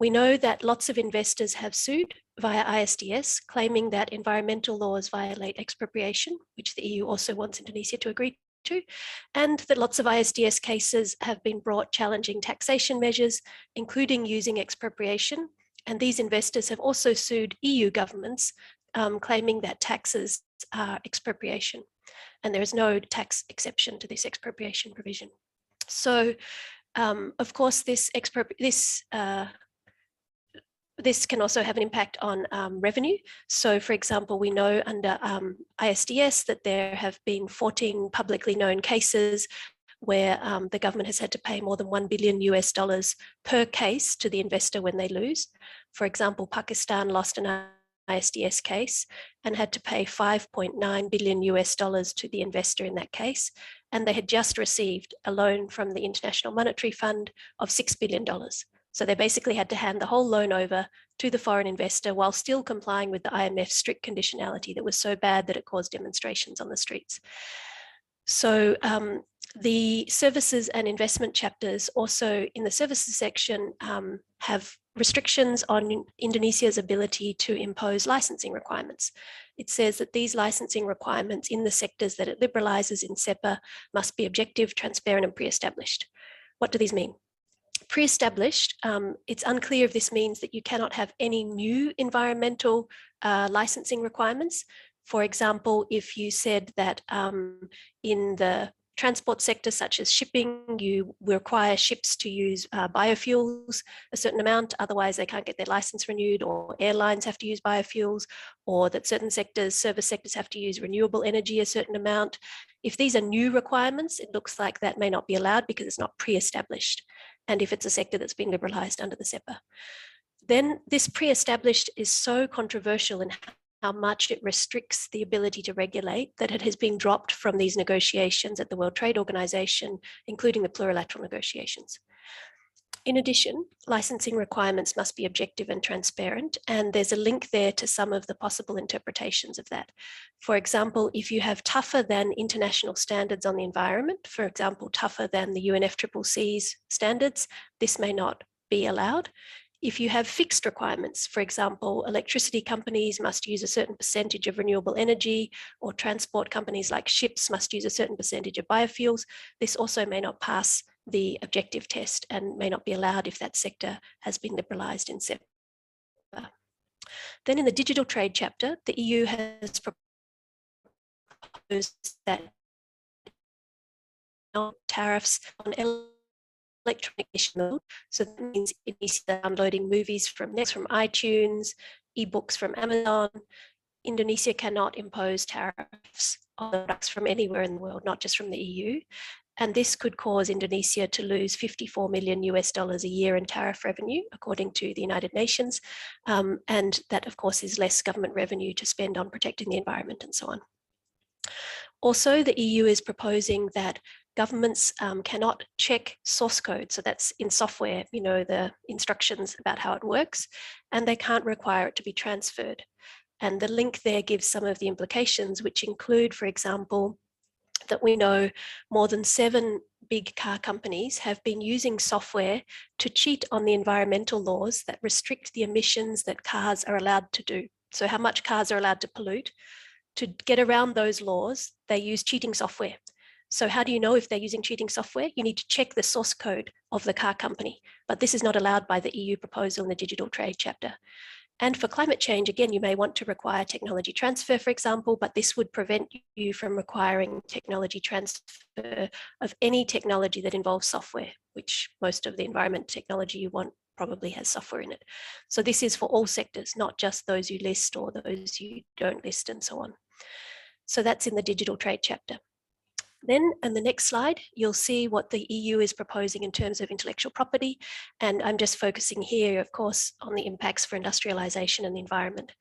We know that lots of investors have sued via ISDS, claiming that environmental laws violate expropriation, which the EU also wants Indonesia to agree to, and that lots of ISDS cases have been brought challenging taxation measures, including using expropriation. And these investors have also sued EU governments, claiming that taxes are expropriation, and there is no tax exception to this expropriation provision. So, of course, this can also have an impact on revenue. So, for example, we know under ISDS that there have been 14 publicly known cases where the government has had to pay more than $1 billion per case to the investor when they lose. For example, Pakistan lost an ISDS case and had to pay $5.9 billion to the investor in that case. And they had just received a loan from the International Monetary Fund of $6 billion. So they basically had to hand the whole loan over to the foreign investor while still complying with the IMF's strict conditionality that was so bad that it caused demonstrations on the streets. So the services and investment chapters also in the services section have restrictions on Indonesia's ability to impose licensing requirements. It says that these licensing requirements in the sectors that it liberalizes in CEPA must be objective, transparent, and pre-established. What do these mean? Pre-established, it's unclear if this means that you cannot have any new environmental licensing requirements. For example, if you said that in the transport sector, such as shipping, you require ships to use biofuels a certain amount, otherwise they can't get their license renewed, or airlines have to use biofuels, or that certain sectors, service sectors, have to use renewable energy a certain amount. If these are new requirements, it looks like that may not be allowed because it's not pre-established. And if it's a sector that's been liberalized under the CEPA. Then this pre-established is so controversial in how much it restricts the ability to regulate that it has been dropped from these negotiations at the World Trade Organization, including the plurilateral negotiations. In addition, licensing requirements must be objective and transparent, and there's a link there to some of the possible interpretations of that. For example, if you have tougher than international standards on the environment, for example, tougher than the UNFCCC's standards, this may not be allowed. If you have fixed requirements, for example, electricity companies must use a certain percentage of renewable energy, or transport companies like ships must use a certain percentage of biofuels, this also may not pass the objective test and may not be allowed if that sector has been liberalized in CEPA. Then in the digital trade chapter, the EU has proposed that tariffs on electronic mode. So that means it needs to downloading movies from iTunes, ebooks from Amazon. Indonesia cannot impose tariffs on products from anywhere in the world, not just from the EU. And this could cause Indonesia to lose $54 million a year in tariff revenue, according to the United Nations. And that, of course, is less government revenue to spend on protecting the environment and so on. Also, the EU is proposing that governments cannot check source code. So that's in software, you know, the instructions about how it works, and they can't require it to be transferred. And the link there gives some of the implications, which include, for example, that we know more than 7 big car companies have been using software to cheat on the environmental laws that restrict the emissions that cars are allowed to do. So how much cars are allowed to pollute. To get around those laws, they use cheating software. So how do you know if they're using cheating software? You need to check the source code of the car company, but this is not allowed by the EU proposal in the Digital Trade Chapter. And for climate change, again, you may want to require technology transfer, for example, but this would prevent you from requiring technology transfer of any technology that involves software, which most of the environment technology you want probably has software in it. So this is for all sectors, not just those you list or those you don't list and so on. So that's in the Digital Trade Chapter. Then in the next slide, you'll see what the EU is proposing in terms of intellectual property. And I'm just focusing here, of course, on the impacts for industrialization and the environment.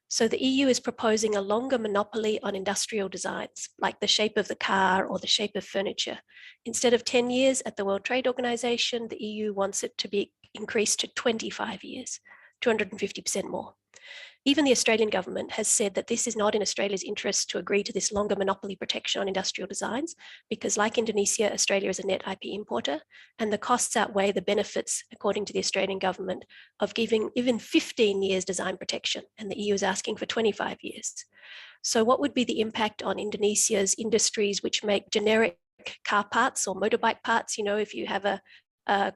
So the EU is proposing a longer monopoly on industrial designs, like the shape of the car or the shape of furniture. Instead of 10 years at the World Trade Organization, the EU wants it to be increased to 25 years, 250% more. Even the Australian government has said that this is not in Australia's interest to agree to this longer monopoly protection on industrial designs, because like Indonesia, Australia is a net IP importer, and the costs outweigh the benefits, according to the Australian government, of giving even 15 years design protection, and the EU is asking for 25 years. So what would be the impact on Indonesia's industries which make generic car parts or motorbike parts? You know, if you have a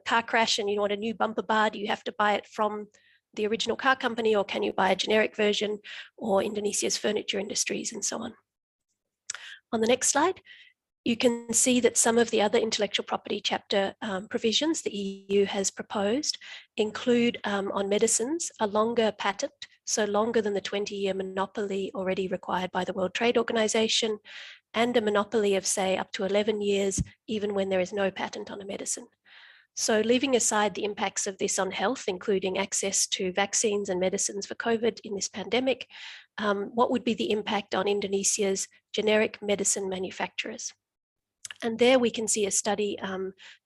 car crash and you want a new bumper bar, do you have to buy it from the original car company, or can you buy a generic version, or Indonesia's furniture industries and so on? On the next slide, you can see that some of the other intellectual property chapter provisions the EU has proposed include on medicines a longer patent, so longer than the 20-year monopoly already required by the World Trade Organization, and a monopoly of, say, up to 11 years, even when there is no patent on a medicine. So leaving aside the impacts of this on health, including access to vaccines and medicines for COVID in this pandemic, what would be the impact on Indonesia's generic medicine manufacturers? And there we can see a study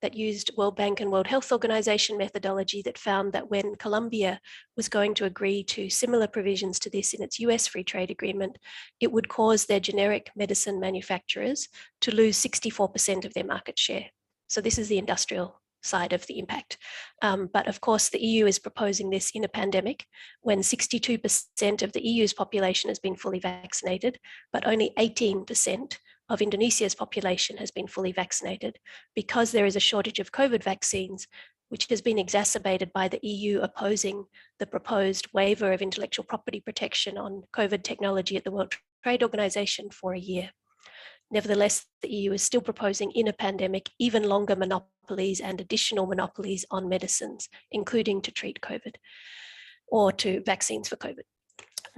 that used World Bank and World Health Organization methodology that found that when Colombia was going to agree to similar provisions to this in its US free trade agreement, it would cause their generic medicine manufacturers to lose 64% of their market share. So this is the industrial side of the impact. But of course, the EU is proposing this in a pandemic when 62% of the EU's population has been fully vaccinated, but only 18% of Indonesia's population has been fully vaccinated, because there is a shortage of COVID vaccines, which has been exacerbated by the EU opposing the proposed waiver of intellectual property protection on COVID technology at the World Trade Organization for a year. Nevertheless, the EU is still proposing in a pandemic even longer monopolies and additional monopolies on medicines, including to treat COVID or to vaccines for COVID.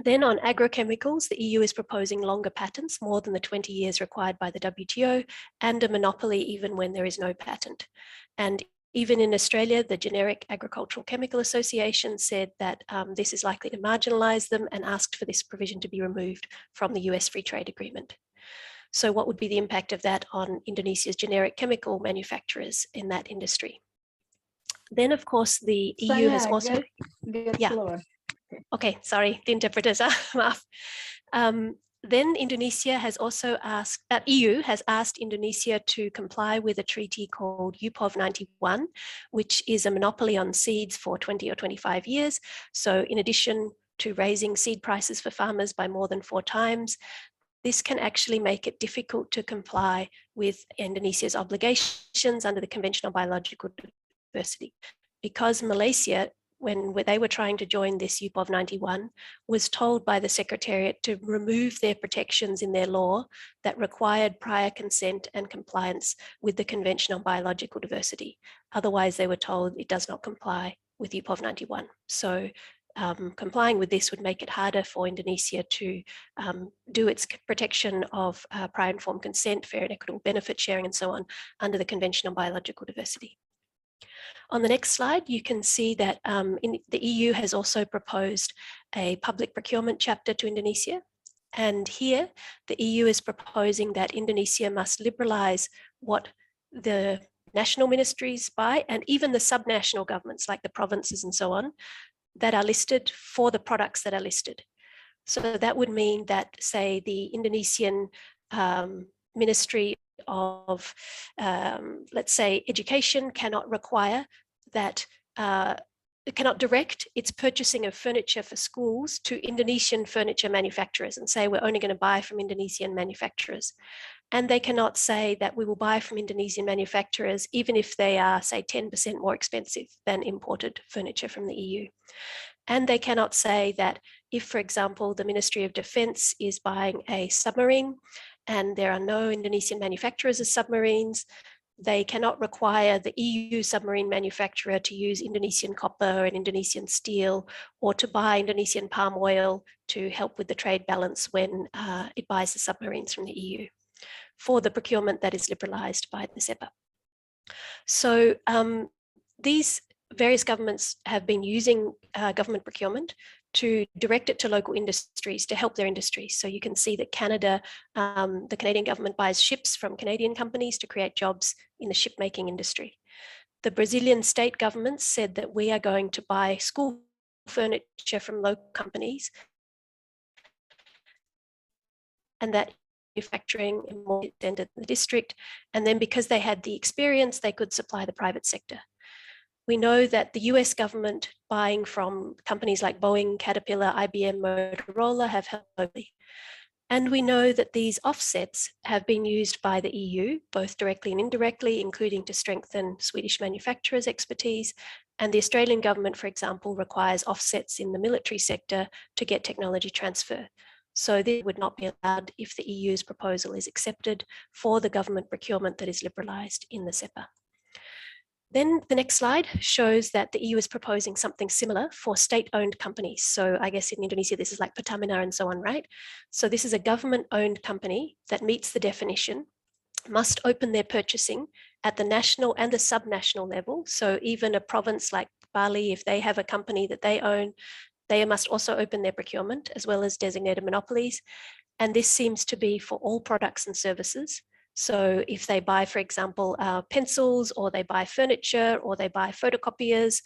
Then on agrochemicals, the EU is proposing longer patents, more than the 20 years required by the WTO, and a monopoly even when there is no patent. And even in Australia, the Generic Agricultural Chemical Association said that this is likely to marginalize them and asked for this provision to be removed from the US Free Trade Agreement. So what would be the impact of that on Indonesia's generic chemical manufacturers in that industry? Then, of course, the EU has also... Okay, sorry, the interpreters are off. Then Indonesia has also asked, EU has asked Indonesia to comply with a treaty called UPOV 91, which is a monopoly on seeds for 20 or 25 years. So in addition to raising seed prices for farmers by more than 4 times, this can actually make it difficult to comply with Indonesia's obligations under the Convention on Biological Diversity, because Malaysia, when they were trying to join this UPOV 91, was told by the Secretariat to remove their protections in their law that required prior consent and compliance with the Convention on Biological Diversity. Otherwise, they were told it does not comply with UPOV 91. So complying with this would make it harder for Indonesia to do its protection of prior informed consent, fair and equitable benefit sharing, and so on under the Convention on Biological Diversity. On the next slide, you can see that the EU has also proposed a public procurement chapter to Indonesia. And here, the EU is proposing that Indonesia must liberalize what the national ministries buy and even the subnational governments like the provinces and so on that are listed for the products that are listed. So that would mean that, say, the Indonesian Ministry of, let's say, Education cannot require that, it cannot direct its purchasing of furniture for schools to Indonesian furniture manufacturers and say we're only going to buy from Indonesian manufacturers. And they cannot say that we will buy from Indonesian manufacturers even if they are, say, 10% more expensive than imported furniture from the EU. And they cannot say that if, for example, the Ministry of Defense is buying a submarine and there are no Indonesian manufacturers of submarines, they cannot require the EU submarine manufacturer to use Indonesian copper and Indonesian steel or to buy Indonesian palm oil to help with the trade balance when it buys the submarines from the EU for the procurement that is liberalized by the CEPA. So these various governments have been using government procurement to direct it to local industries to help their industries. So you can see that Canada, the Canadian government buys ships from Canadian companies to create jobs in the shipmaking industry. The Brazilian state government said that we are going to buy school furniture from local companies and that manufacturing and more extended in the district. And then because they had the experience, they could supply the private sector. We know that the US government buying from companies like Boeing, Caterpillar, IBM, Motorola have helped globally. And we know that these offsets have been used by the EU, both directly and indirectly, including to strengthen Swedish manufacturers' expertise. And the Australian government, for example, requires offsets in the military sector to get technology transfer. So this would not be allowed if the EU's proposal is accepted for the government procurement that is liberalised in the CEPA. Then the next slide shows that the EU is proposing something similar for state-owned companies. So I guess in Indonesia, this is like Pertamina and so on, right? So this is a government-owned company that meets the definition, must open their purchasing at the national and the subnational level. So even a province like Bali, if they have a company that they own, they must also open their procurement as well as designated monopolies. And this seems to be for all products and services. So if they buy, for example, pencils, or they buy furniture, or they buy photocopiers,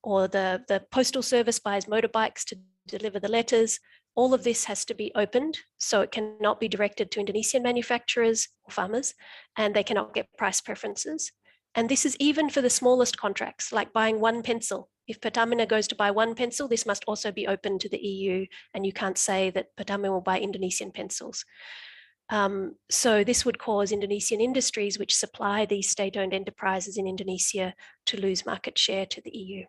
or the postal service buys motorbikes to deliver the letters, all of this has to be opened. So it cannot be directed to Indonesian manufacturers or farmers, and they cannot get price preferences. And this is even for the smallest contracts, like buying one pencil. If Pertamina goes to buy one pencil, this must also be open to the EU, and you can't say that Pertamina will buy Indonesian pencils. So this would cause Indonesian industries which supply these state-owned enterprises in Indonesia to lose market share to the EU.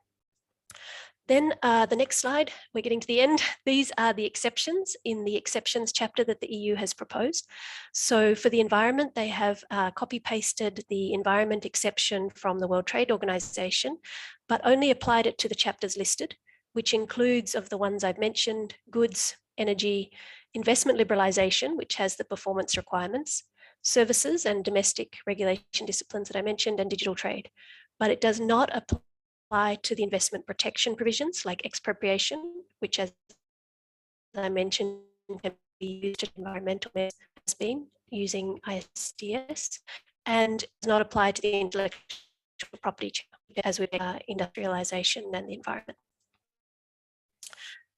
Then the next slide, we're getting to the end. These are the exceptions in the exceptions chapter that the EU has proposed. So for the environment, they have copy-pasted the environment exception from the World Trade Organization, but only applied it to the chapters listed, which includes, of the ones I've mentioned, goods, energy, investment liberalization, which has the performance requirements, services and domestic regulation disciplines that I mentioned, and digital trade. But it does not apply to the investment protection provisions like expropriation, which, as I mentioned, can be used to environmental measures, has been using ISDS, and does not apply to the intellectual property as with industrialization and the environment.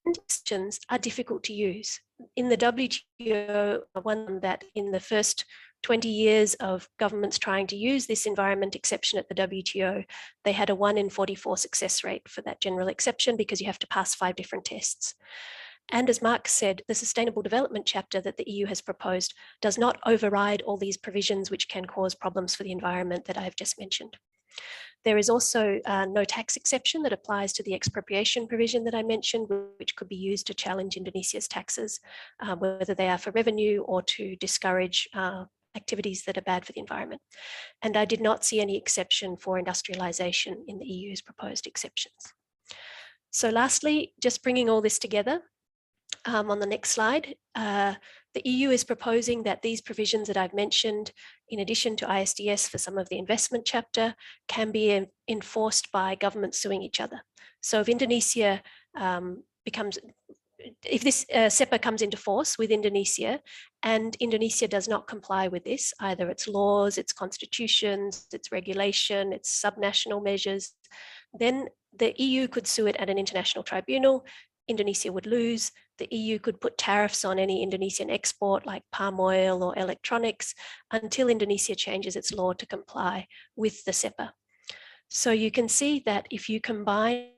Exceptions are difficult to use. In the WTO, one that in the first 20 years of governments trying to use this environment exception at the WTO, they had a 1 in 44 success rate for that general exception because you have to pass 5 different tests. And as Mark said, the Sustainable Development chapter that the EU has proposed does not override all these provisions which can cause problems for the environment that I have just mentioned. There is also no tax exception that applies to the expropriation provision that I mentioned, which could be used to challenge Indonesia's taxes, whether they are for revenue or to discourage activities that are bad for the environment. And I did not see any exception for industrialization in the EU's proposed exceptions. So lastly, just bringing all this together, on the next slide, the EU is proposing that these provisions that I've mentioned, in addition to ISDS for some of the investment chapter, can be enforced by governments suing each other. So if Indonesia if this CEPA comes into force with Indonesia and Indonesia does not comply with this, either its laws, its constitutions, its regulation, its subnational measures, then the EU could sue it at an international tribunal. Indonesia would lose. The EU could put tariffs on any Indonesian export like palm oil or electronics until Indonesia changes its law to comply with the CEPA. So you can see that if you combine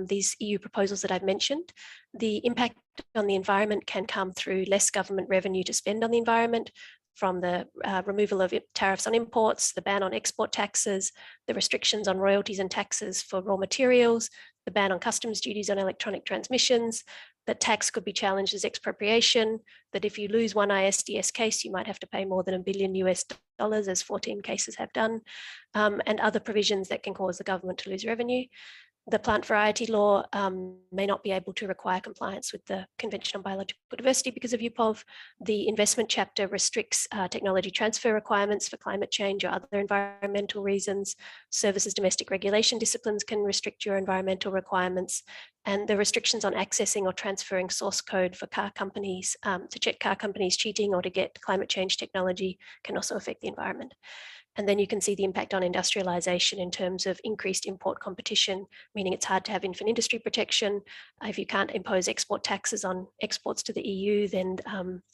these EU proposals that I've mentioned, the impact on the environment can come through less government revenue to spend on the environment, from the removal of tariffs on imports, the ban on export taxes, the restrictions on royalties and taxes for raw materials, the ban on customs duties on electronic transmissions, that tax could be challenged as expropriation, that if you lose one ISDS case, you might have to pay more than $1 billion US, as 14 cases have done, and other provisions that can cause the government to lose revenue. The plant variety law may not be able to require compliance with the Convention on Biological Diversity because of UPOV. The investment chapter restricts technology transfer requirements for climate change or other environmental reasons. Services domestic regulation disciplines can restrict your environmental requirements. And the restrictions on accessing or transferring source code for car companies to check car companies cheating or to get climate change technology can also affect the environment. And then you can see the impact on industrialization in terms of increased import competition, meaning it's hard to have infant industry protection. If you can't impose export taxes on exports to the EU, then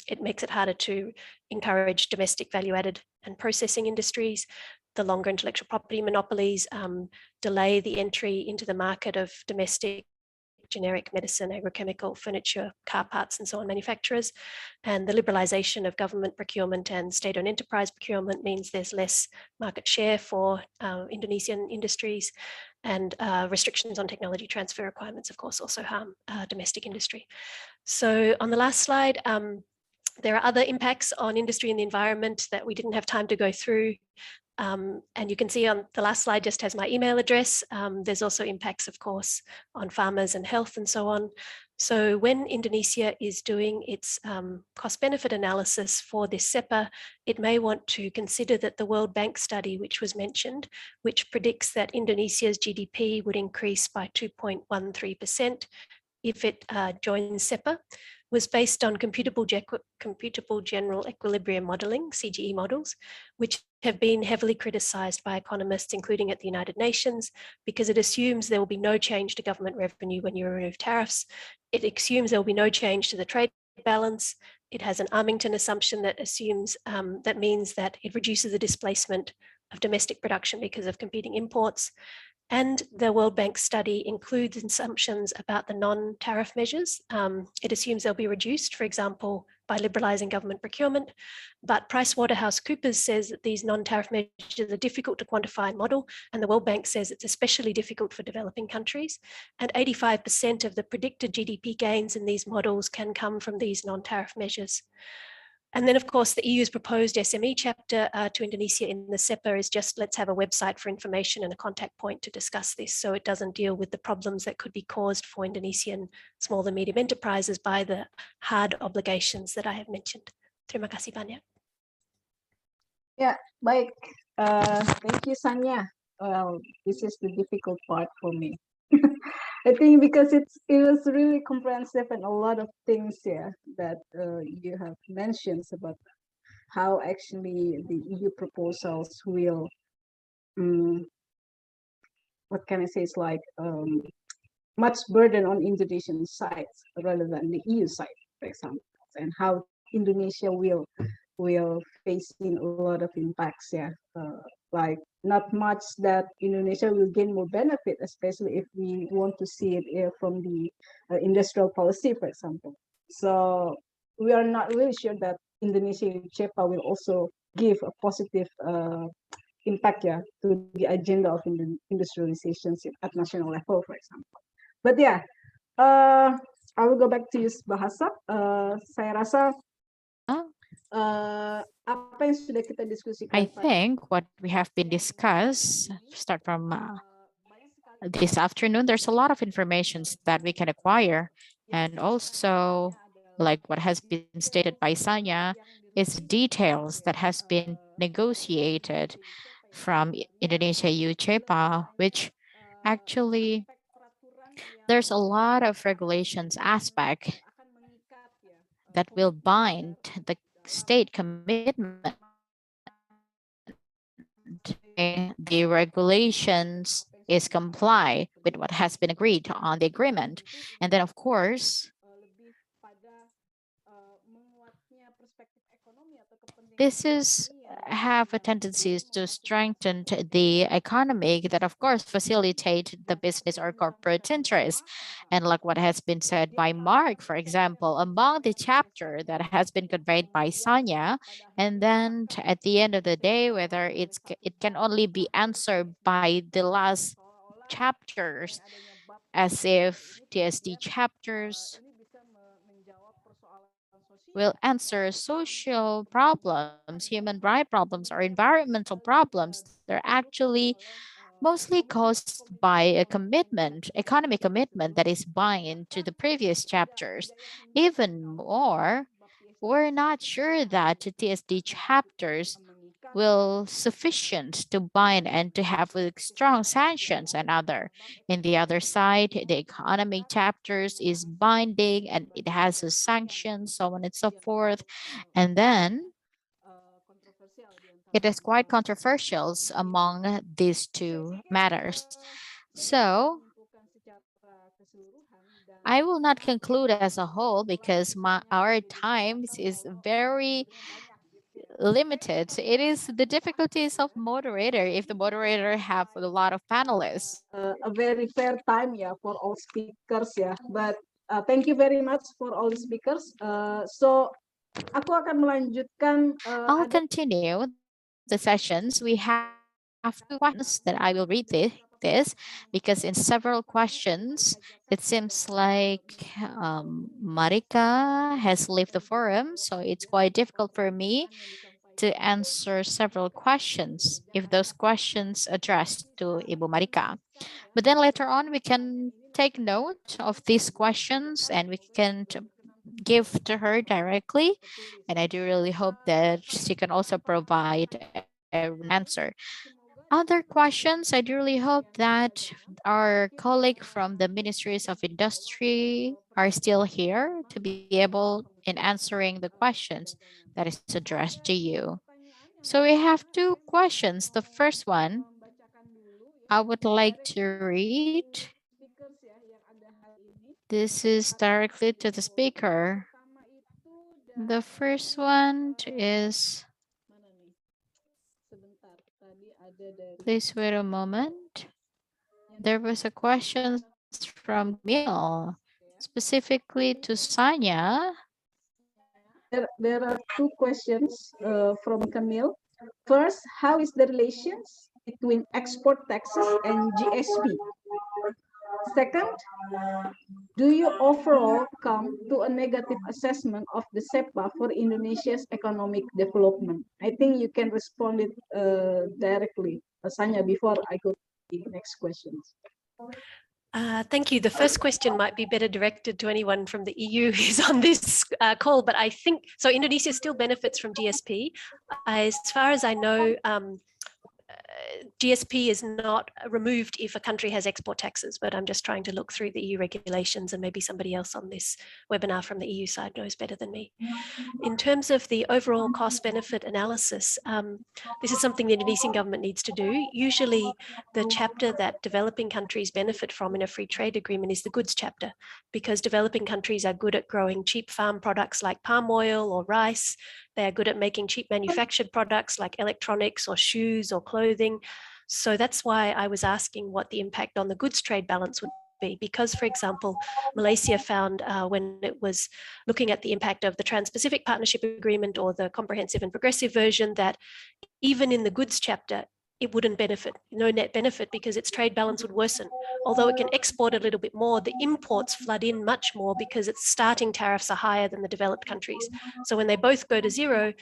it makes it harder to encourage domestic value-added and processing industries. The longer intellectual property monopolies delay the entry into the market of domestic generic medicine, agrochemical, furniture, car parts, and so on manufacturers. And the liberalization of government procurement and state-owned enterprise procurement means there's less market share for Indonesian industries, and restrictions on technology transfer requirements, of course, also harm domestic industry. So on the last slide, there are other impacts on industry and the environment that we didn't have time to go through. And you can see on the last slide just has my email address. There's also impacts, of course, on farmers and health and so on. So when Indonesia is doing its cost-benefit analysis for this CEPA, it may want to consider that the World Bank study, which was mentioned, which predicts that Indonesia's GDP would increase by 2.13% if it joins CEPA, was based on computable general equilibrium modeling, CGE models, which have been heavily criticized by economists, including at the United Nations, because it assumes there will be no change to government revenue when you remove tariffs. It assumes there will be no change to the trade balance. It has an Armington assumption that assumes, that means that it reduces the displacement of domestic production because of competing imports. And the World Bank study includes assumptions about the non-tariff measures. It assumes they'll be reduced, for example, by liberalizing government procurement. But PricewaterhouseCoopers says that these non-tariff measures are difficult to quantify and model, and the World Bank says it's especially difficult for developing countries. And 85% of the predicted GDP gains in these models can come from these non-tariff measures. And then, of course, the EU's proposed SME chapter to Indonesia in the CEPA is just, let's have a website for information and a contact point to discuss this, so it doesn't deal with the problems that could be caused for Indonesian small and medium enterprises by the hard obligations that I have mentioned. Terima kasih banyak. Yeah, baik. Thank you, Sanya. Well, this is the difficult part for me. I think because it was really comprehensive and a lot of things here that you have mentioned about how actually the EU proposals will, what can I say, it's like much burden on Indonesian sides rather than the EU side, for example, and how Indonesia will facing a lot of impacts, yeah. Like not much that Indonesia will gain more benefit, especially if we want to see it from the industrial policy, for example. So we are not really sure that Indonesia-EU CEPA will also give a positive impact, yeah, to the agenda of industrialization at national level, for example. But yeah, I will go back to you, Bahasa. Saya rasa apa yang sudah kita diskusikan. I think what we have been discussed, start from this afternoon, there's a lot of information that we can acquire. And also, like what has been stated by Sanya, is details that has been negotiated from Indonesia-EU CEPA, which actually there's a lot of regulations aspect that will bind the state commitment. The regulations is comply with what has been agreed on the agreement. And then of course, this is have a tendency to strengthen the economy that of course facilitate the business or corporate interests. And like what has been said by Mark, for example, among the chapter that has been conveyed by Sanya, and then at the end of the day, whether it can only be answered by the last chapters, as if TSD chapters will answer social problems, human right problems, or environmental problems. They're actually mostly caused by a commitment, economic commitment that is bind to the previous chapters. Even more, we're not sure that the TSD chapters will sufficient to bind and to have strong sanctions and other. In the other side, the economic chapters is binding and it has a sanction, so on and so forth. And then it is quite controversial among these two matters. So I will not conclude as a whole because our times is very limited. It is the difficulties of moderator if the moderator have a lot of panelists. A very fair time for all speakers but thank you very much for all the speakers. So aku akan melanjutkan I'll continue the sessions. We have two questions that I will read this because in several questions it seems like Marika has left the forum, so it's quite difficult for me to answer several questions if those questions addressed to Ibu Marika. But then later on, we can take note of these questions and we can give to her directly. And I do really hope that she can also provide an answer. Other questions, I do really hope that our colleague from the Ministries of Industry are still here to be able in answering the questions that is addressed to you. So we have two questions. The first one, I would like to read. This is directly to the speaker. The first one is, please wait a moment. There was a question from Camille, specifically to Sanya. There are two questions from Camille. First, how is the relations between export taxes and GSP? Second, do you overall come to a negative assessment of the CEPA for Indonesia's economic development? I think you can respond it directly, Sanya, before I go to the next questions. Thank you. The first question might be better directed to anyone from the EU who's on this call, but I think, so Indonesia still benefits from GSP. As far as I know, GSP is not removed if a country has export taxes, but I'm just trying to look through the EU regulations and maybe somebody else on this webinar from the EU side knows better than me. In terms of the overall cost benefit analysis, this is something the Indonesian government needs to do. Usually the chapter that developing countries benefit from in a free trade agreement is the goods chapter, because developing countries are good at growing cheap farm products like palm oil or rice. They are good at making cheap manufactured products like electronics or shoes or clothing. So that's why I was asking what the impact on the goods trade balance would be, because, for example, Malaysia found when it was looking at the impact of the Trans-Pacific Partnership Agreement or the comprehensive and progressive version, that even in the goods chapter, it wouldn't benefit, no net benefit, because its trade balance would worsen. Although it can export a little bit more, the imports flood in much more because its starting tariffs are higher than the developed countries. So when they both go to zero,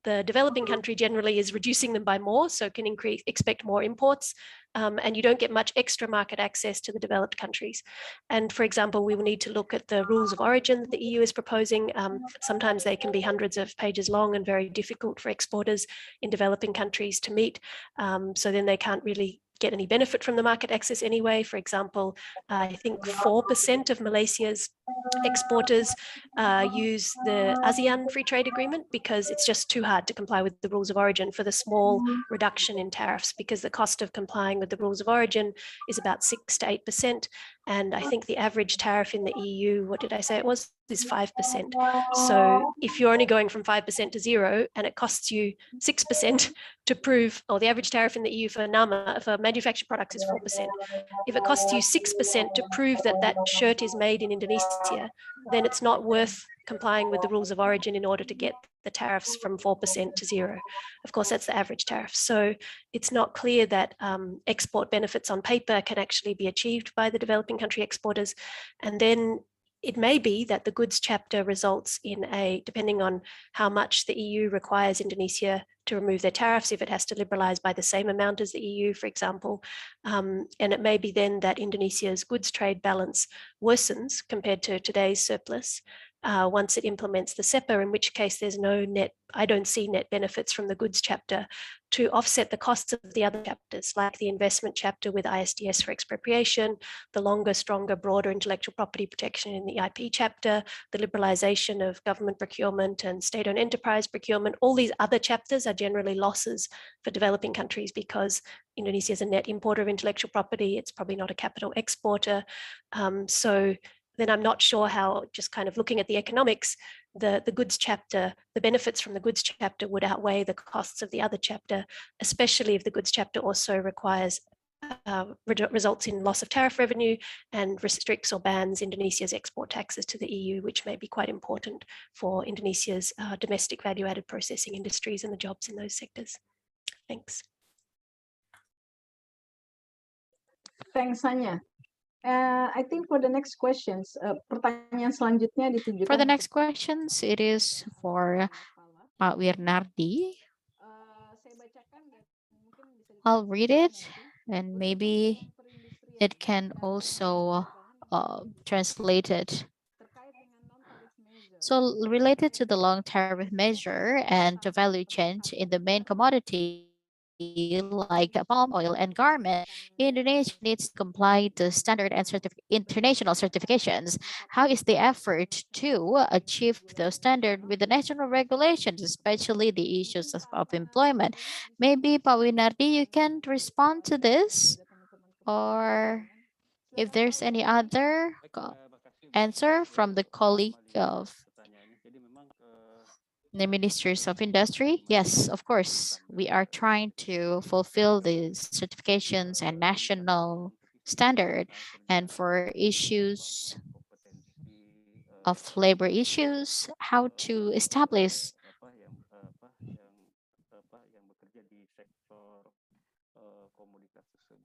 the developing country generally is reducing them by more, so can expect more imports, and you don't get much extra market access to the developed countries. And for example, we will need to look at the rules of origin that the EU is proposing. Sometimes they can be hundreds of pages long and very difficult for exporters in developing countries to meet. So then they can't really get any benefit from the market access anyway. For example, I think 4% of Malaysia's exporters use the ASEAN Free Trade Agreement because it's just too hard to comply with the rules of origin for the small reduction in tariffs, because the cost of complying with the rules of origin is about 6 to 8%. And I think the average tariff in the EU, what did I say it was, is 5%. So if you're only going from 5% to 0 and it costs you 6% to prove, or the average tariff in the EU for NAMA, for manufactured products is 4%. If it costs you 6% to prove that that shirt is made in Indonesia, then it's not worth complying with the rules of origin in order to get the tariffs from 4% to 0. Of course, that's the average tariff. So it's not clear that export benefits on paper can actually be achieved by the developing country exporters. And then it may be that the goods chapter results in a, depending on how much the EU requires Indonesia to remove their tariffs, if it has to liberalize by the same amount as the EU, for example. And it may be then that Indonesia's goods trade balance worsens compared to today's surplus once it implements the CEPA, in which case there's no net, I don't see net benefits from the goods chapter to offset the costs of the other chapters, like the investment chapter with ISDS for expropriation, the longer, stronger, broader intellectual property protection in the IP chapter, the liberalization of government procurement and state-owned enterprise procurement. All these other chapters are generally losses for developing countries because Indonesia is a net importer of intellectual property. It's probably not a capital exporter. So then I'm not sure how, just kind of looking at the economics, the goods chapter, the benefits from the goods chapter would outweigh the costs of the other chapter, especially if the goods chapter also requires results in loss of tariff revenue and restricts or bans Indonesia's export taxes to the EU, which may be quite important for Indonesia's domestic value-added processing industries and the jobs in those sectors. Thanks. Thanks, Hanya. I think for the next questions, pertanyaan selanjutnya ditujukan. For the next questions, it is for Pak Wirnardi. I'll read it, and maybe it can also translate it. So related to the long tariff measure and the value change in the main commodity like palm oil and garment, Indonesia needs to comply to standard and international certifications. How is the effort to achieve those standards with the national regulations, especially the issues of employment? Maybe Pak Winardi, you can respond to this, or if there's any other answer from the colleague of the Ministers of Industry. Yes, of course, we are trying to fulfill the certifications and national standard. And for issues of labor issues, how to establish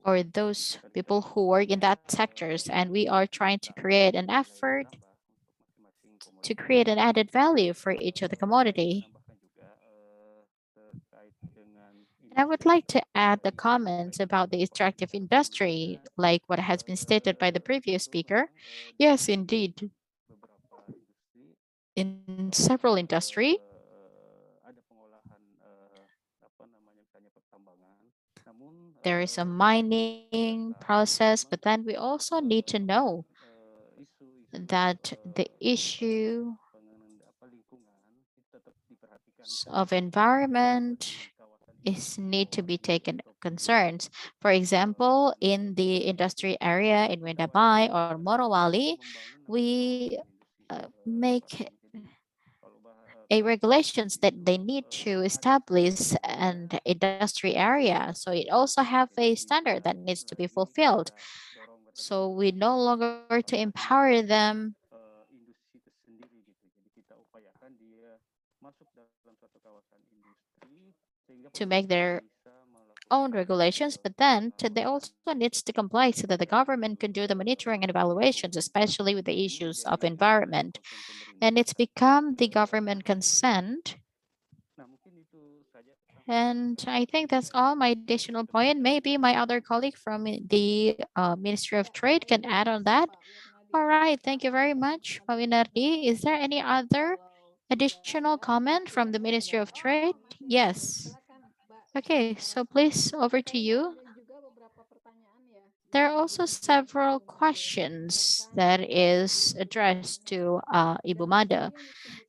or those people who work in that sectors. And we are trying to create an effort to create an added value for each of the commodity. And I would like to add the comments about the extractive industry, like what has been stated by the previous speaker. Yes, indeed. In several industry, there is a mining process, but then we also need to know that the issue of environment need to be taken concerns. For example, in the industry area in Wendabai or Morowali, we make a regulations that they need to establish an industry area. So it also have a standard that needs to be fulfilled. So we no longer to empower them to make their own regulations, but then they also needs to comply so that the government can do the monitoring and evaluations, especially with the issues of environment. And it's become the government consent And I think that's all my additional point. Maybe my other colleague from the Ministry of Trade can add on that. All right, thank you very much, Pak Winardi. Is there any other additional comment from the Ministry of Trade? Yes. Okay, so please over to you. There are also several questions that is addressed to Ibu Mada.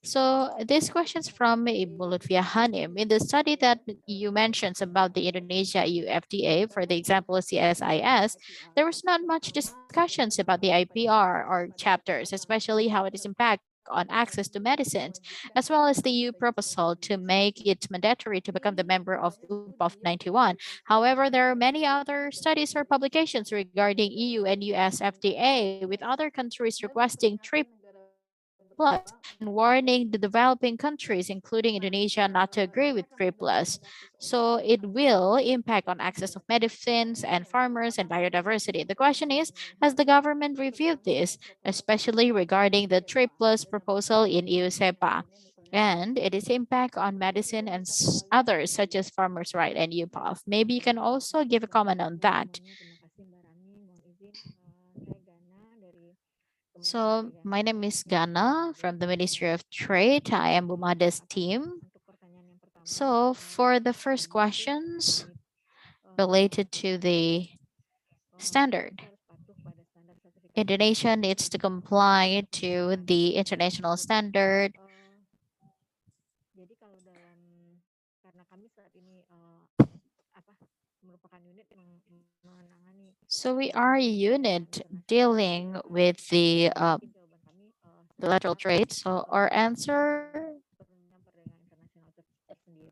So this question's from Ibu Lutfia Hanim. In the study that you mentioned about the Indonesia-EU FTA, for the example CSIS, there was not much discussions about the IPR or chapters, especially how it is impact on access to medicines, as well as the EU proposal to make it mandatory to become the member of UPOF 91. However, there are many other studies or publications regarding EU and US FTA with other countries requesting 3+ and warning the developing countries, including Indonesia, not to agree with 3+. So it will impact on access of medicines and farmers and biodiversity. The question is, has the government reviewed this, especially regarding the 3+ proposal in EU CEPA? And it is impact on medicine and others such as farmers' right and UPOF. Maybe you can also give a comment on that. So my name is Gana from the Ministry of Trade. I am Bumada's team. So for the first questions related to the standard, Indonesia needs to comply to the international standard. So we are a unit dealing with the bilateral trade. So our answer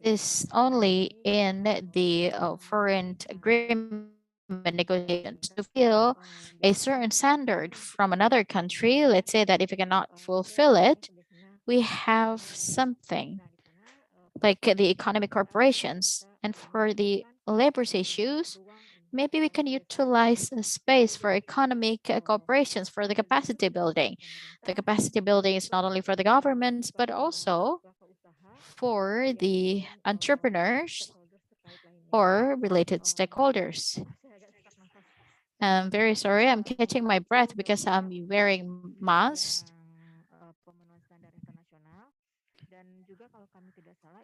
is only in the foreign agreement negotiations to fulfill a certain standard from another country. Let's say that if we cannot fulfill it, we have something like the economic corporations. And for the labor issues, maybe we can utilize a space for economic corporations for the capacity building. The capacity building is not only for the governments, but also for the entrepreneurs or related stakeholders. I'm very sorry, I'm catching my breath because I'm wearing mask.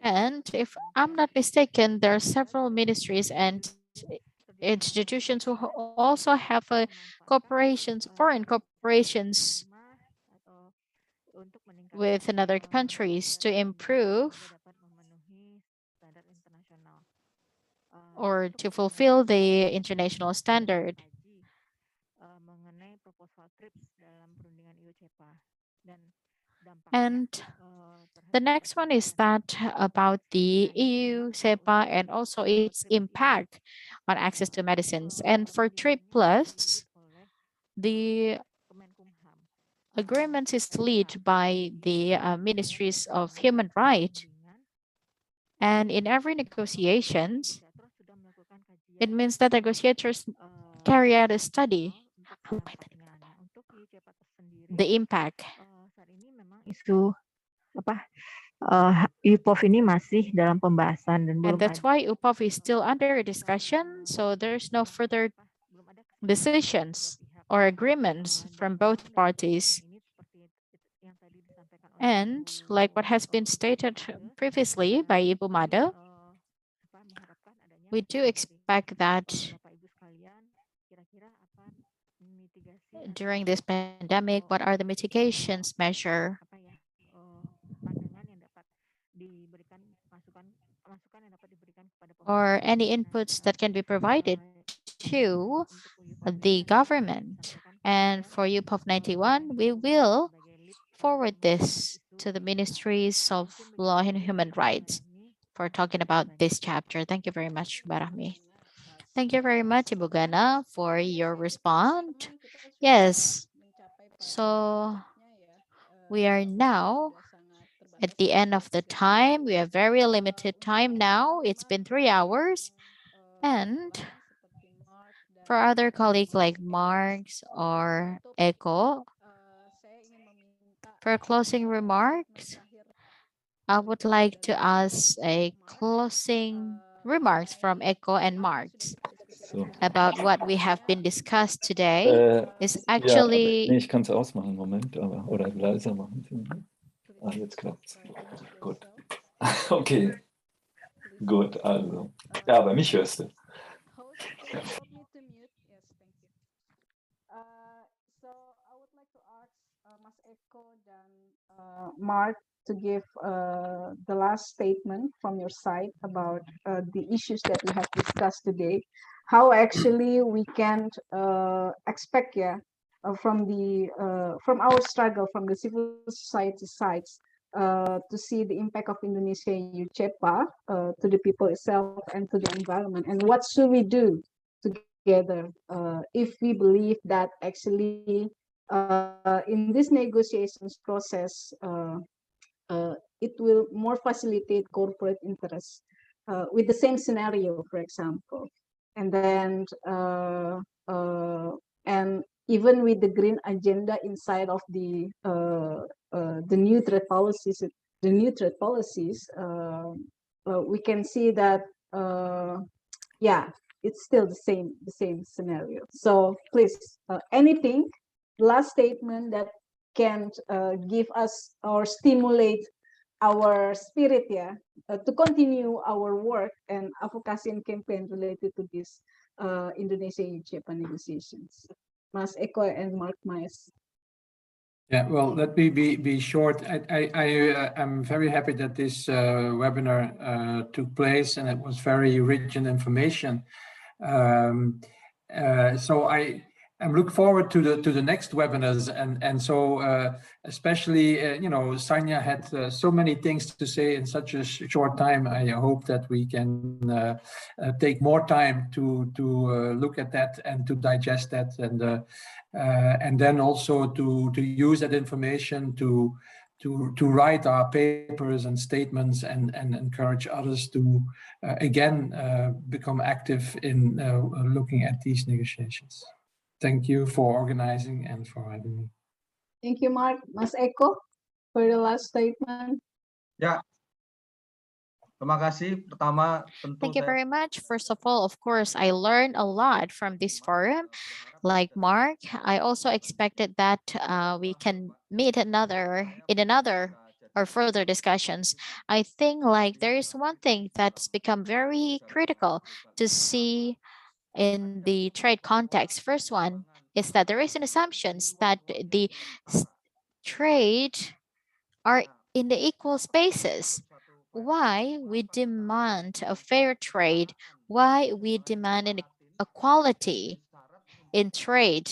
And if I'm not mistaken, there are several ministries and institutions who also have corporations, foreign corporations with another countries to improve or to fulfill the international standard. And the next one is that about the EU CEPA and also its impact on access to medicines. And for Trade Plus, the agreement is led by the Ministries of Human Rights. And in every negotiations, it means that negotiators carry out a study, the impact. Isu UPOF ini masih dalam pembahasan dan And belum that's ada. why UPOF is still under discussion. So there's no further decisions or agreements from both parties. And like what has been stated previously by Ibu Mada, we do expect that during this pandemic, what are the mitigations measure or any inputs that can be provided to the government. And for UPOF 91, we will forward this to the Ministries of Law and Human Rights for talking about this chapter. Thank you very much, Barahmi. Thank you very much, Ibu Gana, for your response. Yes, so we are now at the end of the time. We have very limited time now. It's been 3 hours. And for other colleagues like Marx or Echo, for closing remarks, I would like to ask a closing remarks from Echo and Marx So. about what we have been discussed today is Ja, nee, actually ich kann es ausmachen, Moment, aber, oder leiser machen. Ah, jetzt klappt's. Gut. Okay, gut, also. Ja, aber mich hörst du. So I would like to ask Mas Eko and Mark to give the last statement from your side about the issues that we have discussed today. How actually we can expect, from our struggle from the civil society sides to see the impact of Indonesia-EU CEPA to the people itself and to the environment, and what should we do together if we believe that actually in this negotiations process it will more facilitate corporate interests with the same scenario, for example, and then and even with the green agenda inside of the new trade policies, we can see that yeah, it's still the same scenario. So please, anything, last statement that can give us or stimulate our spirit, to continue our work and advocacy and campaign related to this Indonesia-EU CEPA negotiations. Mas Eko and Mark Maes. Yeah, well, let me be short. I'm very happy that this webinar took place, and it was very rich in information. So I'm looking forward to the next webinars, and so especially you know, Sanya had so many things to say in such a short time. I hope that we can take more time to look at that and to digest that, and then also to use that information to write our papers and statements and encourage others to again become active in looking at these negotiations. Thank you for organizing and for having me. Thank you, Mark. Mas Eko, for the last statement. Ya, terima kasih. Pertama, tentu thank you very much. First of all, of course, I learned a lot from this forum. Like Mark, I also expected that we can meet in another or further discussions. I think like there is one thing that's become very critical to see in the trade context. First one is that there is an assumptions that the trade are in the equal spaces. Why we demand a fair trade? Why we demand an equality in trade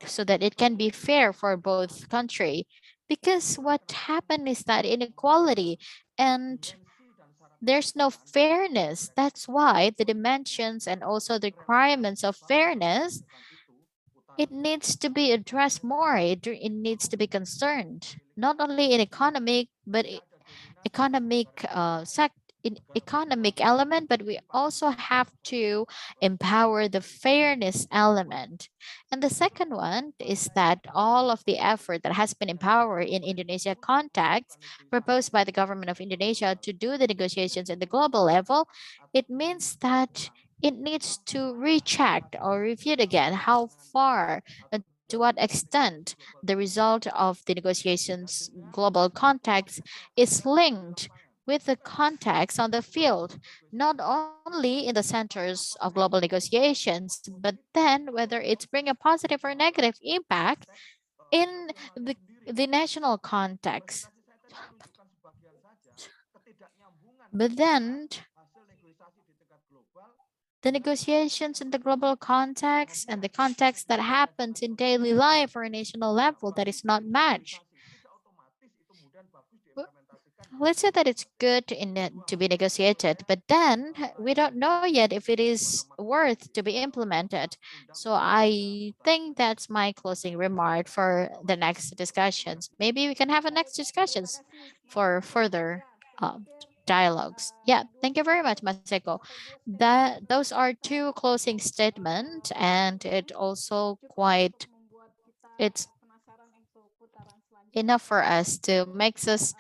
so that it can be fair for both country? Because what happened is that inequality and there's no fairness. That's why the dimensions and also the requirements of fairness, it needs to be addressed more. It needs to be concerned, not only in economic, but economic in economic element, but we also have to empower the fairness element. And the second one is that all of the effort that has been empowered in Indonesia context proposed by the government of Indonesia to do the negotiations at the global level, it means that it needs to recheck or reviewed again how far and to what extent the result of the negotiations global context is linked with the context on the field, not only in the centers of global negotiations, but then whether it's bring a positive or negative impact in the national context. But then the negotiations in the global context and the context that happens in daily life or a national level that is not matched. Let's say that it's good to be negotiated, but then we don't know yet if it is worth to be implemented. So I think that's my closing remark for the next discussions. Maybe we can have a next discussions for further dialogues. Yeah, thank you very much, Maseko. Those are two closing statements, and it also it's enough for us to make us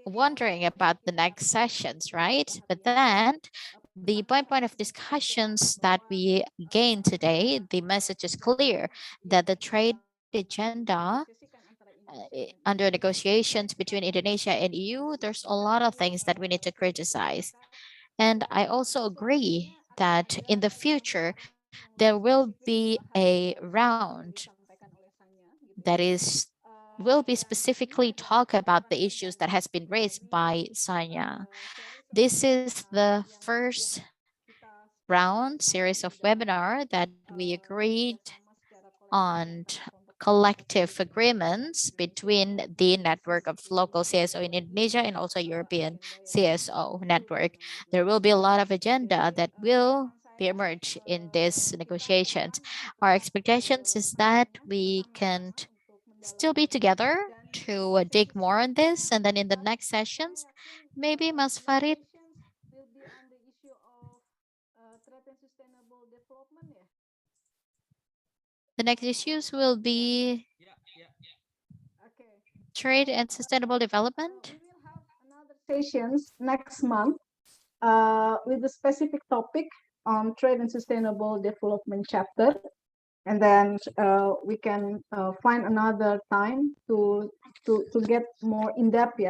wondering about the next sessions, right? But then the point of discussions that we gained today, the message is clear that the trade agenda under negotiations between Indonesia and EU, there's a lot of things that we need to criticize. And I also agree that in the future, there will be a round that will be specifically talk about the issues that has been raised by Sanya. This is the first round series of webinar that we agreed on collective agreements between the network of local CSO in Indonesia and also European CSO network. There will be a lot of agenda that will be emerged in these negotiations. Our expectations is that we can still be together to dig more on this, and then in the next sessions, maybe Mas Farid the next issues will be trade and sustainable development. Sessions next month with a specific topic on trade and sustainable development chapter. And then we can find another time to get more in-depth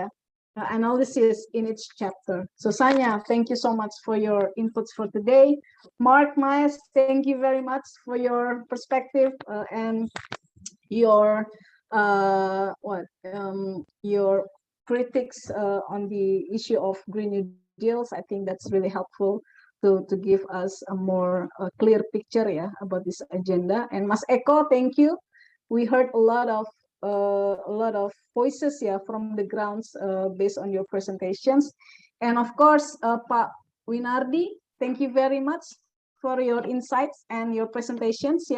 analysis in each chapter. So Sanya, thank you so much for your inputs for today. Mark, Maes, thank you very much for your perspective and your your critics on the issue of Green New Deals. I think that's really helpful to give us a more clear picture about this agenda. And Mas Eko, thank you. We heard a lot of voices from the grounds based on your presentations. And of course, Pak Winardi, thank you very much for your insights and your presentations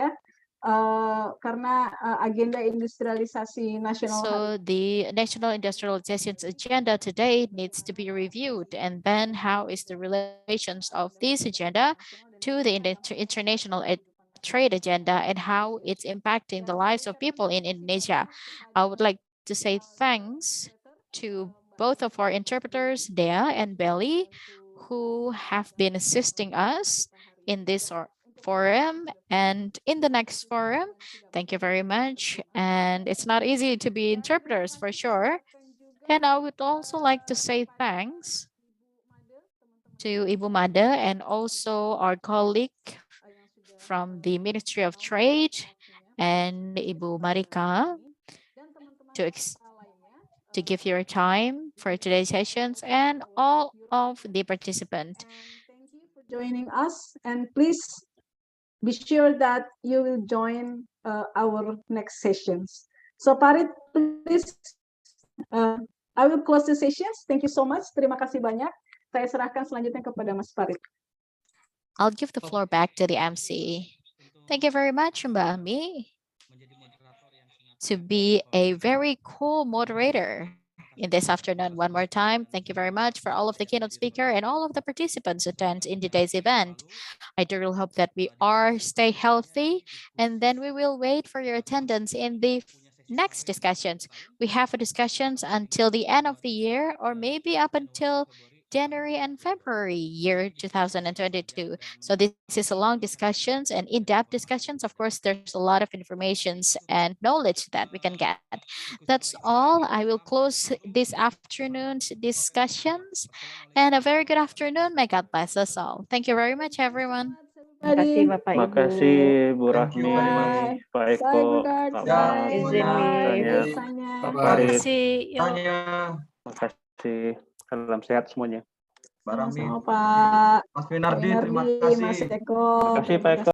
karena agenda industrialisasi nasional. So the national industrialization agenda today needs to be reviewed, and then how is the relations of this agenda to the international trade agenda and how it's impacting the lives of people in Indonesia. I would like to say thanks to both of our interpreters, Dea and Belly, who have been assisting us in this forum and in the next forum. Thank you very much. And it's not easy to be interpreters for sure. And I would also like to say thanks to Ibu Made and also our colleague from the Ministry of Trade and Ibu Marika to give your time for today's sessions and all of the participants. Thank you for joining us, and please be sure that you will join our next sessions. So Farid, please, I will close the sessions. Thank you so much. Terima kasih banyak. Saya serahkan selanjutnya kepada Mas Farid. I'll give the floor back to the MC. Thank you very much, Mbak Ami, to be a very cool moderator in this afternoon. One more time, thank you very much for all of the keynote speaker and all of the participants attend in today's event. I do really hope that we stay healthy, and then we will wait for your attendance in the next discussions. We have discussions until the end of the year, or maybe up until January and February year 2022. So this is a long discussions and in-depth discussions. Of course, there's a lot of informations and knowledge that we can get. That's all. I will close this afternoon's discussions, and a very good afternoon. May God bless us all. Thank you very much, everyone. Terima kasih Bapak Ibu. Makasih Bu Rahmi, Pak Eko, Pak Mas, Izin Tanya, Pak Farid. Makasih. Salam sehat semuanya. Sama-sama Pak Mas Winardi, terima Mas kasih. Eko. Terima kasih Pak Eko.